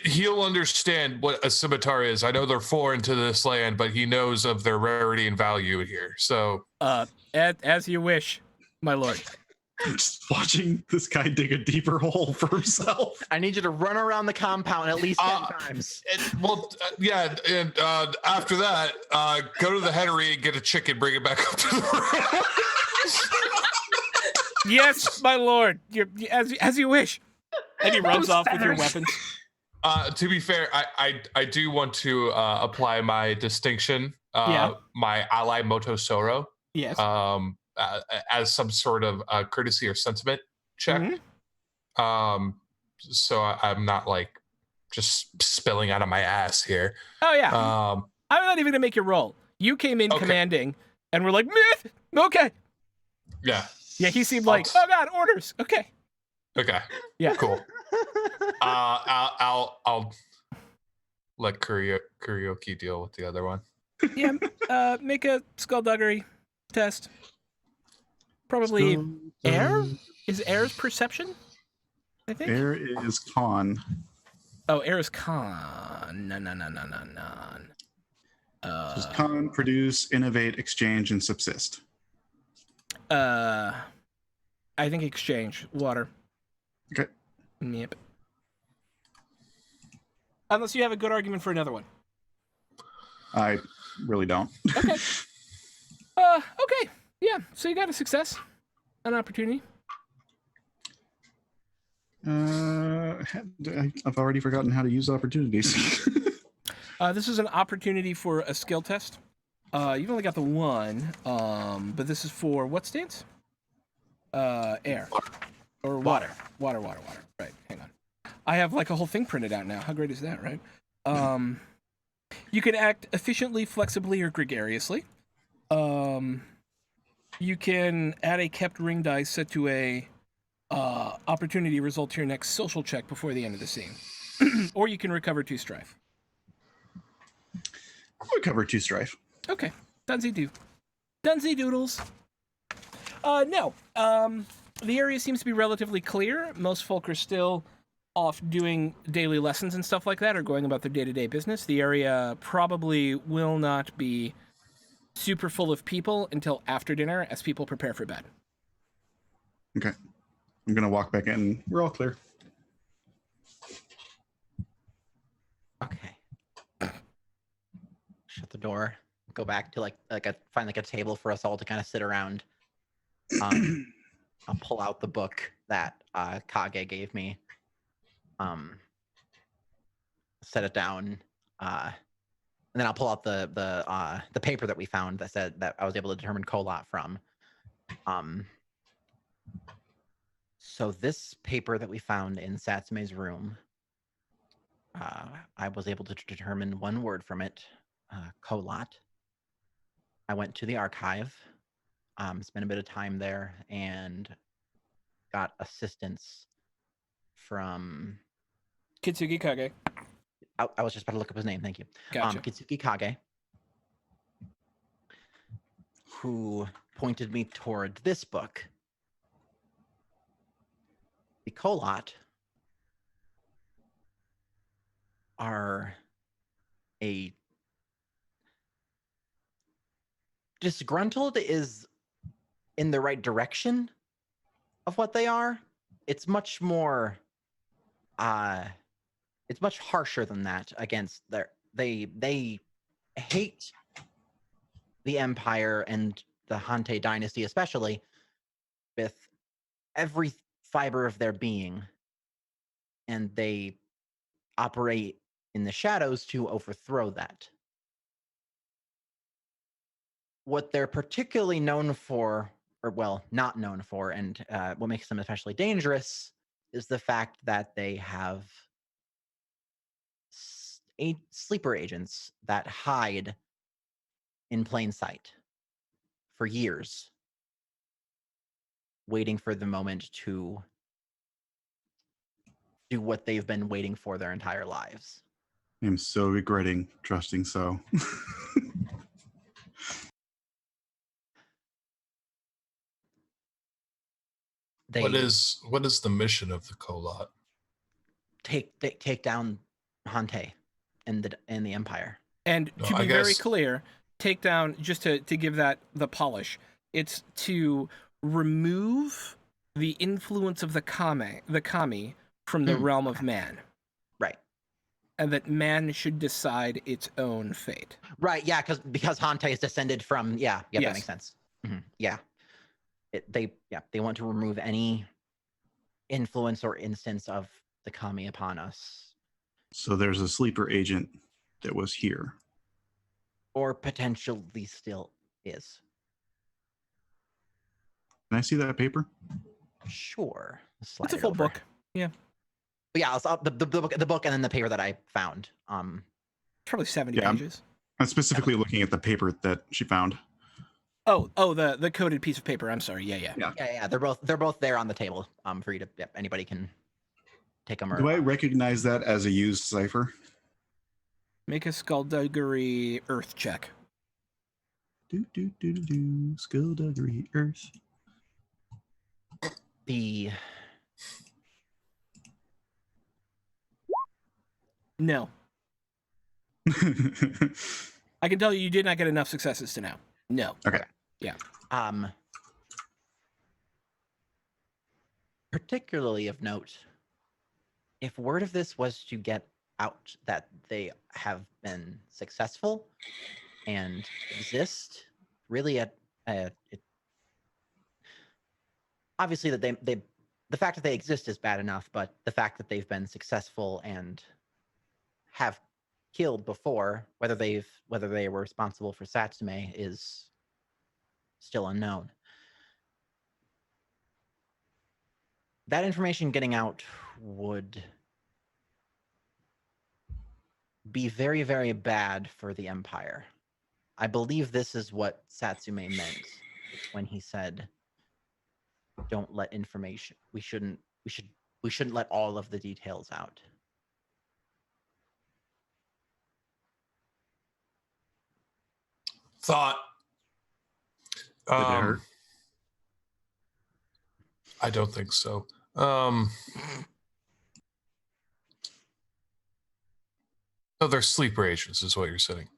He'll understand what a scimitar is. I know they're foreign to this land, but he knows of their rarity and value here. So, As you wish, my lord. Just watching this guy dig a deeper hole for himself. I need you to run around the compound at least 10 times. And after that, go to the headery and get a chicken, bring it back up to the room. Yes, my lord. As you wish. And he runs off with your weapons. To be fair, I do want to apply my distinction, my ally Motosoro, Yes. as some sort of courtesy or sentiment check. So I'm not like just spilling out of my ass here. Oh yeah. I'm not even gonna make you roll. You came in commanding, and we're like, myth. Okay. Yeah. Yeah. He seemed like, oh god, orders. Okay. Okay. Yeah. Cool. I'll let Kurioki deal with the other one. Yeah. Make a skullduggery test. Probably air. Is air's perception? I think. Air is con. Oh, air is con. No. Does con produce, innovate, exchange, and subsist? I think exchange. Water. Okay. Yep. Unless you have a good argument for another one. I really don't. Okay. Okay. Yeah. So you got a success, an opportunity. I've already forgotten how to use opportunities. This is an opportunity for a skill test. You've only got the one, but this is for what stance? Air. Or water. Water. Right, hang on. I have like a whole thing printed out now. How great is that, right? You can act efficiently, flexibly, or gregariously. You can add a kept ring dice set to a opportunity result to your next social check before the end of the scene. Or you can recover 2 strife. I'll cover 2 strife. Okay. Dunsy do. Dunsy doodles. No. The area seems to be relatively clear. Most folk are still off doing daily lessons and stuff like that, or going about their day-to-day business. The area probably will not be super full of people until after dinner as people prepare for bed. Okay. I'm going to walk back in. We're all clear. Okay. Shut the door. Go back to find a table for us all to kind of sit around. I'll pull out the book that Kage gave me. Set it down. And then I'll pull out the paper that we found that said that I was able to determine Kholat from. So this paper that we found in Satsume's room, I was able to determine one word from it, Kholat. I went to the archive, spent a bit of time there, and got assistance from Kitsugi Kage. I was just about to look up his name. Thank you. Gotcha. Kitsuki Kage, who pointed me toward this book. The Kholat are a disgruntled is in the right direction of what they are. It's much more it's much harsher than that against they hate the Empire and the Hante dynasty especially with every fiber of their being, and they operate in the shadows to overthrow that. What they're particularly known for, or well, not known for, and what makes them especially dangerous is the fact that they have sleeper agents that hide in plain sight for years, waiting for the moment to do what they've been waiting for their entire lives. I'm so regretting trusting so. What is the mission of the Kholat? Take down Hante and the Empire. And to be very clear, take down, just to give that the polish, it's to remove the influence of the kami from the realm of man. Right. And that man should decide its own fate. Right, yeah, because Hante is descended from, yes. That makes sense. Mm-hmm. Yeah. They want to remove any influence or instance of the kami upon us. So there's a sleeper agent that was here. Or potentially still is. Can I see that paper? Sure. It's a full book. Yeah. But yeah, the book and then the paper that I found. Probably 70 pages. I'm specifically looking at the paper that she found. Oh, the coded piece of paper. I'm sorry. Yeah. They're both there on the table. For you to anybody can take them. Do I recognize that as a used cipher? Make a skullduggery earth check. Skullduggery earth. No. I can tell you did not get enough successes to know. No. Okay. Yeah. Particularly of note, if word of this was to get out that they have been successful and exist, really obviously that they the fact that they exist is bad enough, but the fact that they've been successful and have killed before, whether they were responsible for Satsume is still unknown. That information getting out would be very, very bad for the Empire. I believe this is what Satsume meant. when he said, "Don't let information. We shouldn't let all of the details out." Thought. Did it hurt? I don't think so. So they're sleeper agents, is what you're saying.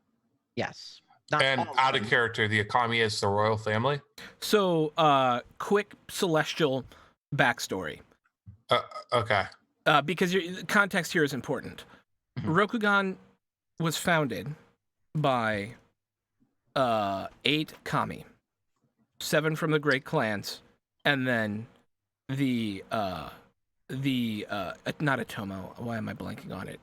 Yes. Not And all out them. of character, the Akami is the royal family. So, quick celestial backstory, Okay. because the context here is important. Mhm. Rokugan was founded by 8 kami, 7 from the Great Clans, and then the not Atomo. Why am I blanking on it?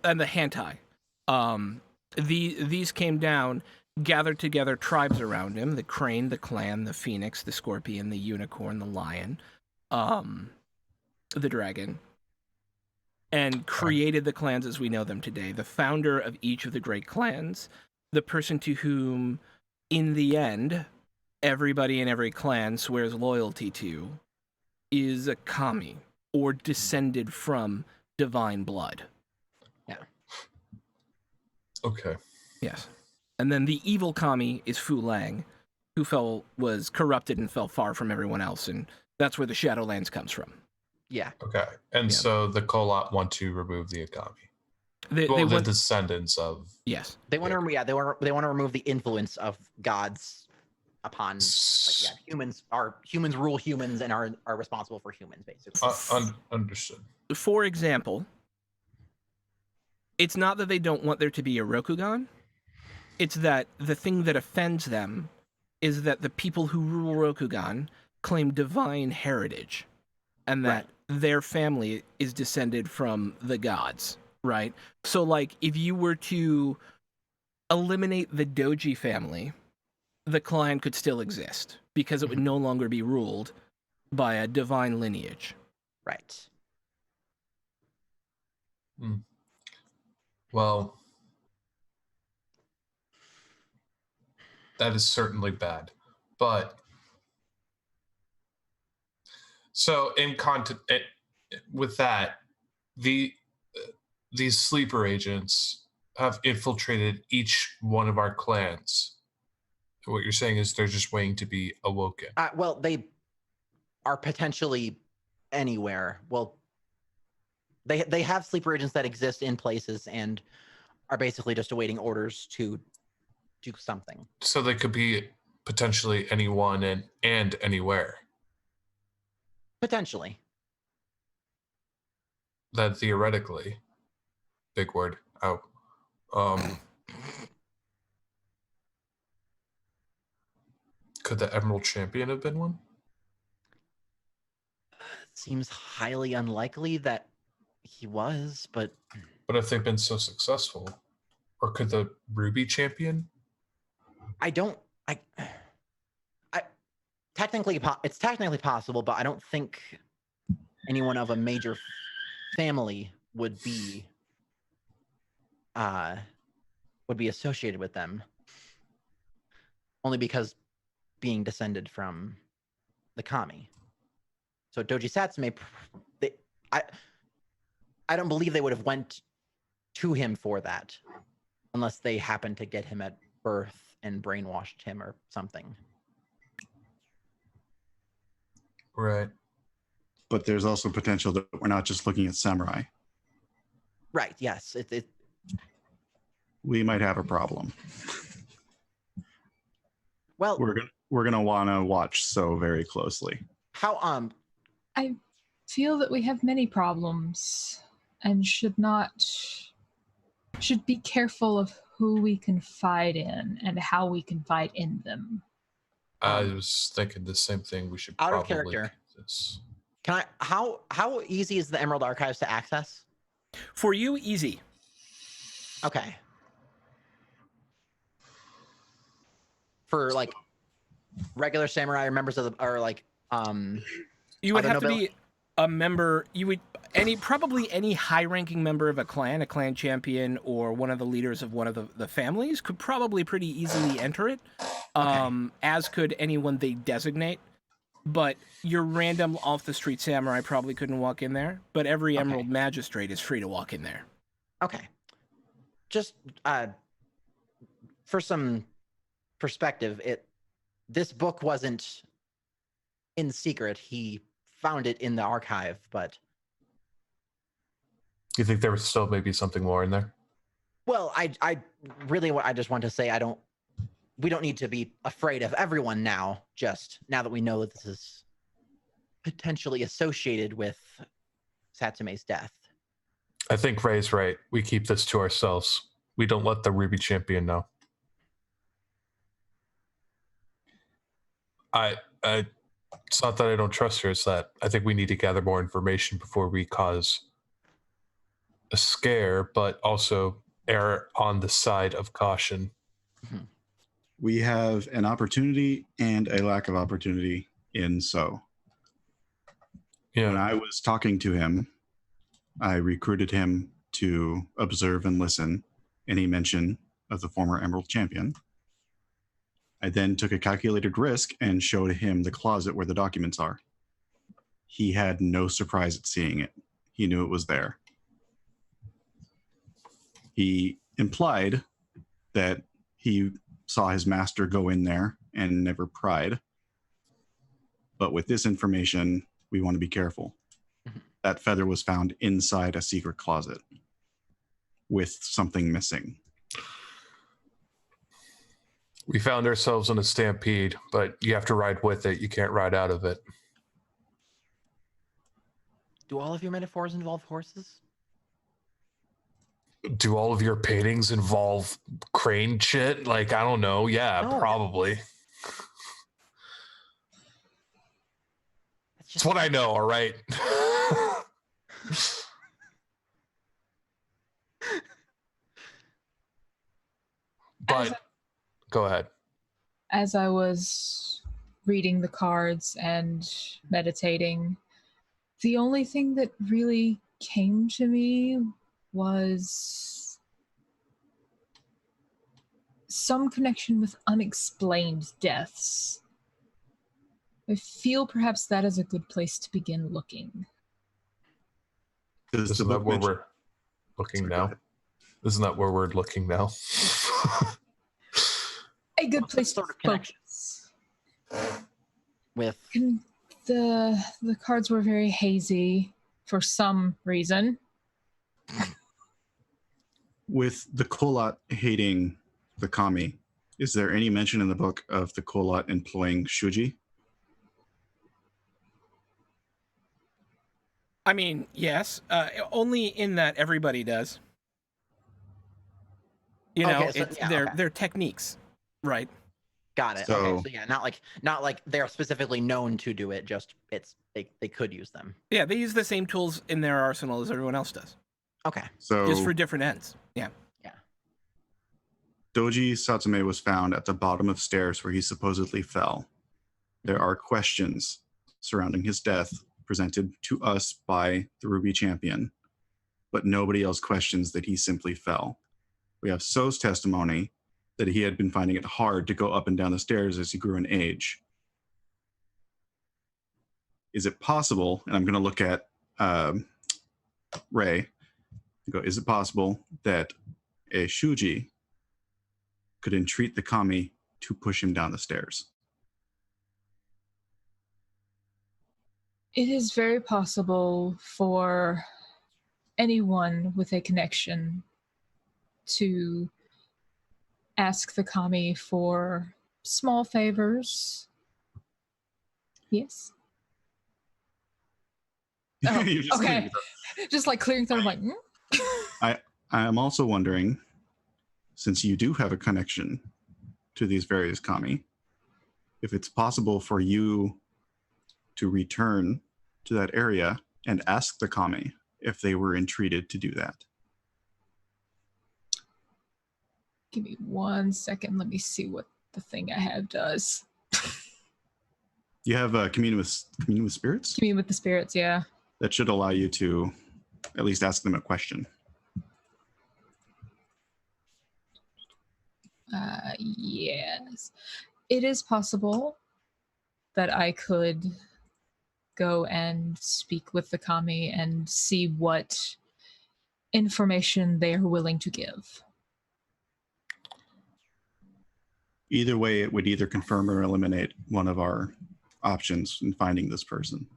And the Hantai. These came down, gathered together tribes around him: the crane, the clan, the phoenix, the scorpion, the unicorn, the lion, the dragon, and created the clans as we know them today. The founder of each of the great clans, the person to whom, in the end, everybody in every clan swears loyalty to, is a kami, or descended from divine blood. Okay. Yes. And then the evil kami is Fu Lang, who was corrupted and fell far from everyone else, and that's where the Shadowlands comes from. Yeah. Okay. And Yeah. so the Kholat want to remove the Akami. They The want, descendants of. yes. They want to they want to remove the influence of gods upon humans rule humans and are responsible for humans, basically. Understood. For example, it's not that they don't want there to be a Rokugan. It's that the thing that offends them is that the people who rule Rokugan claim divine heritage, and that their family is descended from the gods, right? So, like, if you were to eliminate the Doji family, the clan could still exist, because it would no longer be ruled by a divine lineage. Right. Well, that is certainly bad. But so in content with that, these sleeper agents have infiltrated each one of our clans. What you're saying is they're just waiting to be awoken. Well, they are potentially anywhere. Well, they have sleeper agents that exist in places and are basically just awaiting orders to do something. So they could be potentially anyone and anywhere. Potentially. That theoretically, big word out. Could the Emerald Champion have been one? Seems highly unlikely that he was, but if they've been so successful, or could the Ruby Champion? it's technically possible, but I don't think anyone of a major family would be associated with them, only because being descended from the kami. So Doji Satsume, I don't believe they would have went to him for that, unless they happened to get him at birth and brainwashed him or something. Right. But there's also potential that we're not just looking at samurai. Right. Yes. We might have a problem. Well, we're gonna want to watch so very closely. How I feel that we have many problems and should be careful of who we confide in and how we confide in them. I was thinking the same thing. We should out probably of character. do this. Can I? How easy is the Emerald Archives to access? For you, easy. Okay. For like regular samurai or members of the You would other have to be a member, probably any high-ranking member of a clan champion, or one of the leaders of one of the families could probably pretty easily enter it, as could anyone they designate. But your random off-the-street samurai probably couldn't walk in there, but every Emerald Magistrate is free to walk in there. Okay. Just for some perspective, this book wasn't in secret. He found it in the archive, but... You think there was still maybe something more in there? Well, I just want to say we don't need to be afraid of everyone now, just now that we know that this is potentially associated with Satsume's death. I think Ray's right. We keep this to ourselves. We don't let the Ruby Champion know. It's not that I don't trust her, it's that I think we need to gather more information before we cause a scare, but also err on the side of caution. We have an opportunity and a lack of opportunity in So. Yeah. When I was talking to him, I recruited him to observe and listen any mention of the former Emerald Champion. I then took a calculated risk and showed him the closet where the documents are. He had no surprise at seeing it. He knew it was there. He implied that he saw his master go in there and never pried. But with this information, we want to be careful. That feather was found inside a secret closet with something missing. We found ourselves in a stampede, but you have to ride with it. You can't ride out of it. Do all of your metaphors involve horses? Do all of your paintings involve crane shit? Like, I don't know. Yeah, No. probably. That's what I know, all right? But go ahead. As I was reading the cards and meditating, the only thing that really came to me was some connection with unexplained deaths. I feel perhaps that is a good place to begin looking. Does the Isn't that book where mention- we're looking Sorry, go now? ahead. Isn't that where we're looking now? A good place sort to of connection? focus. With The cards were very hazy for some reason. With the Kholat hating the kami, is there any mention in the book of the Kholat employing Shuji? I mean, yes, only in that everybody does. You know, Okay, so- it's yeah, okay. their techniques, right? got it. So- Okay, so yeah, not like they're specifically known to do it. Just they could use them. Yeah, they use the same tools in their arsenal as everyone else does, Okay. So just for different ends. Yeah. Doji Satsume was found at the bottom of stairs where he supposedly fell. There are questions surrounding his death presented to us by the Ruby Champion, but nobody else questions that he simply fell. We have So's testimony that he had been finding it hard to go up and down the stairs as he grew in age. Is it possible, and I'm going to look at Ray, and go, is it possible that a Shuji could entreat the kami to push him down the stairs? It is very possible for anyone with a connection to ask the kami for small favors. Yes. Oh, You're just okay. kidding. Just like clearing throat. I'm like, I am also wondering, since you do have a connection to these various kami, if it's possible for you to return to that area and ask the kami if they were entreated to do that. Give me 1 second. Let me see what the thing I have does. You have commune with spirits? Commune with the spirits, yeah. That should allow you to at least ask them a question. Yes. It is possible that I could go and speak with the kami and see what information they are willing to give. Either way, it would either confirm or eliminate one of our options in finding this person.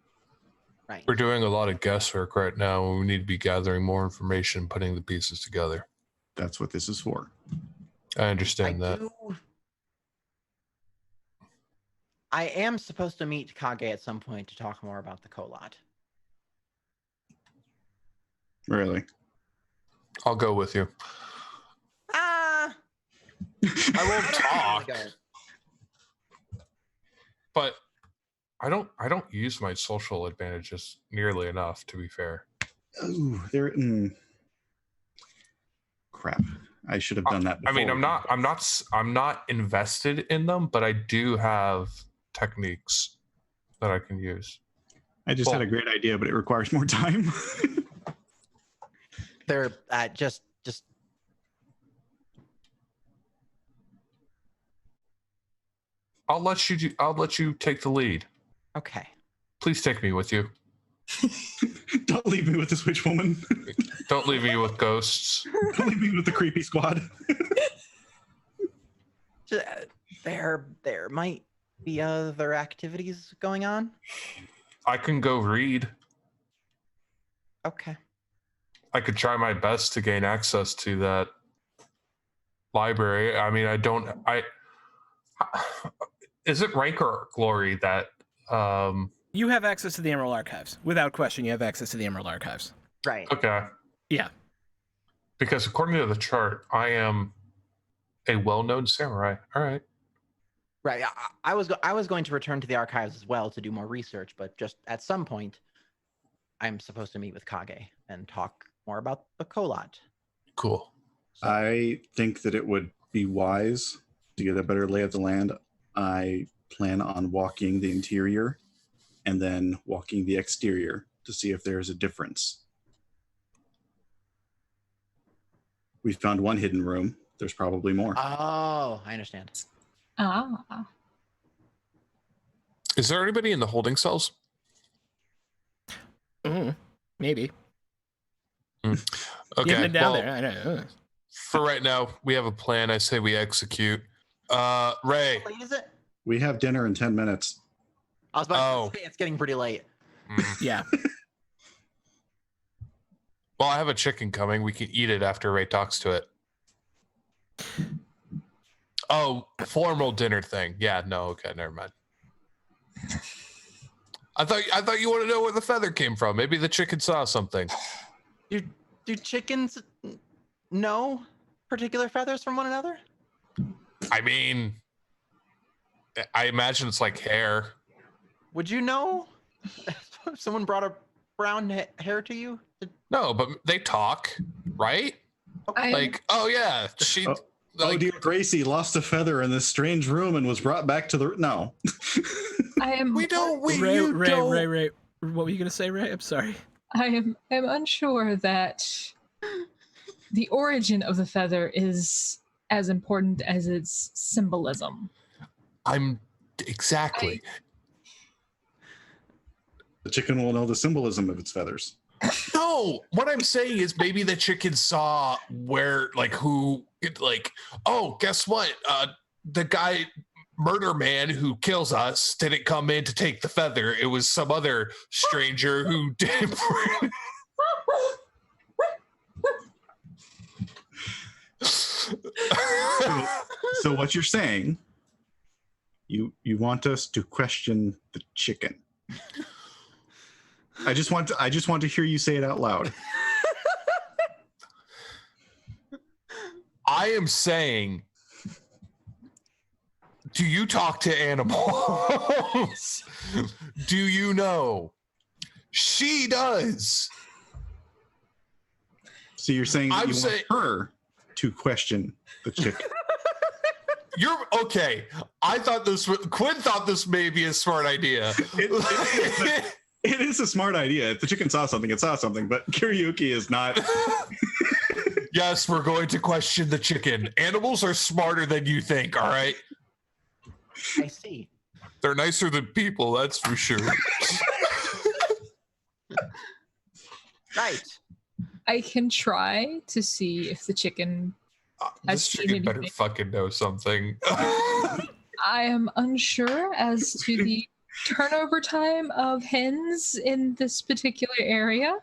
Right. We're doing a lot of guesswork right now, and we need to be gathering more information, putting the pieces together. That's what this is for. I understand that. I am supposed to meet Kage at some point to talk more about the Kholat. Really? I'll go with you. Ah, I won't talk, go. but I don't use my social advantages nearly enough, to be fair. Ooh, there. Crap! I should have done that before. I mean, I'm not invested in them, but I do have techniques that I can use. I just had a great idea, but it requires more time. They're just. I'll let you take the lead. Okay. Please take me with you. Don't leave me with this witch woman. Don't leave me with ghosts. Don't leave me with the creepy squad. There might be other activities going on. I can go read. Okay. I could try my best to gain access to that library. I mean, is it rank or glory that You have access to the Emerald Archives. Without question, you have access to the Emerald Archives. Right. Okay. Yeah. Because according to the chart, I am a well-known samurai. All right. Right. I was going to return to the archives as well to do more research, but just at some point, I'm supposed to meet with Kage and talk more about the Kholat. Cool. So, I think that it would be wise to get a better lay of the land. I plan on walking the interior and then walking the exterior to see if there's a difference. We found one hidden room. There's probably more. oh, I understand. Ah. Is there anybody in the holding cells? Maybe. Okay. You haven't been down well, there. I know. for right now, we have a plan. I say we execute. Ray. How late is it? We have dinner in 10 minutes. I was about to say it's getting pretty late. Yeah. Well, I have a chicken coming. We can eat it after Ray talks to it. Oh, formal dinner thing. Yeah, no, okay, never mind. I thought you want to know where the feather came from. Maybe the chicken saw something. Do chickens know particular feathers from one another? I mean, I imagine it's like hair. Would you know if someone brought a brown hair to you? No, but they talk, right? Like, oh yeah, she. Oh, dear Gracie lost a feather in this strange room and was brought back to the... No. I am. Ray, what were you gonna say, Ray? I'm sorry. I am unsure that the origin of the feather is as important as its symbolism. Exactly. The chicken will know the symbolism of its feathers. No, what I'm saying is maybe the chicken saw oh, guess what? The guy, murder man who kills us didn't come in to take the feather. It was some other stranger who did. So what you're saying, you want us to question the chicken. I just want to hear you say it out loud. I am saying, do you talk to animals? Do you know? She does. So you're saying that want her to question the chicken. You're okay. Quinn thought this may be a smart idea. It is a smart idea. If the chicken saw something, it saw something, but Kiryuki is not. Yes, we're going to question the chicken. Animals are smarter than you think, all right? I see. They're nicer than people, that's for sure. Right. I can try to see if the chicken. This chicken better fucking know something. I am unsure as to the turnover time of hens in this particular area.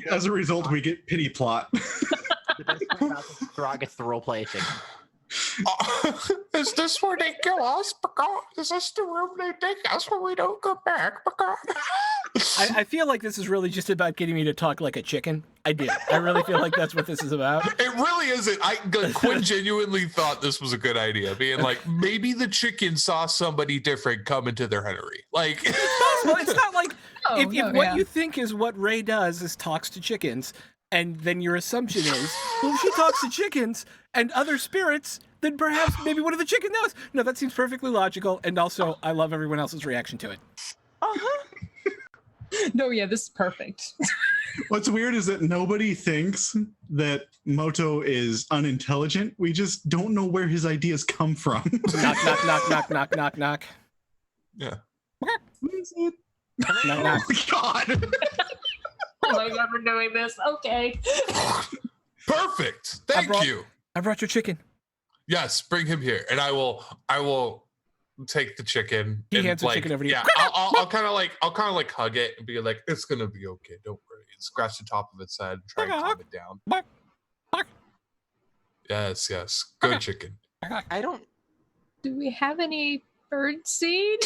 As a result, we get pity plot. The best part about this is Throg gets the roleplay chicken. Is this where they kill us? Is this the room they take us when we don't come back? I feel like this is really just about getting me to talk like a chicken. I do. I really feel like that's what this is about. It really isn't. Quinn genuinely thought this was a good idea, being like, maybe the chicken saw somebody different come into their hennery. Like, It's possible. It's not like if what yeah. you think is what Ray does is talks to chickens, and then your assumption is, well, if she talks to chickens and other spirits, then perhaps maybe one of the chicken knows. No, that seems perfectly logical, and also I love everyone else's reaction to it. No, yeah, this is perfect. What's weird is that nobody thinks that Moto is unintelligent. We just don't know where his ideas come from. Knock, knock, knock, knock, knock, knock, knock. yeah. What is it? Knock, Oh knock. God! Oh my god, we're doing this. Okay. Perfect. Thank you. I brought your chicken. Yes, bring him here, and I will take the chicken. He and, hands the like, chicken over to you. Yeah, I'll kind of like hug it and be like, it's gonna be okay. Don't worry. And scratch the top of its head and try and calm it down. Yes. Good chicken. I don't. Do we have any bird seed?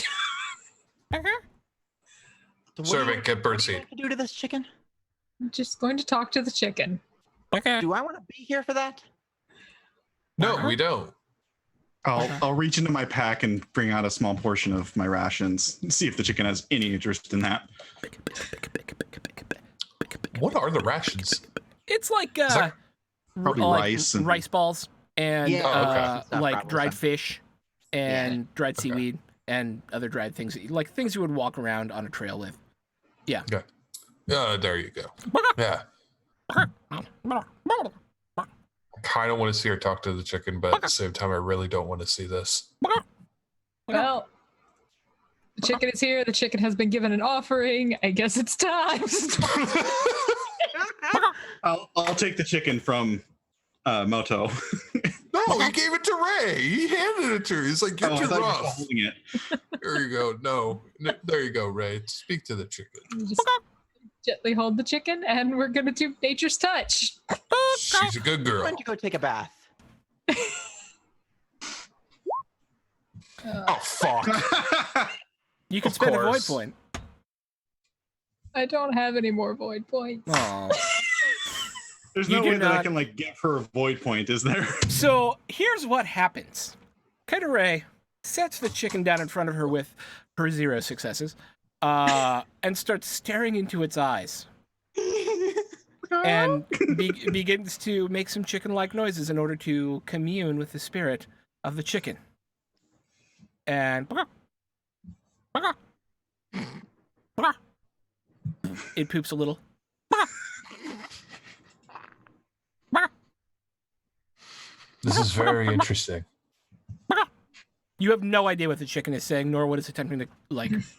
Servant, get bird What do you seed. have to do to this chicken? I'm just going to talk to the chicken. Do I want to be here for that? No, we don't. I'll reach into my pack and bring out a small portion of my rations and see if the chicken has any interest in that. What are the rations? It's like that probably like rice and- rice balls and Yeah, okay. Stuff, like probably dried some- fish and dried Okay. seaweed and other dried things, like things you would walk around on a trail with. There you go. Yeah. I kind of want to see her talk to the chicken, but at the same time, I really don't want to see this. Well, the chicken is here. The chicken has been given an offering. I guess it's time. I'll take the chicken from Moto. No, he gave it to Ray. He handed it to her. He's like, "You're I too thought you were rough." holding it. There you go. No, there you go, Ray. Speak to the chicken. Just gently hold the chicken, and we're gonna do nature's touch. She's a good I'm girl. going to go take a bath. Oh fuck! You can Of spend a void course. point. I don't have any more void points. Aw. There's You no do way that I not- can like give her a void point, is there? So here's what happens. Kaidare sets the chicken down in front of her with her 0 successes, and starts staring into its eyes, and begins to make some chicken-like noises in order to commune with the spirit of the chicken. And it poops a little. This is very interesting. You have no idea what the chicken is saying, nor what it's attempting to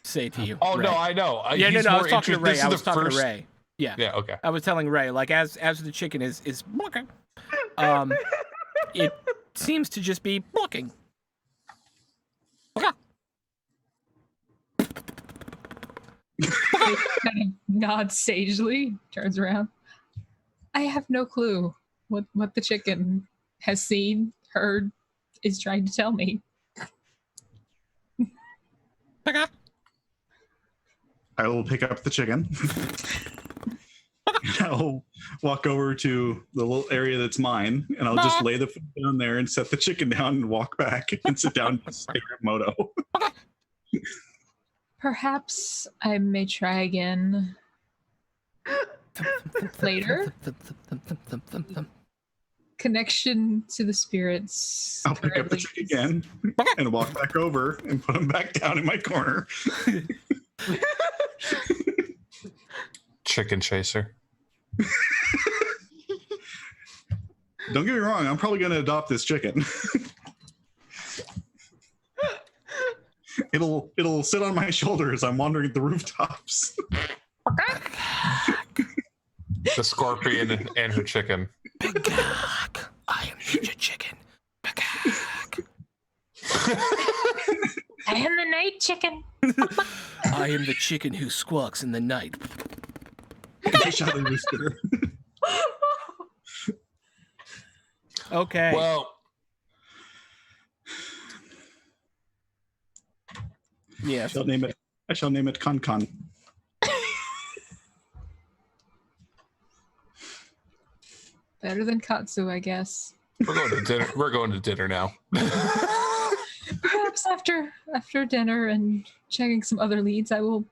say to you. Oh Ray. no, I know. Yeah, He's no, I more was talking to interest- Ray. this I is was the talking first- to Ray. Yeah, Yeah. Okay. I was telling Ray, like as the chicken is blocking, it seems to just be blocking. Kind of nods sagely, turns around. I have no clue what the chicken has seen, heard, is trying to tell me. I will pick up the chicken. I'll walk over to the little area that's mine, and I'll just lay the food down there and set the chicken down and walk back and sit down and stare at Moto. Perhaps I may try again later. Connection to the spirits. I'll pick up the currently chicken again and walk back over and put him back down in my corner. Chicken chaser. Don't get me wrong, I'm probably going to adopt this chicken. It'll sit on my shoulder as I'm wandering the rooftops. The scorpion and her chicken. Peacock. I am Ninja Chicken. Peacock. I am the night chicken. I am the chicken who squawks in the night. Shadow Rooster. Okay. Well, yes. I shall name it Con. Better than Katsu, I guess. we're going to dinner. We're going to dinner now. Perhaps after dinner and checking some other leads, I will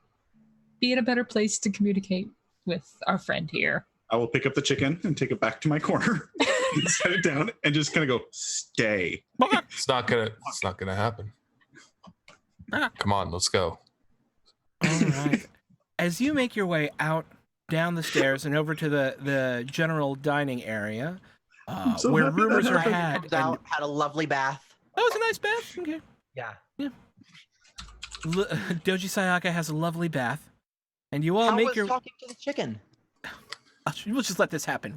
be in a better place to communicate with our friend here. I will pick up the chicken and take it back to my corner and set it down and just kind of go, stay. It's not gonna happen. Come on, let's go. All right. As you make your way out, down the stairs, and over to the general dining area, so where happy rumors that are happened. had. Comes out, had a lovely bath. Oh, it's a nice bath. Okay. Yeah. Doji Sayaka has a lovely bath, and you all How make was your. talking to the chicken? We'll just let this happen.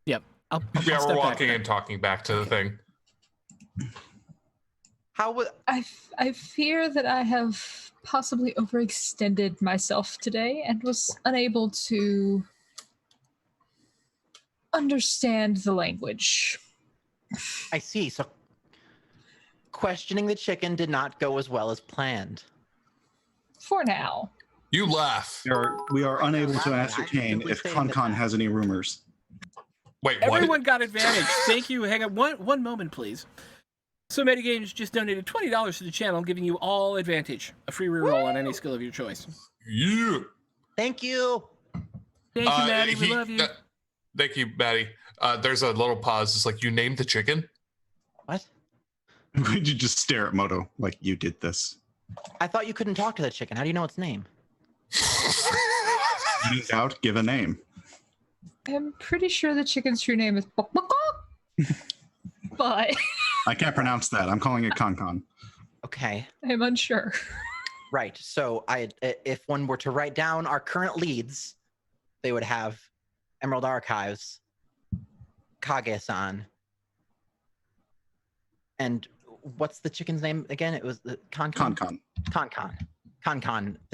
Yep. I'll Yeah, step we're back. walking and talking back to the thing. How was? I fear that I have possibly overextended myself today and was unable to understand the language. I see. So, questioning the chicken did not go as well as planned. For now. You laugh. We are unable to I ascertain actively if say Con that. has any rumors. Wait, what? Everyone got advantage. Thank you. Hang on one moment, please. So Metagames just donated $20 to the channel, giving you all advantage. A free reroll on any skill of your choice. Yeah. Thank you. Thank you, Maddie. We love you. Thank you, Maddie. There's a little pause. It's like, you named the chicken? What? Would you just stare at Moto like you did this? I thought you couldn't talk to the chicken. How do you know its name? Use out, give a name. I'm pretty sure the chicken's true name is Bok Bok Bok. But I can't pronounce that. I'm calling it Con. Okay. I'm unsure. Right. So if one were to write down our current leads, they would have Emerald Archives, Kage-san, and what's the chicken's name again? It was the Con, the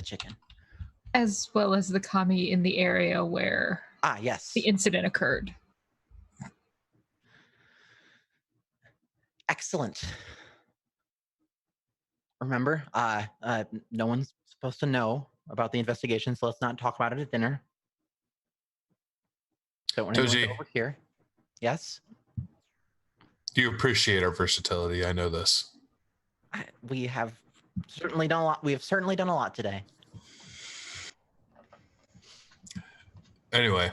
chicken. As well as the kami in the area where Ah, yes. the incident occurred. Excellent. Remember, no one's supposed to know about the investigation, so let's not talk about it at dinner. Don't want anyone to Doji. go over here. Yes? You appreciate our versatility. I know this. We have certainly done a lot. We have certainly done a lot today. Anyway,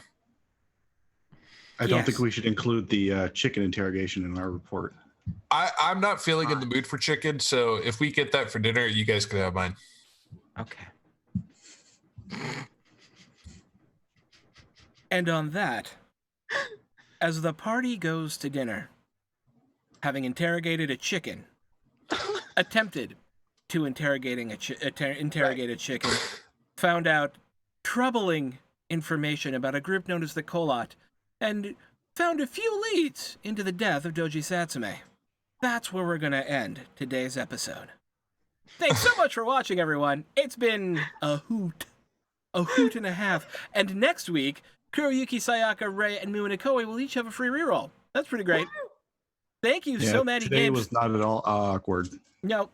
I don't Yes. think we should include the chicken interrogation in our report. I'm not feeling in the mood for chicken, so if we get that for dinner, you guys can have mine. Okay. And on that, as the party goes to dinner, having interrogated a chicken, attempted to interrogate a chicken, found out troubling information about a group known as the Kholat, and found a few leads into the death of Doji Satsume. That's where we're going to end today's episode. Thanks so much for watching, everyone. It's been a hoot and a half. And next week, Kuroyuki, Sayaka, Rei, and Mu and Ikoe will each have a free reroll. That's pretty great. Thank you so many today games. was not at all awkward. Nope,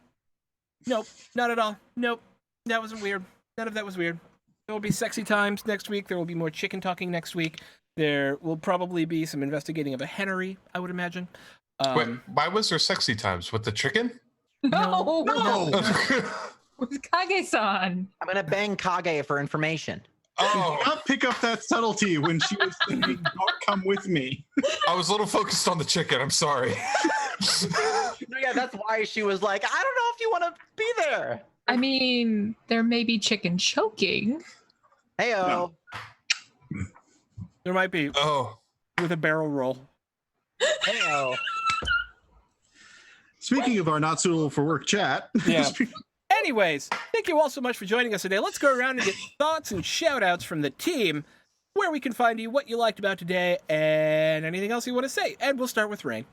not at all. Nope, that wasn't weird. None of that was weird. There will be sexy times next week. There will be more chicken talking next week. There will probably be some investigating of a hennery, I would imagine. Wait, why was there sexy times with the chicken? No. No. With Kage-san. I'm gonna bang Kage for information. Oh, Did not pick up that subtlety when she was saying, "Don't come with me." I was a little focused on the chicken. I'm sorry. No, yeah, that's why she was like, I don't know if you want to be there. I mean, there may be chicken choking. Heyo. There might be Oh, with a barrel roll. Heyo. Speaking of our not suitable for work chat. Yeah. Anyways, thank you all so much for joining us today. Let's go around and get thoughts and shout-outs from the team, where we can find you, what you liked about today, and anything else you want to say. And we'll start with Rain.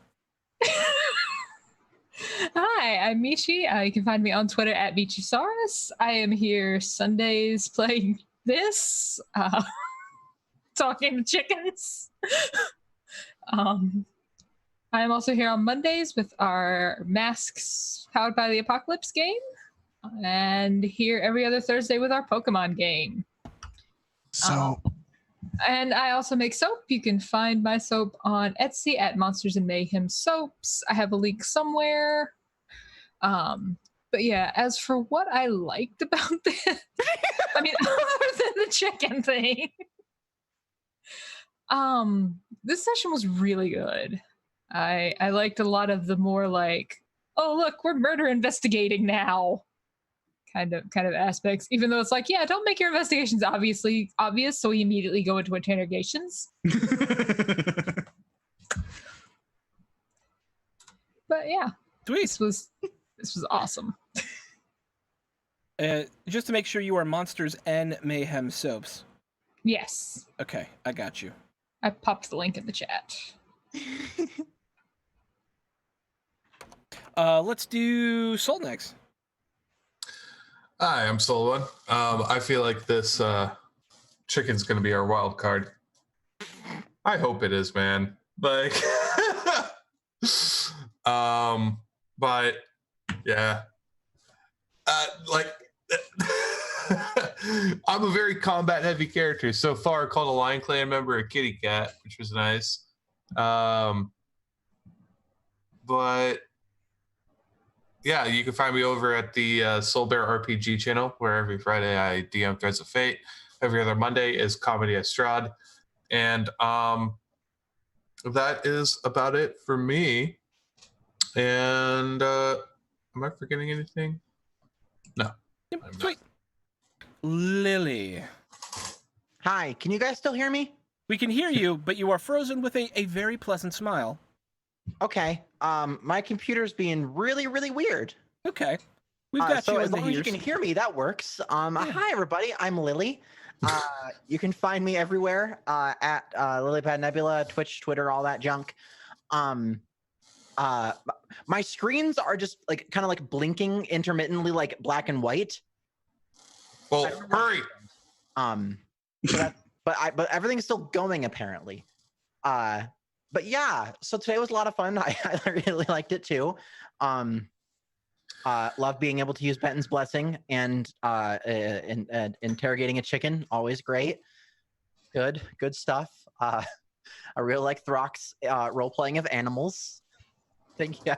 Hi, I'm Michi. You can find me on Twitter at Michisaurus. I am here Sundays playing this, talking to chickens. I am also here on Mondays with our Masks Powered by the Apocalypse game, and here every other Thursday with our Pokemon game. So And I also make soap. You can find my soap on Etsy at Monsters and Mayhem Soaps. I have a link somewhere. But yeah, as for what I liked about this, I mean, other than the chicken thing, this session was really good. I liked a lot of the more like, oh look, we're murder investigating now kind of aspects, even though it's like, yeah, don't make your investigations obviously obvious, so we immediately go into interrogations. But yeah, Sweet. this was awesome. Just to make sure you are Monsters and Mayhem Soaps. Yes, Okay, I got you. I popped the link in the chat. Let's do Soul next. hi, I'm Solon. I feel like this chicken's gonna be our wild card. I hope it is, man. Like, but yeah, like, I'm a very combat-heavy character. So far, I called a Lion Clan member a kitty cat, which was nice. But yeah, you can find me over at the Soul Bear RPG channel, where every Friday I DM Threads of Fate. Every other Monday is Comedy Estrade. And that is about it for me. And am I forgetting anything? No. Yep, I'm not. sweet. Lily. Hi, can you guys still hear me? We can hear you, but you are frozen with a very pleasant smile. Okay. My computer's being really, really weird. Okay. We've got So you as in the long as you hears. can hear me, that works. Hi everybody, I'm Lily. You can find me everywhere at Lilypad Nebula, Twitch, Twitter, all that junk. My screens are just like kind of like blinking intermittently, like black and white. Well, I don't know. hurry. So that, but everything's still going apparently. But yeah, so today was a lot of fun. I really liked it too. Love being able to use Benton's blessing and interrogating a chicken. Always great. Good stuff. I really like Throck's role playing of animals. Yeah,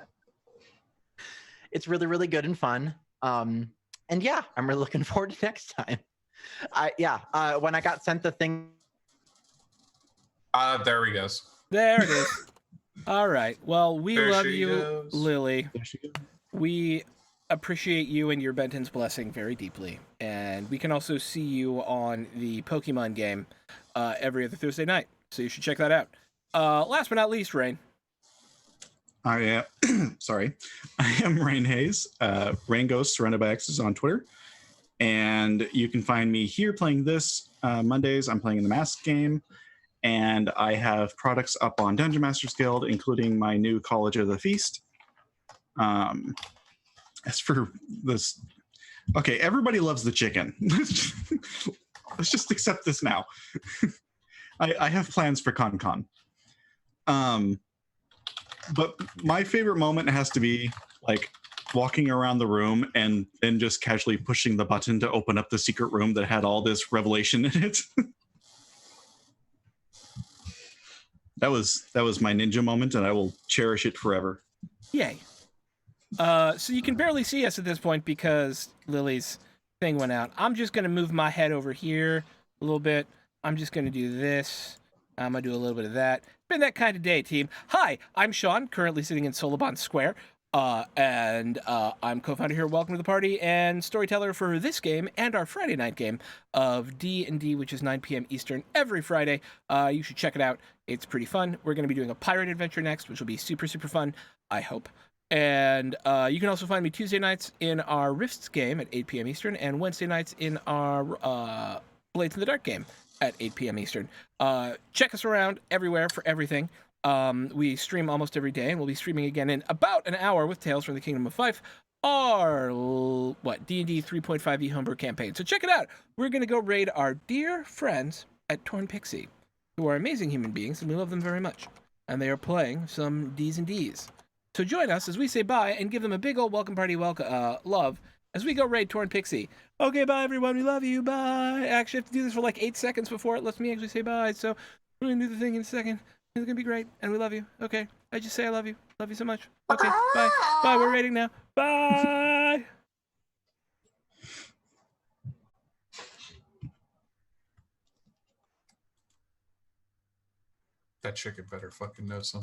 it's really, really good and fun. And yeah, I'm really looking forward to next time. When I got sent the thing. There he goes. There it is. All right. Well, we There love she you, goes. Lily. there she goes. We appreciate you and your Benton's blessing very deeply. And we can also see you on the Pokemon game every other Thursday night. So you should check that out. Last but not least, Rain. I am sorry. I am Rain Hayes. Rain Ghost surrounded by X's on Twitter. And you can find me here playing this Mondays. I'm playing in the Mask game. And I have products up on Dungeon Masters Guild, including my new College of the Feast. As for this, okay, everybody loves the chicken. Let's just accept this now. I have plans for ConCon. But my favorite moment has to be like walking around the room and then just casually pushing the button to open up the secret room that had all this revelation in it. That was my ninja moment, and I will cherish it forever. Yay. So you can barely see us at this point because Lily's thing went out. I'm just going to move my head over here a little bit. I'm just going to do this. I'm going to do a little bit of that. Been that kind of day, team. Hi, I'm Sean, currently sitting in Solobon Square. I'm co-founder here. Welcome to the party and storyteller for this game and our Friday night game of D&D, which is 9 p.m. Eastern every Friday. You should check it out. It's pretty fun. We're going to be doing a pirate adventure next, which will be super, super fun, I hope. And you can also find me Tuesday nights in our Rifts game at 8 p.m. Eastern and Wednesday nights in our Blades in the Dark game at 8 p.m. Eastern. Check us around everywhere for everything. We stream almost every day, and we'll be streaming again in about an hour with Tales from the Kingdom of Fife, our D&D 3.5e homebrew campaign. So check it out. We're going to go raid our dear friends at Torn Pixie, who are amazing human beings, and we love them very much. And they are playing some D's and D's. So join us as we say bye and give them a big old welcome party love as we go raid Torn Pixie. Okay, bye everyone. We love you. Bye. Actually, I have to do this for like 8 seconds before it lets me actually say bye. So we're going to do the thing in a second. It's gonna be great, and we love you. Okay, I just say I love you. Love you so much. Okay, bye. Bye, we're raiding now. Bye! That chicken better fucking know something.